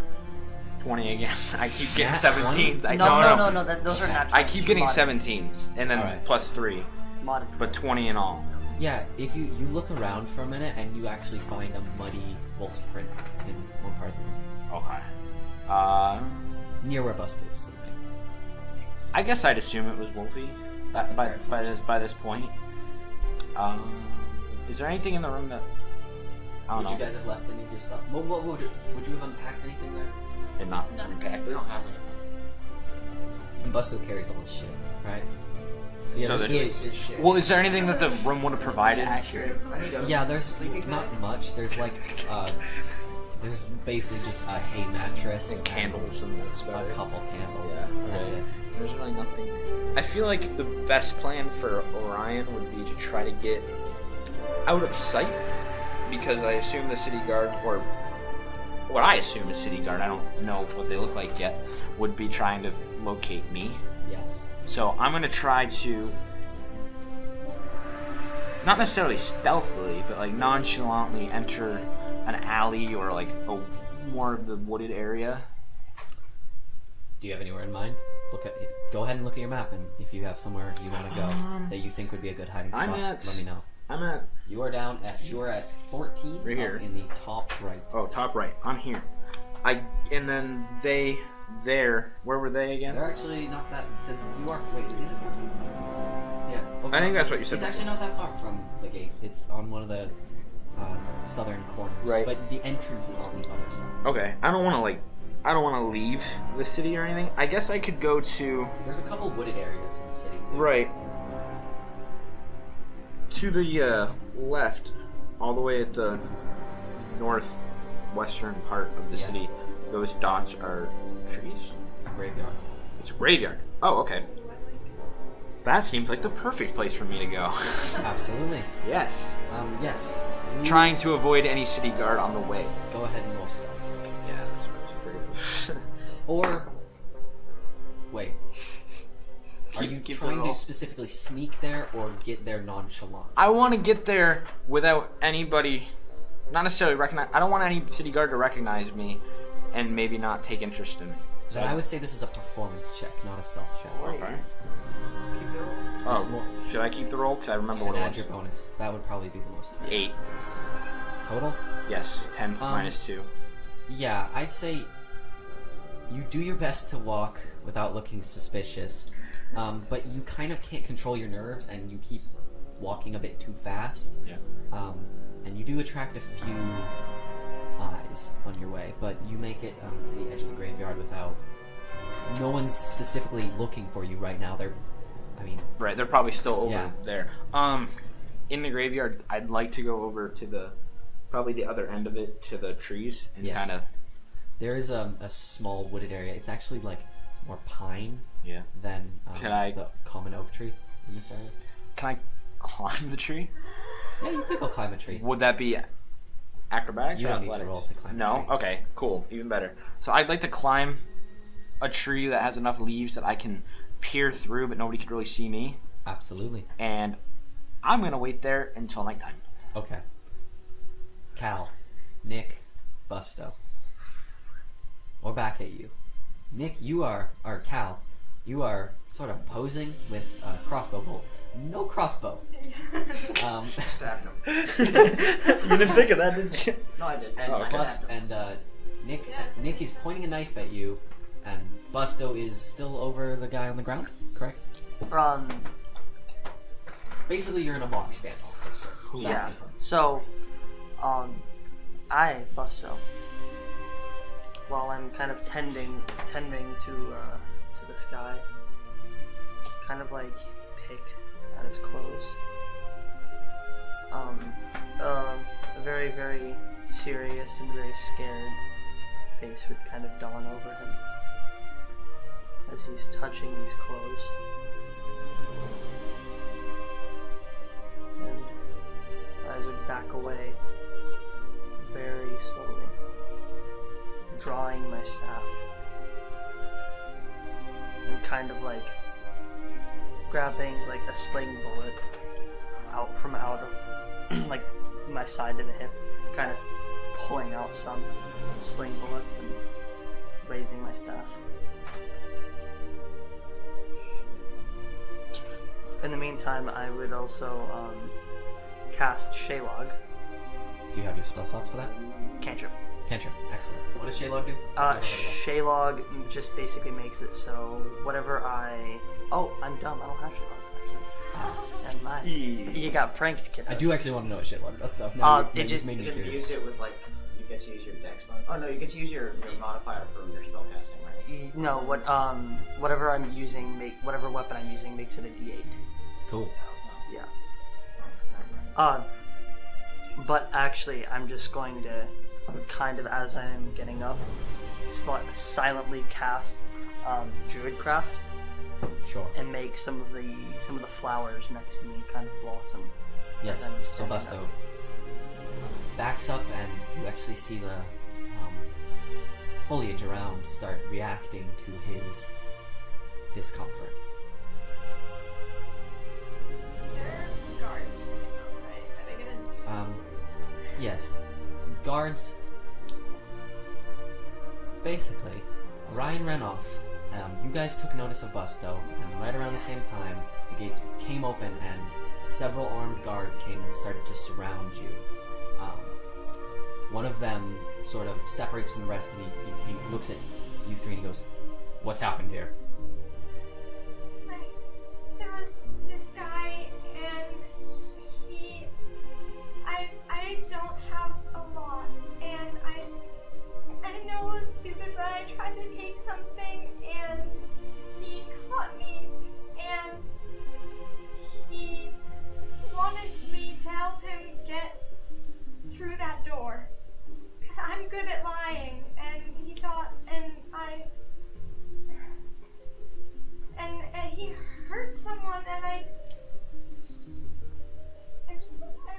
20 again. I keep getting Nat 17s. 20? I No, those are natural. I keep getting Modded. 17s and then Alright. plus 3, Modded. but 20 in all. Yeah, if you look around for a minute and you actually find a muddy wolf's print in one part of the room, Okay. near where Buster was sleeping. I guess I'd assume it was Wolfie. That's a by, fair by assumption. this point. Is there anything in the room that I don't Would know? you guys have left any of your stuff? What would you have unpacked anything there? Did not No. unpack. We don't have anything. And Busto carries all his shit, right? So yeah, So there's- there's- His shit. Well, is there anything that the room would have provided? Accurate. I need a yeah, there's sleeping not bag. much. There's like there's basically just a hay mattress And candles and that's a about it. couple candles. Yeah, That's okay. it. There's really nothing. I feel like the best plan for Orion would be to try to get out of sight, because I assume the city guard, or what I assume is city guard, I don't know what they look like yet, would be trying to locate me. Yes. So I'm gonna try to, not necessarily stealthily, but like nonchalantly enter an alley or like a more of the wooded area. Do you have anywhere in mind? Go ahead and look at your map, and if you have somewhere you want to go that you think would be a good hiding spot, I'm at- let me know. I'm at You are at 14 Right here. up in the top right. top right. I'm here. And then there. Where were they again? They're actually not that, because you are. Wait, is it 14? Yeah. I think that's what you said It's actually not that far from the gate. It's on one of the southern corners. Right. But the entrance is on the other side. Okay. I don't want to leave the city or anything. I guess I could go to There's a couple wooded areas in the city too. right to the left, all the way at the northwestern part of the Yeah. city. Those dots are trees. It's a graveyard. It's a graveyard. Oh, okay. That seems like the perfect place for me to go. Absolutely. Yes. Yes. You Trying to avoid any city guard on the way. Go ahead and roll stuff. Yeah, that's what I was afraid of. Or wait. Are you Keep the trying roll. to specifically sneak there or get there nonchalant? I want to get there without anybody, not necessarily recognize. I don't want any city guard to recognize me, and maybe not take interest in me. Then I would say this is a performance check, not a stealth check. Okay. Keep the roll. Oh, more- should I keep the roll? Because I remember And what add it your was. bonus. That would probably be the most fair. 8. Total? Yes. 10 minus 2. Yeah, I'd say you do your best to walk without looking suspicious. but you kind of can't control your nerves, and you keep walking a bit too fast. Yeah. And you do attract a few eyes on your way, but you make it to the edge of the graveyard without... No one's specifically looking for you right now. Right, they're probably still over Yeah. there. In the graveyard, I'd like to go over to probably the other end of it, to the trees, and Yes. kind of... There is a small wooded area. It's actually like more pine Yeah. than Can the common oak tree in this area. Can I climb the tree? Yeah, you could go climb a tree. Would that be acrobatics You or don't need to athletics? roll to climb a No? tree. Okay, cool. Even better. So I'd like to climb a tree that has enough leaves that I can peer through, but nobody can really see me. Absolutely. And I'm going to wait there until nighttime. Okay. Cal, Nick, Busto. We're back at you. Nick, or Cal, you are sort of posing with a crossbow bolt. No crossbow. Stabbed him. You didn't think of that, did you? No, I did. And I Bust stabbed him. and Nick is pointing a knife at you, and Busto is still over the guy on the ground. Correct? Basically, you're in a mock standoff of sorts. That's Yeah. the point. So, I, Busto, while I'm kind of tending to this guy, kind of like pick at his clothes. A very, very serious and very scared face would kind of dawn over him as he's touching these clothes. And I would back away very slowly, drawing my staff and kind of like grabbing like a sling bullet out of like my side of the hip, kind of pulling out some sling bullets and raising my staff. In the meantime, I would also cast Shaylog. Do you have your spell slots for that? Cantrip. Cantrip. Excellent. What does Shaylog do? Shaylog just basically makes it so whatever I... Oh, I'm dumb. I don't have Shaylog, actually. Never mind. You got pranked, kid. I do actually want to know what Shaylog does, though. Now it you just- made me You can curious. use it with, like, you get to use your dex mod. Oh, no, you get to use your modifier for your spellcasting, right? No, whatever I'm using, whatever weapon I'm using makes it a D8. Cool. Yeah. But actually, I'm just going to, kind of as I'm getting up, silently cast Druidcraft Sure. and make some of the flowers next to me kind of blossom. Yes. as I'm So standing Busto up. backs up, and you actually see the foliage around start reacting to his discomfort. There are guards just came out, right? Are they gonna do Yes. Guards. Basically, Ryan ran off. You guys took notice of Busto, and right around the same time, the gates came open, and several armed guards came and started to surround you. One of them sort of separates from the rest, and he looks at you three and he goes, "What's happened here?" There was this guy, and I don't have a lot, and I know it was stupid, but I tried to take something, and he caught me, and he wanted me to help him get through that door. I'm good at lying, and he thought, and he hurt someone, and I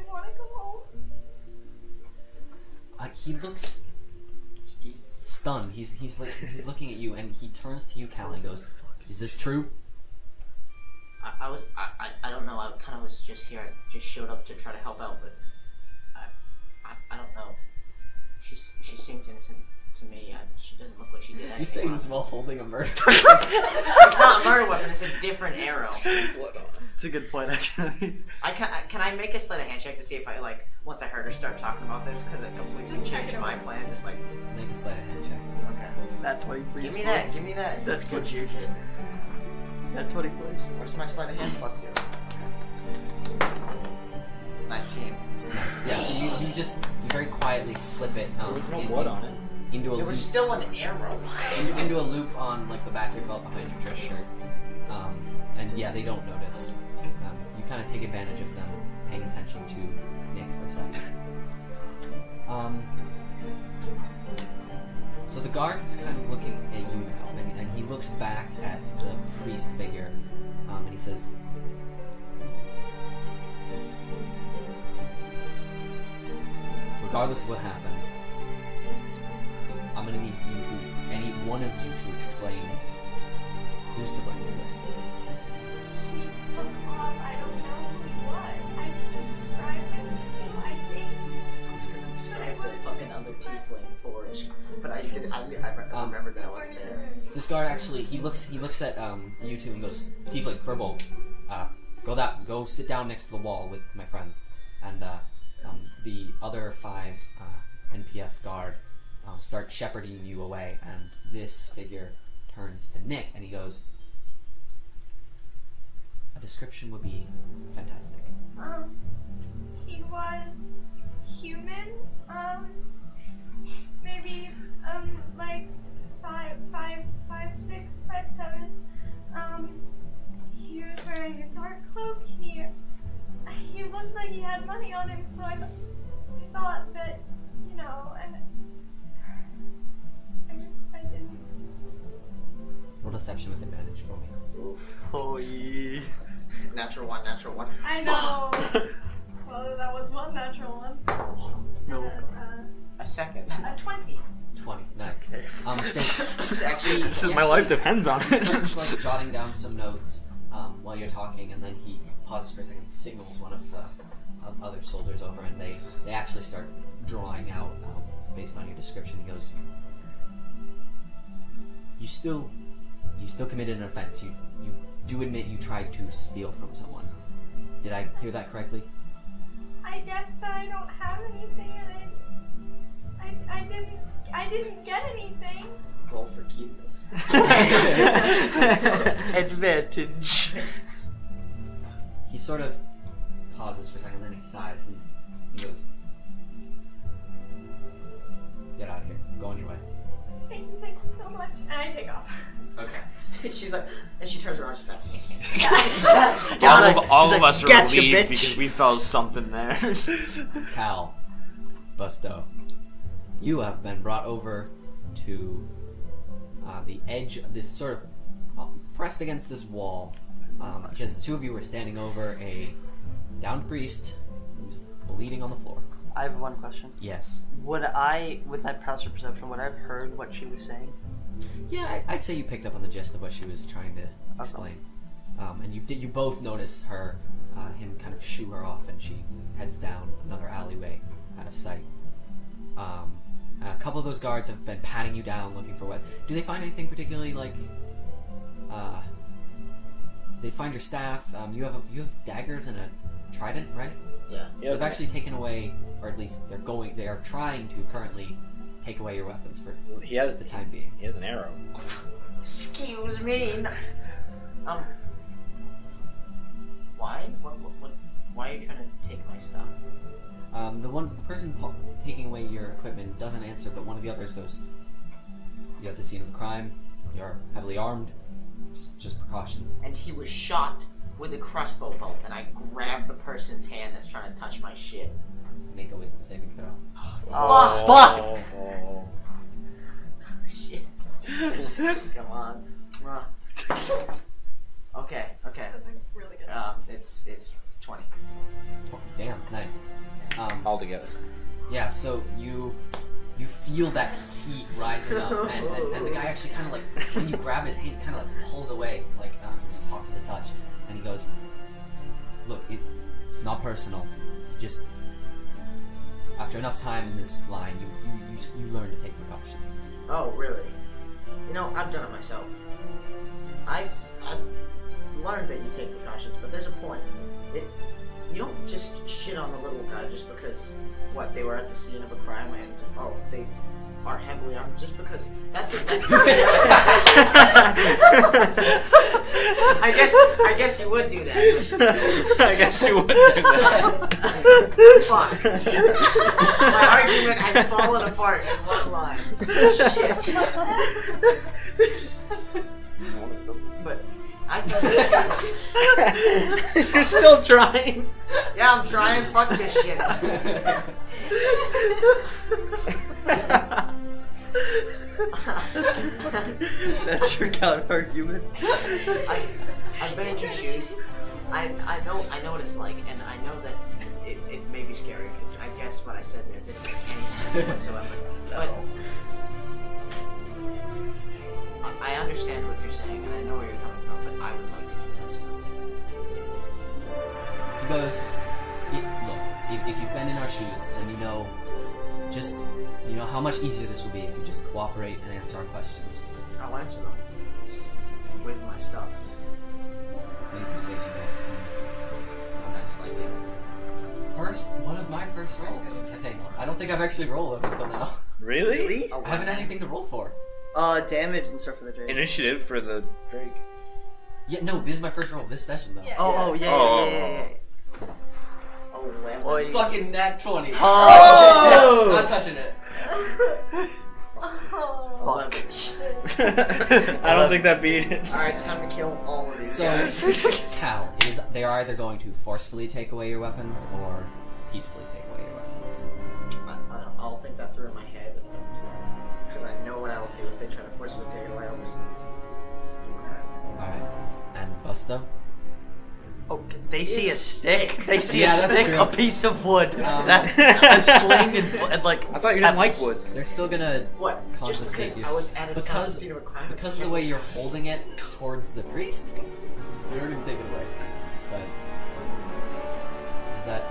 want to go home. He looks stunned. He's looking at you, and he turns to you, Cal, and goes, "Is this true?" I don't know. I kind of was just here. I just showed up to try to help out, but I don't know. She seemed innocent to me. She doesn't look like she did anything. You say wrong. this while holding a murder. It's not a murder weapon. It's a different arrow. It's a good point, actually. Can I make a sleight of hand check to see if I once I heard her start talking about this, because it completely Just check changed it my out. plan. Just like, Make a sleight of hand check. okay, That 23. give me that. That's What's your shit? Got 20 points. What is my sleight of hand? Plus 0. Okay. 19. Yeah, so you just very quietly slip it. There was no blood on it. Into a There loop. was still an arrow. Into a loop on like the back of your belt behind your dress shirt. And yeah, they don't notice. You kind of take advantage of them paying attention to Nick for a second. So the guard is kind of looking at you now, and he looks back at the priest figure, and he says, regardless of what happened, I'm gonna need any one of you to explain who's to blame for this. He took off. I don't know who he was. I can't describe him to you. I think. But I was. Fucking other tiefling forge. But I remember that I wasn't there. This guard actually, he looks at you two and goes, Tiefling, Furbolg, go sit down next to the wall with my friends. And the other 5 NPF guard start shepherding you away, and this figure turns to Nick and he goes, a description would be fantastic. He was human. Maybe like 5'6", 5'7". He was wearing a dark cloak. He looked like he had money on him, so I thought that, and I didn't. Roll deception with advantage for me. Oh, yeah. Natural 1, natural 1. I know. Well, that was one natural one. No. A second. A 20. 20, nice. So It's actually. This is he my life actually depends on starts it. like jotting down some notes while you're talking, and then he pauses for a second, signals one of the other soldiers over, and they actually start drawing out based on your description. He goes, you still committed an offense. You do admit you tried to steal from someone. Did I hear that correctly? I guess, but I don't have anything, and I didn't get anything. Roll for cuteness. Advantage. He sort of pauses for a second, then he sighs and he goes, get out of here. Go on your way. Thank you so much. And I take off. Okay. She's like, and she turns around. She's like, All of us are "Gotcha, relieved bitch." because we felt something there. Cal, Busto, you have been brought over to the edge, this sort of pressed against this wall, because the two of you were standing over a downed priest who's bleeding on the floor. I have one question. Yes. Would I, with my passive perception, would I have heard what she was saying? Yeah, I'd say you picked up on the gist of what she was trying to explain. And you both notice him kind of shoo her off, and she heads down another alleyway out of sight. A couple of those guards have been patting you down, looking for what. Do they find anything particularly like? They find your staff. You have daggers and a trident, right? yeah. They've actually taken away, or at least they are trying to currently take away your weapons for He has the time being. He has an arrow. Excuse me. Why? Why are you trying to take my stuff? The person taking away your equipment doesn't answer, but one of the others goes, "You're at the scene of the crime. You're heavily armed. Just precautions." And he was shot with a crossbow bolt, and I grabbed the person's hand that's trying to touch my shit. Make a wisdom saving throw. Oh, fuck! Shit. Come on. Okay. That's a really good. It's 20. Damn, nice. All together. Yeah, so you feel that heat rising up, and the guy actually kind of like, when you grab his hand, kind of like pulls away, like he was hot to the touch, and he goes, "Look, it's not personal. You just, after enough time in this line, you learn to take precautions." Oh, really? I've done it myself. I've learned that you take precautions, but there's a point. You don't just shit on the little guy just because, they were at the scene of a crime and, they are heavily armed, just because that's I guess you would do that. I guess you would do that. Fuck. My argument has fallen apart in one line. Shit. But I can do this. You're still trying. Yeah, I'm trying. Fuck this shit. That's your counter argument. I've been in your shoes. I know what it's like, and I know that it may be scary because I guess what I said there didn't make any sense whatsoever. But I understand what you're saying, and I know where you're coming from. But I would like to keep this stuff. He goes, look, if you've been in our shoes, then you know how much easier this will be if you just cooperate and answer our questions. I'll answer them with my stuff. Maybe persuasion roll. I'm not slightly. One of my first rolls, I think. I don't think I've actually rolled up until now. Really? Oh, I haven't had anything to roll for. Damage and stuff for the Drake. Initiative for the Drake. Yeah, no, this is my first roll this session, though. Yeah. Yeah. Oh, Fucking nat 20. Oh! Not touching it. Oh. I don't think that beat it. Alright, it's time to kill all of these So, guys. Cal, they are either going to forcefully take away your weapons or peacefully take away your weapons. I'll think that through in my head, because I know what I'll do if they try to forcefully take it away. I'll just do that. Alright. And Busta? Oh, they see a stick. They see Yeah, a that's stick, true. a piece of wood, Um, a sling, and like. I thought you didn't like wood. They're still gonna What? Just confiscate because your I was at its because scene of a crime. because of the way you're holding it towards the priest, they're gonna take it away. But is that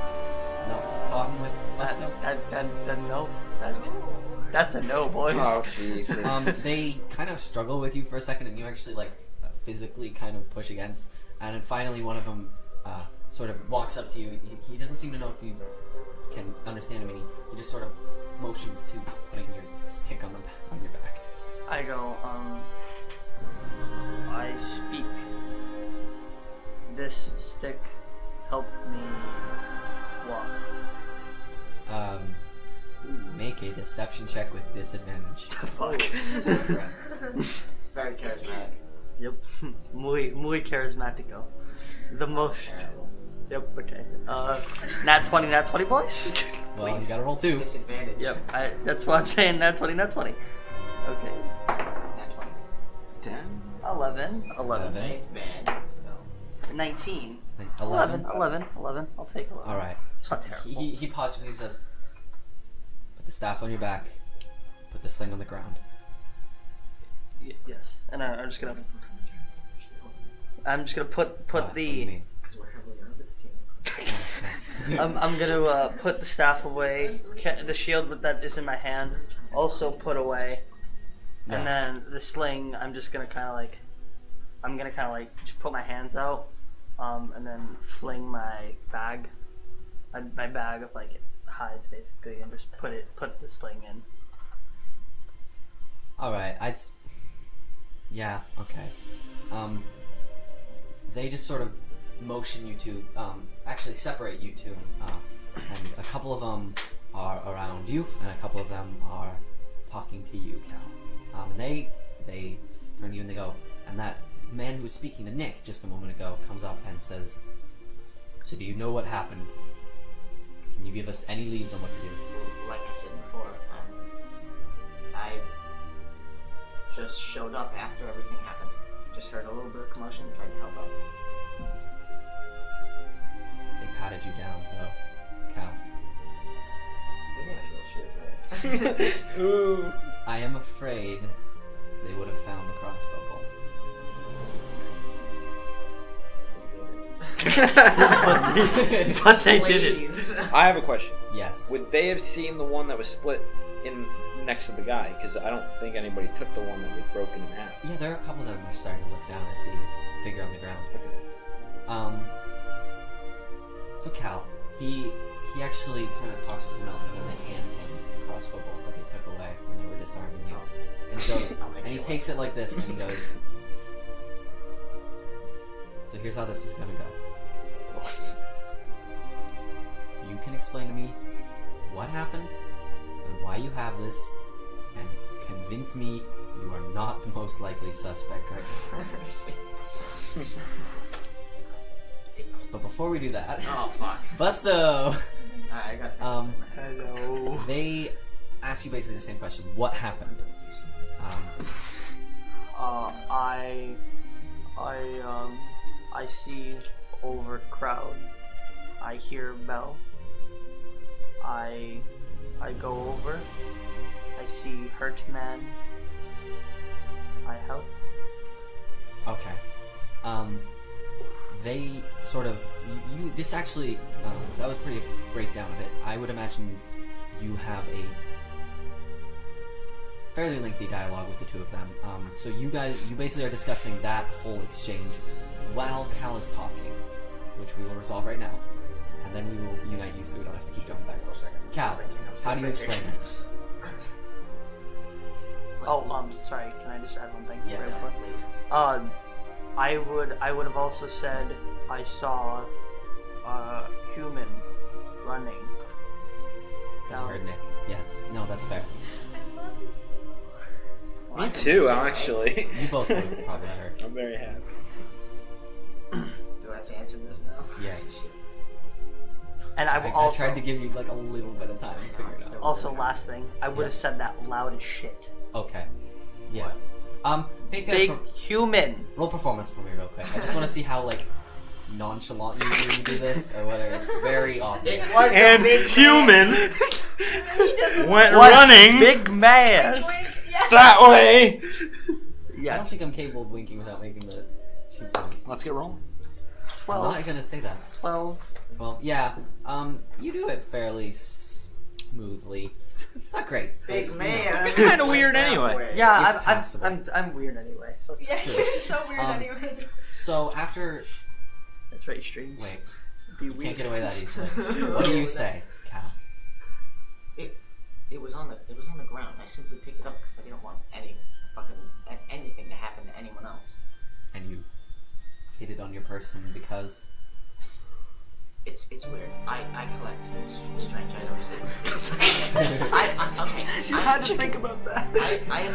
not cotton with Busta? No. That's a no, boys. Oh, Jesus. They kind of struggle with you for a second, and you actually physically kind of push against, and then finally one of them sort of walks up to you. He doesn't seem to know if you can understand him, and he just sort of motions to putting your stick on your back. I go, I speak. This stick helped me walk. Make a deception check with disadvantage. Fuck. Very charismatic. Yep. Muy charismatico. The most. Yep, okay. Nat 20, boys? Well, you gotta roll 2. Disadvantage. Yep, that's what I'm saying, nat 20. Okay. Nat 20. 10? 11. It's bad. So. 19. 11. 11. I'll take 11. Alright. It's not terrible. He pauses and he says, put the staff on your back, put the sling on the ground. Yes. And I'm just gonna put What do you the. mean? Because we're heavily armed at the scene. I'm gonna put the staff away, the shield that is in my hand, also put away, Yeah. and then the sling. I'm gonna kind of just put my hands out, and then fling my bag, my bag of hides basically, and just put the sling in. Alright, yeah, okay. They just sort of motion you to, actually separate you two, and a couple of them are around you, and a couple of them are talking to you, Cal. And they turn to you and they go, and that man who was speaking to Nick just a moment ago comes up and says, so do you know what happened? Can you give us any leads on what to do? Like I said before, I just showed up after everything happened. Just heard a little bit of commotion and tried to help out. They patted you down, though, Cal. You're gonna feel shit, right? Ooh. I am afraid they would have found the crossbow bolt. But they didn't. Please. I have a question. Yes. Would they have seen the one that was split in next to the guy? Because I don't think anybody took the one that was broken in half. Yeah, there are a couple of them who are starting to look down at the figure on the ground. So Cal, he actually kind of talks to someone else, and then they hand him the crossbow bolt that they took away when they were disarming you. And he goes, and he takes it like this, and he goes, So here's how this is gonna go. You can explain to me what happened and why you have this, and convince me you are not the most likely suspect right now. But before we do that, Oh fuck. Busto! Alright, I got things Hello. They ask you basically the same question. What happened? I see overcrowd. I hear bell. I go over. I see hurt man. I help. Okay. They sort of you this actually that was pretty breakdown of it. I would imagine you have a fairly lengthy dialogue with the two of them. So you basically are discussing that whole exchange while Cal is talking, which we will resolve right now, and then we will unite you so we don't have to keep jumping back for a second. Cal, how do you explain it? Oh, sorry. Can I just add one thing? Yes, Right before? please. I would have also said I saw a human running. Because you heard Nick. Yes. No, that's fair. I love you. Me too, actually. You both would have probably heard. I'm very happy. Do I have to answer this now? Yes. And I I also tried to give you like a little bit of time to figure it out. also last thing I would have said that loud as shit. Okay. Yeah. Pick a Big human. roll performance for me real quick. I just want to see how like nonchalant you do this, or whether it's very obvious. It was a And big human He doesn't went Was running big man. wink. Yeah. that way. I don't Yes. think I'm capable of winking without making the cheap one. Let's get rolling. I'm 12. not gonna say that. 12. Well, yeah. You do it fairly smoothly. It's not great. but, Big you know. man. Kinda weird That anyway. way. Yeah, It's possible. I'm weird anyway. So it's Yeah, Sure. you're just so weird anyway. So after that's right, stream. wait, Be you can't weird. get away that easily. What do you say, Cal? It was on the ground. I simply picked it up because I didn't want anything to happen to anyone else. And you hit it on your person because It's weird. I collect strange items. Okay. How'd you think about that? I am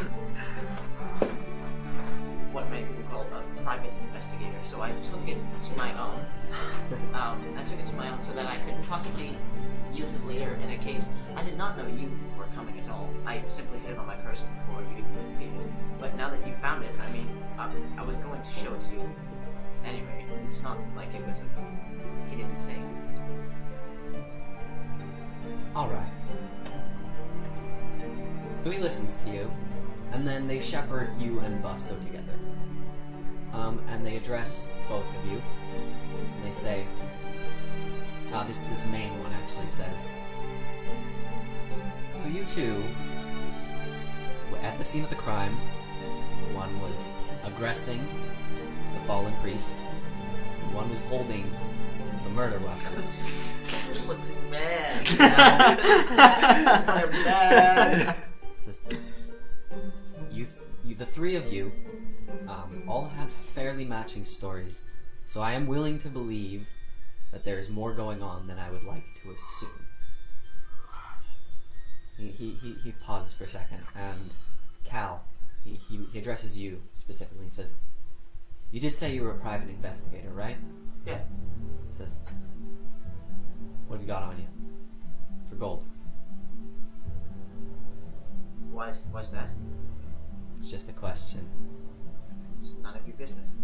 what many people call a private investigator. So I took it to my own. So that I could possibly use it later in a case. I did not know you were coming at all. I simply hid it on my person before you even did it. But now that you found it, I mean, I was going to show it to you. Anyway, it's not like it was a hidden thing. alright. So he listens to you, and then they shepherd you and Busto together. And they address both of you. And they say, this main one actually says, so you two were at the scene of the crime. One was aggressing the fallen priest, and one was holding the murder weapon. It looks bad. It bad. says, you, the three of you, all had fairly matching stories, so I am willing to believe that there is more going on than I would like to assume. He pauses for a second, and Cal, he addresses you specifically and says, you did say you were a private investigator, right? Yeah. He says, what have you got on you? For gold. Why's that? It's just a question. It's none of your business.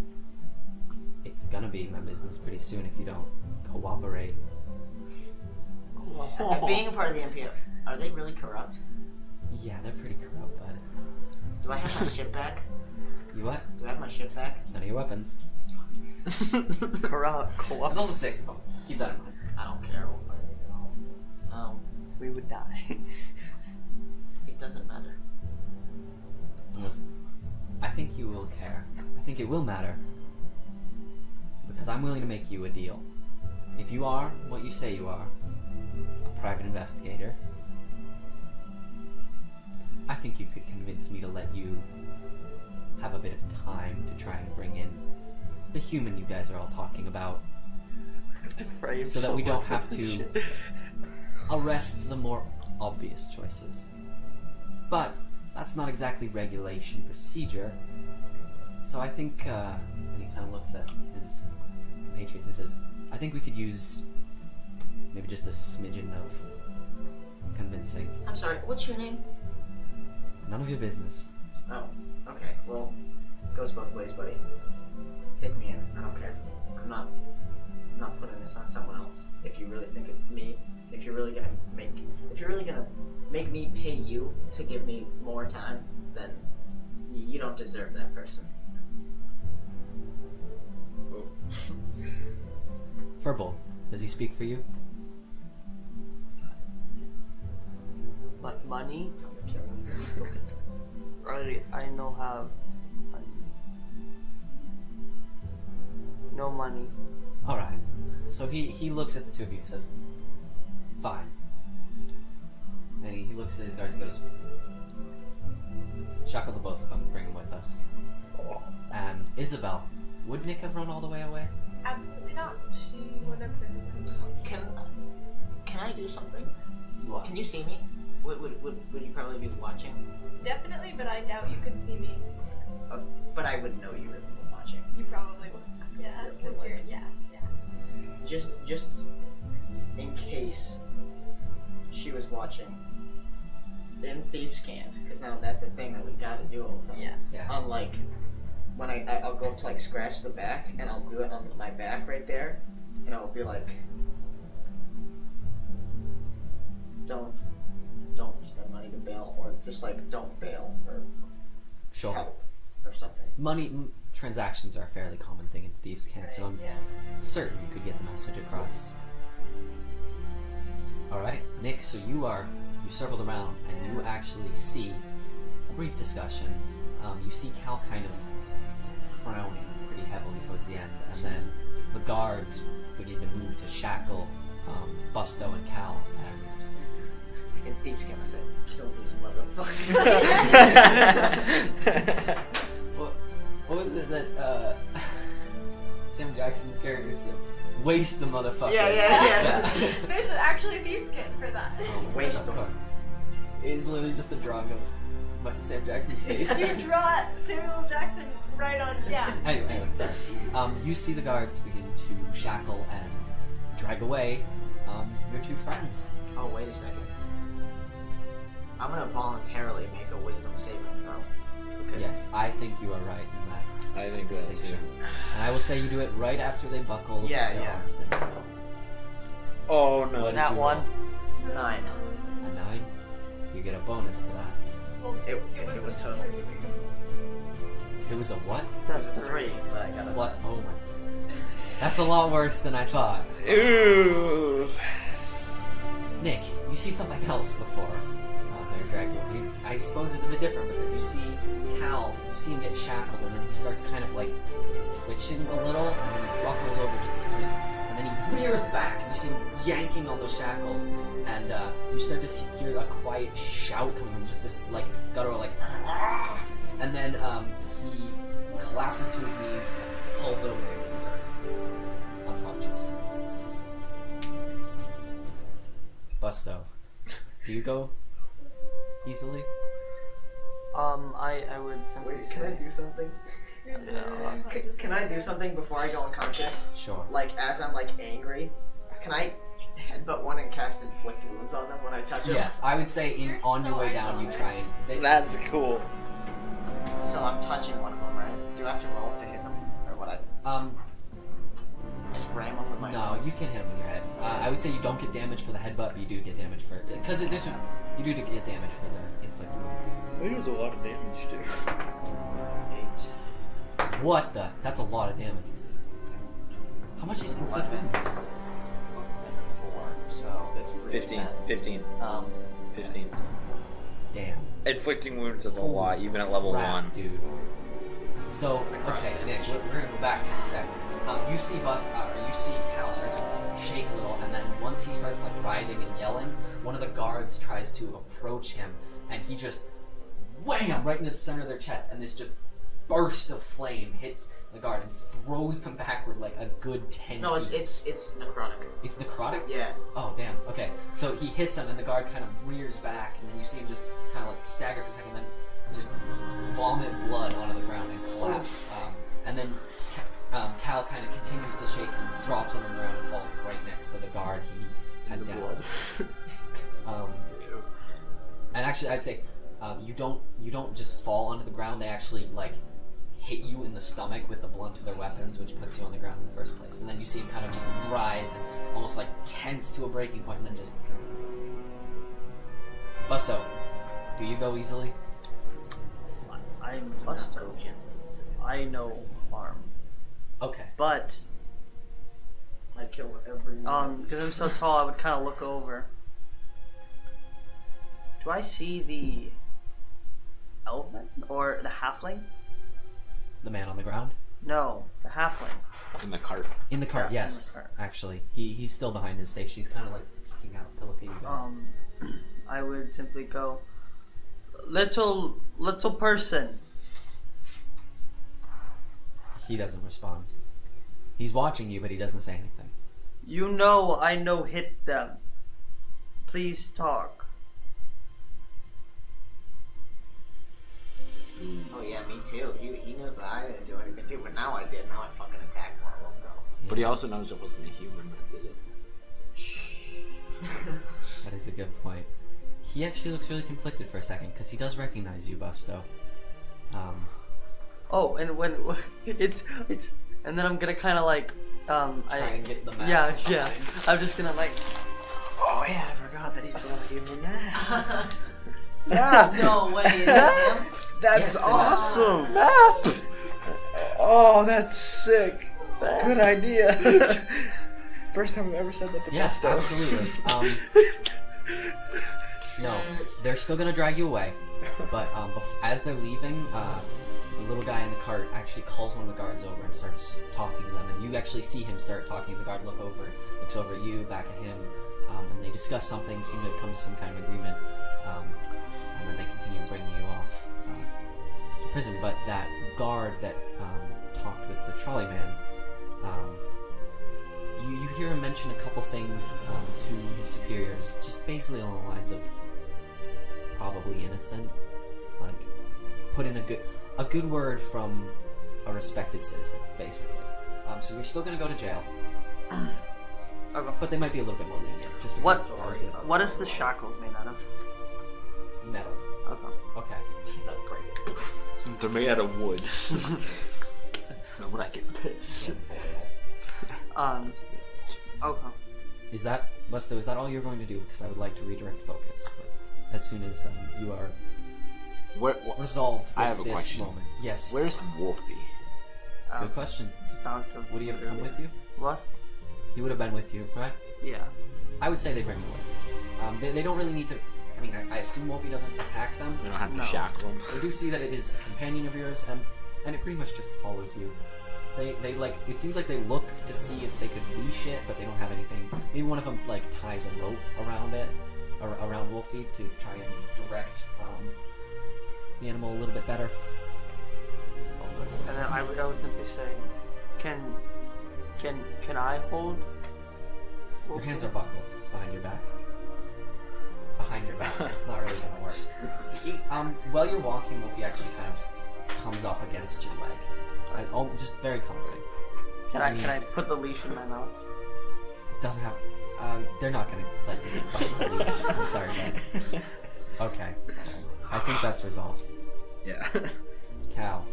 It's gonna be my business pretty soon if you don't cooperate. Being a part of the MPF, are they really corrupt? Yeah, they're pretty corrupt, bud. Do I have my ship back? You what? Do I have my ship back? None of your weapons. Corrupt. There's also 6 of them. Keep that in mind. I don't care. We would die. It doesn't matter. He goes, I think you will care. I think it will matter. Because I'm willing to make you a deal. If you are what you say you are, a private investigator, I think you could convince me to let you have a bit of time to try and bring in the human you guys are all talking about, I have to frame so that we don't someone have with this to shit. arrest the more obvious choices. But that's not exactly regulation procedure. So I think, and he kind of looks at his compatriots and says, I think we could use maybe just a smidgen of convincing. I'm sorry, what's your name? None of your business. Oh, okay. Well, goes both ways, buddy. Take me in. I don't care. I'm not putting this on someone else. If you really think it's me, if you're really gonna make me pay you to give me more time, then you don't deserve that person. Furball, does he speak for you? But money, I'm gonna kill him. I know have money. No money. Alright. So he looks at the two of you and says, fine. And he looks at his guards and goes, shackle the both of them, bring them with us. And Isabel, would Nick have run all the way away? Absolutely not. She would have certainly been. Can I do something? What? Can you see me? Would you probably be watching? Definitely, but I doubt you could see me. But I would know you were watching. You probably would. Yeah, because you're, yeah. Just in case she was watching. Then thieves can't, because now that's a thing that we gotta do all the time. Yeah. Yeah. Unlike when I'll go to like scratch the back, and I'll do it on my back right there, and I'll be like, don't spend money to bail, or just like don't bail, or Sure. help, or something. Transactions are a fairly common thing in thieves' camp, so I'm Yeah. certain you could get the message across. Alright, Nick, so you circled around and you actually see a brief discussion. You see Cal kind of frowning pretty heavily towards the end, and then the guards begin to move to shackle Busto and Cal, and In thieves camp, I said, kill these motherfuckers. what was it that Sam Jackson's character said? Waste the motherfuckers. Yeah. There's actually a thieves kit for that. Waste them. It's literally just a drawing of Sam Jackson's face. You draw Samuel Jackson right on, yeah. Anyway, sorry. You see the guards begin to shackle and drag away your two friends. Oh, wait a second. I'm gonna voluntarily make a wisdom saving throw. Because Yes, I think you are right in that I think that's distinction. too. And I will say you do it right after they buckle Yeah, their yeah. arms. And Oh no. What did That you one. roll? 9. A 9? You get a bonus to that. Well, It was was a total. 3. It was a what? It was a 3, but I got a What? Oh my. That's a lot worse than I thought. Ooh. Nick, you see something else before they're dragged away. I suppose it's a bit different because you see Cal, you see him get shackled, and then he starts kind of like twitching a little, and then he buckles over just a smidge, and then he rears back, and you see him yanking on those shackles, and you start to hear a quiet shout coming from just this like guttural like, "Ah!" And then he collapses to his knees and falls over into the dirt, unconscious. Busto, do you go easily? I would simply Wait, can I say. do something? Can I do something before I go unconscious? Sure. Like, as I'm like angry, can I headbutt one and cast inflict wounds on them when I touch them? Yes, I would say You're on your so way down you ironic. try and. That's cool. So I'm touching one of them, right? Do I have to roll to hit them? Or what I just ram them with my No, nose? you can hit him with your head. I would say you don't get damage for the headbutt, but you do get damage for because this one you do get damage for the inflict wounds. It was a lot of damage too. 8. What the? That's a lot of damage. How much is inflict wounds? And 4, so that's 3 to 15. 10. 15. 15. Damn. Inflicting wounds is a lot, even at level Crap, 1. dude. So okay, Nick, we're gonna go back just a second. You see you see Cal start to shake a little, and then once he starts like writhing and yelling, one of the guards tries to approach him, and he just wham right into the center of their chest, and this just burst of flame hits the guard and throws them backward like a good 10 No, feet. it's necrotic. It's necrotic? Yeah. Oh, damn. Okay. So he hits him, and the guard kind of rears back, and then you see him just kind of like stagger for a second, then just vomit blood onto the ground and collapse. And then Cal kind of continues to shake and drops on the ground and falls right next to the guard he had down. And actually, I'd say you don't just fall onto the ground. They actually like hit you in the stomach with the blunt of their weapons, which puts you on the ground in the first place. And then you see him kind of just writhe and almost like tense to a breaking point, and then just Busto, do you go easily? I'm Do not Busto. go gently. I know harm, Okay. but I'd kill every. because I'm so tall, I would kind of look over. Do I see the elven or the halfling? The man on the ground? No, the halfling. In the cart. In the cart, Yeah, in yes. the cart. Actually, he's still behind his station. He's kind of like peeking out to look at you guys. I would simply go, little person. He doesn't respond. He's watching you, but he doesn't say anything. You know I know hit them. Please talk. Oh yeah, me too. He knows that I didn't do anything too, but now I did. Now I fucking attacked one of them though. But he also knows it wasn't a human that did it. That is a good point. He actually looks really conflicted for a second, because he does recognize you, Busto. Oh, and when it's and then I'm gonna kind of like Try and get the map. yeah from yeah. behind. I'm just gonna like Oh yeah, I forgot that he's the one that gave me that. yeah. No way, it is him. That's Yes, it is. awesome. Map. Oh, that's sick. Good idea. First time I've ever said that to Yeah, Busto. absolutely. No, they're still gonna drag you away, but as they're leaving, the little guy in the cart actually calls one of the guards over and starts talking to them, and you actually see him start talking. The guard looks over at you, back at him, and they discuss something, seem to come to some kind of agreement, and then they continue bringing you off to prison. But that guard that talked with the trolley man, you hear him mention a couple things to his superiors, just basically along the lines of probably innocent, like put in a good word from a respected citizen, basically. So you're still gonna go to jail, Okay. but they might be a little bit more lenient, just What because what is the shackles made out of? metal. Okay. Okay. He's upgraded. They're made out of wood. Now when I get pissed. Okay. Is that all you're going to do? Because I would like to redirect focus as soon as you are resolved with I have a this question. moment. Yes. Where's Wolfie? Good question. It's about to. Would he have come with you? What? He would have been with you, right? Yeah. I would say they bring him with. They don't really need to. I mean, I assume Wolfie doesn't attack them. We don't have to No. shackle him. I do see that it is a companion of yours, and it pretty much just follows you. They like, it seems like they look to see if they could leash it, but they don't have anything. Maybe one of them like ties a rope around it, or around Wolfie to try and direct the animal a little bit better. And then I would simply say, can I hold? Your hands are buckled behind your back. Behind your back. It's not really gonna work. While you're walking, Wolfie actually kind of comes up against your leg. Just very comforting. Can I mean- I put the leash in my mouth? It doesn't have. They're not gonna let you bite the leash. I'm sorry, bud. Okay. I think that's resolved. Yeah. Cal,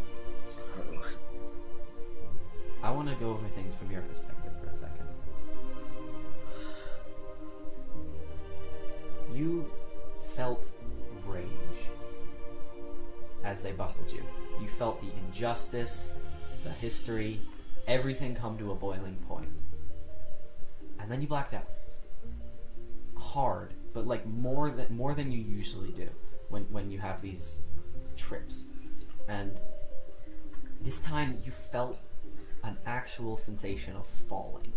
I want to go over things from your perspective for a second. You felt rage as they buckled you. You felt the injustice, the history, everything come to a boiling point. And then you blacked out. Hard, but like more than you usually do when you have these trips. And this time you felt an actual sensation of falling.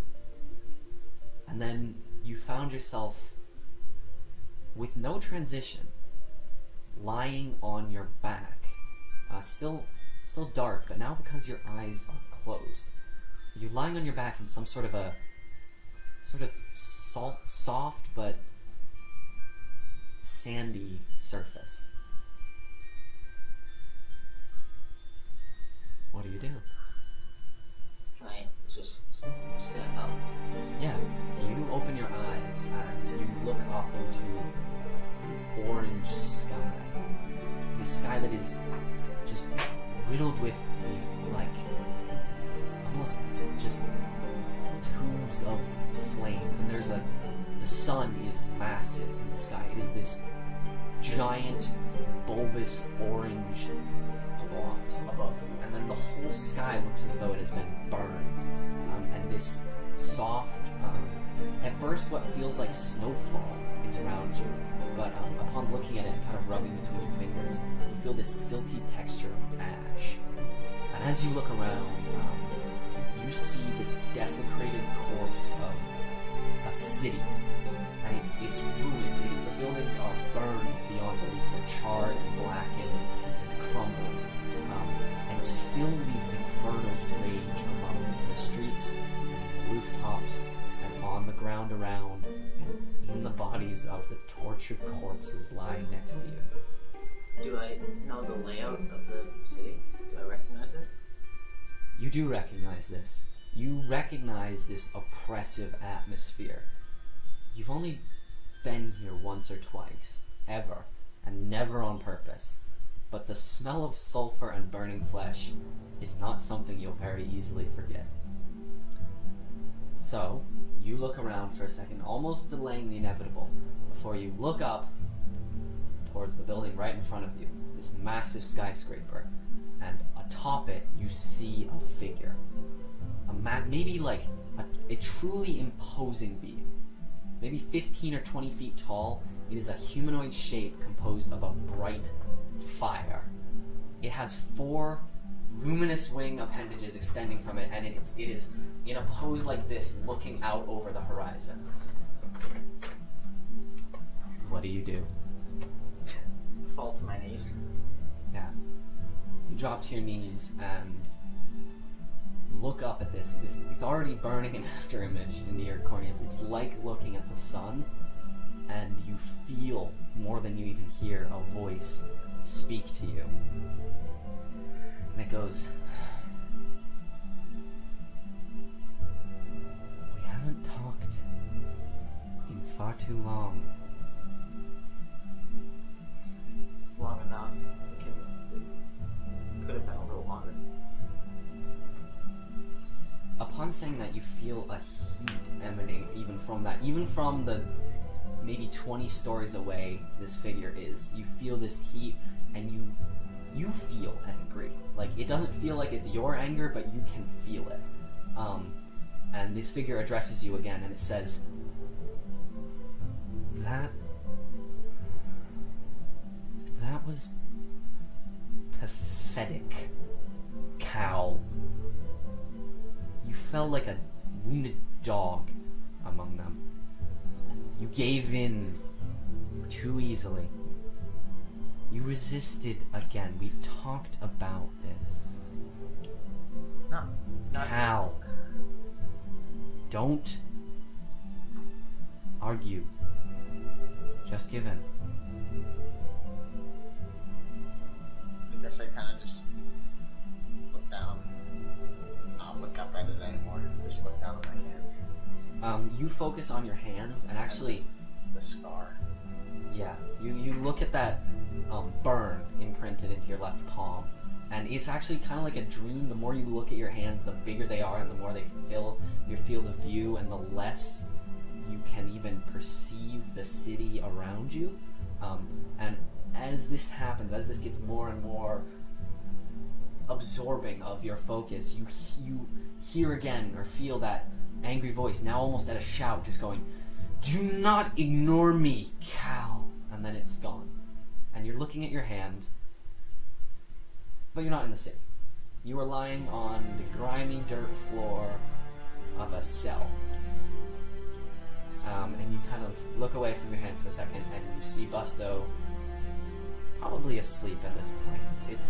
And then you found yourself with no transition, lying on your back. Still dark, but now because your eyes are closed. You're lying on your back in some sort of soft but sandy surface. What do you do? Can I just stand up? Yeah, you open your eyes and you look up into orange sky. This sky that is just riddled with these, like, almost just tubes of flame. And the sun is massive in the sky. It is this giant, bulbous orange plot above you. And then the whole sky looks as though it has been burned. And this soft, at first what feels like snowfall is around you. But upon looking at it and kind of rubbing between your fingers, you feel this silty texture of ash. And as you look around, you see the desecrated corpse of a city. And it's ruined. The buildings are burned beyond belief. They're charred and blackened and crumbling. And still these infernos rage among the streets and the rooftops and on the ground around and in the bodies of the tortured corpses lying next to you. Do I know the layout of the city? Do I recognize it? You do recognize this. You recognize this oppressive atmosphere. You've only been here once or twice, ever, and never on purpose. But the smell of sulfur and burning flesh is not something you'll very easily forget. So, you look around for a second, almost delaying the inevitable, before you look up towards the building right in front of you, this massive skyscraper, and atop it you see a figure. Maybe like a truly imposing being. Maybe 15 or 20 feet tall. It is a humanoid shape composed of a bright fire. It has 4 luminous wing appendages extending from it, and it is in a pose like this, looking out over the horizon. What do you do? Fall to my knees. Yeah. You drop to your knees and look up at this. It's already burning an afterimage into your corneas. It's like looking at the sun, and you feel, more than you even hear, a voice speak to you. And it goes, "We haven't talked in far too long. It's long enough. It could have been a little longer." Upon saying that, you feel a heat emanating even from the maybe 20 stories away this figure is. You feel this heat, and you feel angry. Like, it doesn't feel like it's your anger, but you can feel it. And this figure addresses you again, and it says, That was pathetic, Cal. You felt like a wounded dog among them. You gave in too easily. You resisted again. We've talked about this. No. Cal, don't argue. Just give in. I guess I kind of just look down. Not look up at it anymore. Just look down at my hands. You focus on your hands, and actually, The scar. yeah, you look at that burn imprinted into your left palm, and it's actually kind of like a dream. The more you look at your hands, the bigger they are, and the more they fill your field of view, and the less you can even perceive the city around you. And as this happens, as this gets more and more absorbing of your focus, you hear again or feel that angry voice, now almost at a shout, just going, "Do not ignore me, Cal." And then it's gone. And you're looking at your hand, but you're not in the city. You are lying on the grimy dirt floor of a cell. And you kind of look away from your hand for a second, and you see Busto probably asleep at this point.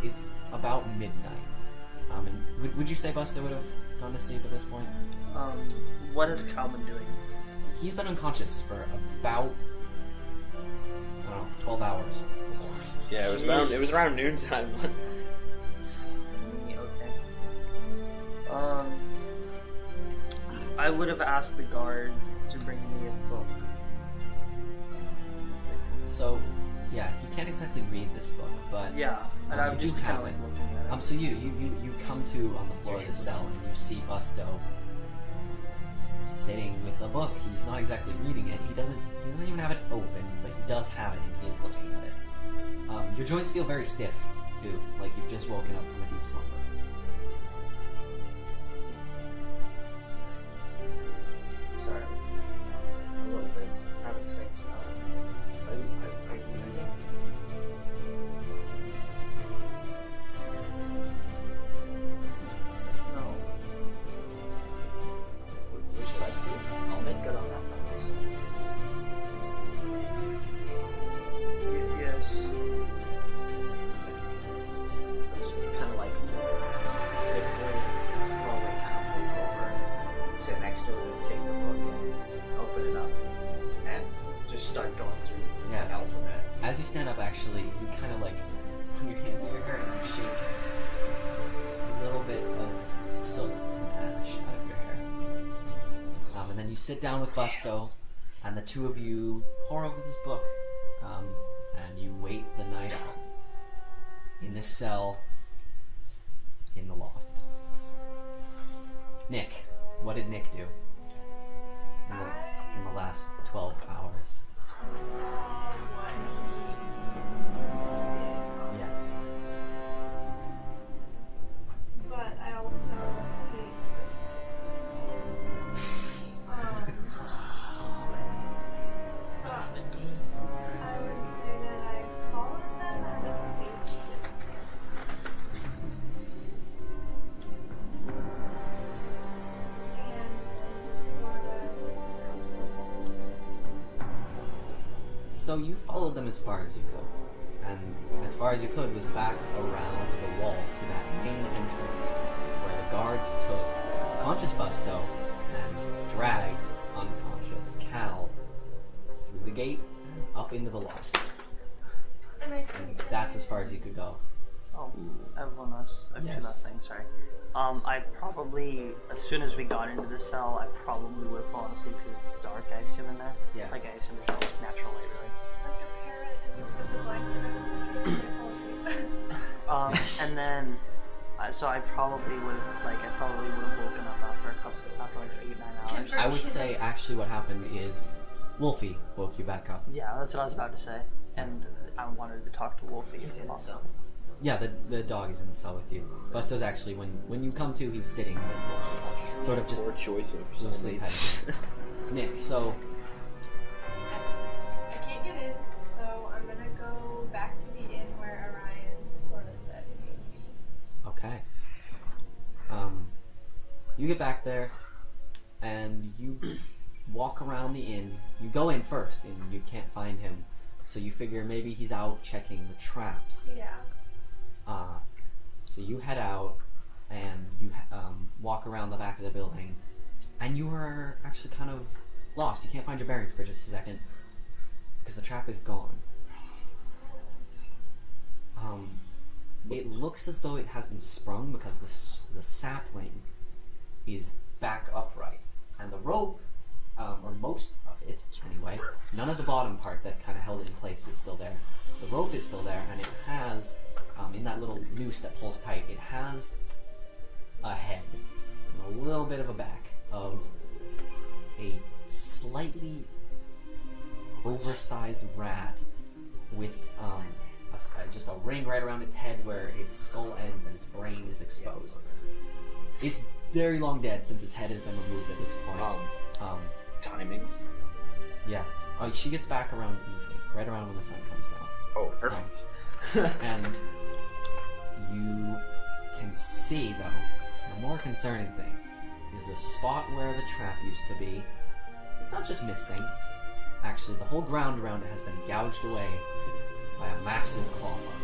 It's about midnight. And would you say Buster would have gone to sleep at this point? What is Calvin doing? He's been unconscious for about, I don't know, 12 hours. Yeah, it was around noontime. Okay. I would have asked the guards to bring me a book. So, yeah, you can't exactly read this book, but Yeah, and I would you just do be kind have of it. like looking at it. So you come to on the floor of the cell and you see Busto sitting with a book. He's not exactly reading it. He doesn't even have it open, but he does have it and he is looking at it. Your joints feel very stiff too, like you've just woken up from a deep slumber. Sorry. A little bit out of things now. Are you reading? No. Would you like to? I'll make good on that promise. Yes. Just kind of like stiffly, slowly kind of move over, sit next to it, and take the book, open it up, and just start going through Yeah. the alphabet. As you stand up, actually, you kind of like put your hand through your hair and you shake just a little bit of soot and ash out of your hair. And then you sit down with Busto, and the two of you pour over this book, and you wait the night out in this cell in the loft. Nick, what did Nick do in the last 12 hours? Saw what he Yes. did, but I also hate this. So I would say that I followed them at a safe distance. And sort of. So you followed them as far as you could, and as far as you could was back around the wall to that main entrance where the guards took conscious Busto and dragged unconscious Cal through the gate and up into the loft. And I And think that's as far as you could go. Oh, I have one last. I have two Yes. last things. Sorry. I probably, as soon as we got into the cell, I probably would have fallen asleep because it's dark. I assume in there. Yeah. Like I assume there's no natural light really. it's like a parrot and you put the blanket over it and fall asleep. And then, so I probably would have woken up after like 8-9 hours. I would say actually what happened is Wolfie woke you back up. Yeah, that's what I was about to say. And I wanted to talk to Wolfie. He's in the cell. Yeah, the dog is in the cell with you. Busto's actually, when you come to, he's sitting with Wolfie. Sort of just Poor choice of no sleep cellmates. Nick, so I can't get in, so I'm gonna go back to the inn where Orion sort of said it would be. okay. You get back there, and you walk around the inn. You go in first, and you can't find him. So you figure maybe he's out checking the traps. Yeah. So you head out, and you walk around the back of the building, and you are actually kind of lost. You can't find your bearings for just a second, because the trap is gone. It looks as though it has been sprung because the sapling is back upright, and the rope, or most of it anyway, none of the bottom part that kind of held it in place is still there. The rope is still there, and it has, in that little noose that pulls tight, it has a head and a little bit of a back of a slightly oversized rat with just a ring right around its head where its skull ends and its brain is exposed. It's very long dead since its head has been removed at this point. Timing. Yeah. She gets back around evening, right around when the sun comes down. Oh, perfect. And you can see, though, the more concerning thing is the spot where the trap used to be. It's not just missing. Actually, the whole ground around it has been gouged away by a massive claw mark.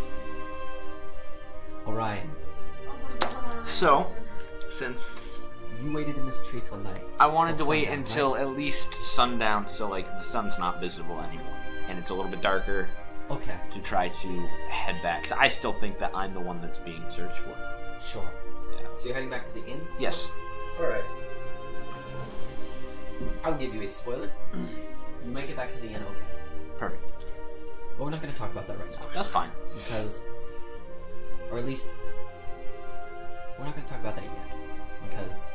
Orion, Oh my god. So, since You waited in this tree till night. I wanted Till to wait sundown, until right? at least sundown, so like the sun's not visible anymore, and it's a little bit darker Okay, to try to head back. Because I still think that I'm the one that's being searched for. sure. Yeah. So you're heading back to the inn? Yes. Alright. I'll give you a spoiler. You make it back to the inn, okay. Perfect. But we're not going to talk about that right now. That's fine. Because, or at least, we're not going to talk about that yet. Because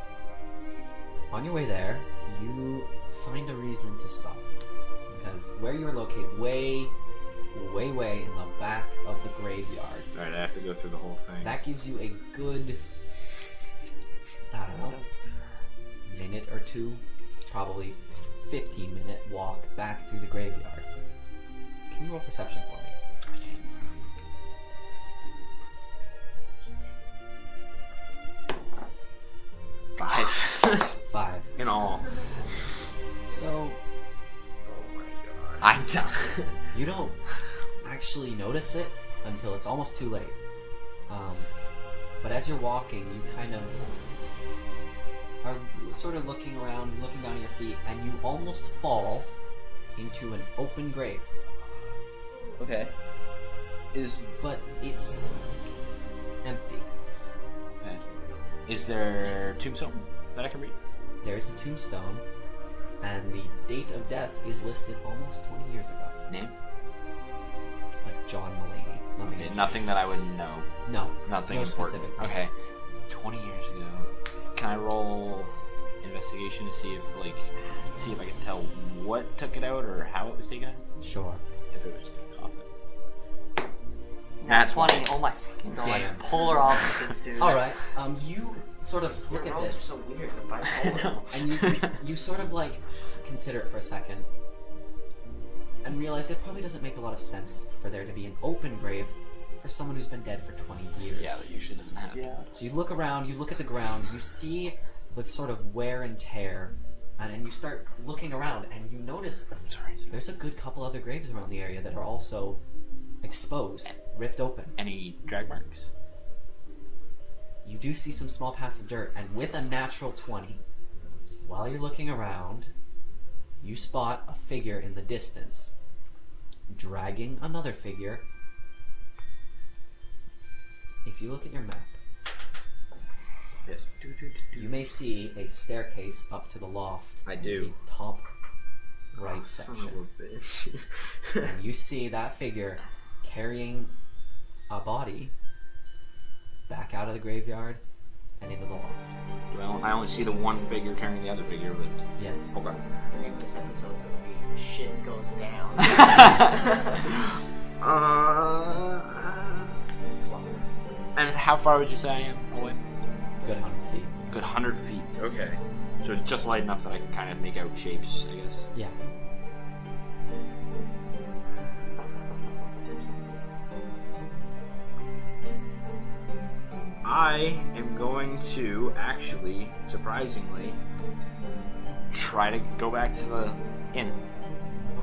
on your way there, you find a reason to stop. Because where you're located, way in the back of the graveyard, Alright, I have to go through the whole thing. that gives you a good, I don't know, minute or two, probably 15-minute walk back through the graveyard. Can you roll perception for me? Five. 5. In all. So, I'm done. you don't actually notice it until it's almost too late. But as you're walking, you kind of are sort of looking around, looking down at your feet, and you almost fall into an open grave. Okay. But it's empty. Okay. Is there tombstone that I can read? There's a tombstone, and the date of death is listed almost 20 years ago. Name? Like John Mulaney. Nothing. Okay, nothing that I would know. No. Nothing No important. specific. Okay. 20 years ago. Can I roll investigation to see if I can tell what took it out or how it was taken out? Sure. If it was a coffin. That's 20. Oh my fucking god. Damn. Polar opposites, dude. Alright, you sort of look Your at rolls are this, so weird. The I bipolar. know. and you sort of like consider it for a second, and realize it probably doesn't make a lot of sense for there to be an open grave for someone who's been dead for 20 years. Yeah, that usually doesn't happen. Yeah. So you look around, you look at the ground, you see the sort of wear and tear, and then you start looking around, and you notice Sorry. there's a good couple other graves around the area that are also exposed, ripped open. Any drag marks? You do see some small paths of dirt, and with a natural 20, while you're looking around, you spot a figure in the distance, dragging another figure. If you look at your map, Yes. you may see a staircase up to the loft. I in do. the top right Son section. of a bitch. And you see that figure carrying a body back out of the graveyard and into the loft. Well, I only see the one figure carrying the other figure, but Yes. okay. The name of this episode's gonna be "Shit Goes Down." And how far would you say I am away? Good 100 feet. Good 100 feet. Okay. So it's just light enough that I can kind of make out shapes, I guess. Yeah. I am going to actually, surprisingly, try to go back to the inn.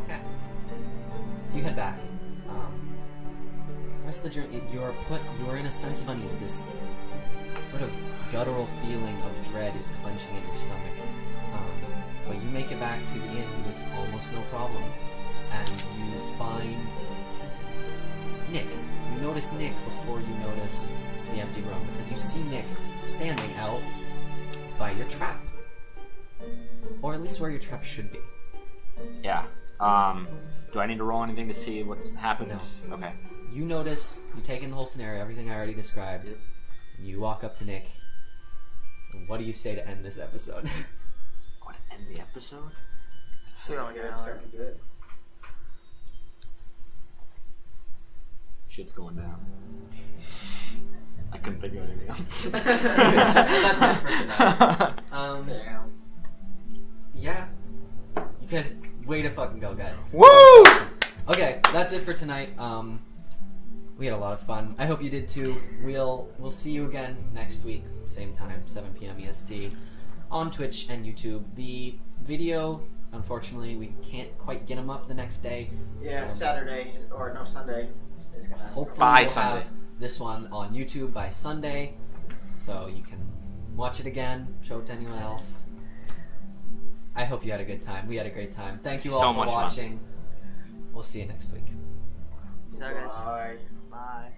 Okay. So you head back. The rest of the journey, you're in a sense of unease. This sort of guttural feeling of dread is clenching in your stomach. But you make it back to the inn with almost no problem, and you find Nick. You notice Nick before you notice the empty room, because you see Nick standing out by your trap, or at least where your trap should be. Yeah. Do I need to roll anything to see what happened? No. Okay. You notice, you take in the whole scenario, everything I already described. Yep. You walk up to Nick. And what do you say to end this episode? Want to end the episode? Yeah, It's gonna be good. Shit's going down. I couldn't think of anything else. That's it for tonight. Damn. Yeah. You guys, way to fucking go, guys. Woo! Okay, that's it for tonight. We had a lot of fun. I hope you did too. We'll see you again next week, same time, 7 p.m. EST, on Twitch and YouTube. The video, unfortunately, we can't quite get them up the next day. Yeah, Saturday or no Sunday is gonna. Hopefully By we'll Sunday. have this one on YouTube by Sunday. so you can watch it again, show it to anyone else. I hope you had a good time. We had a great time. Thank you all So for much fun. watching. We'll see you next week. Peace out, guys. Bye. Bye.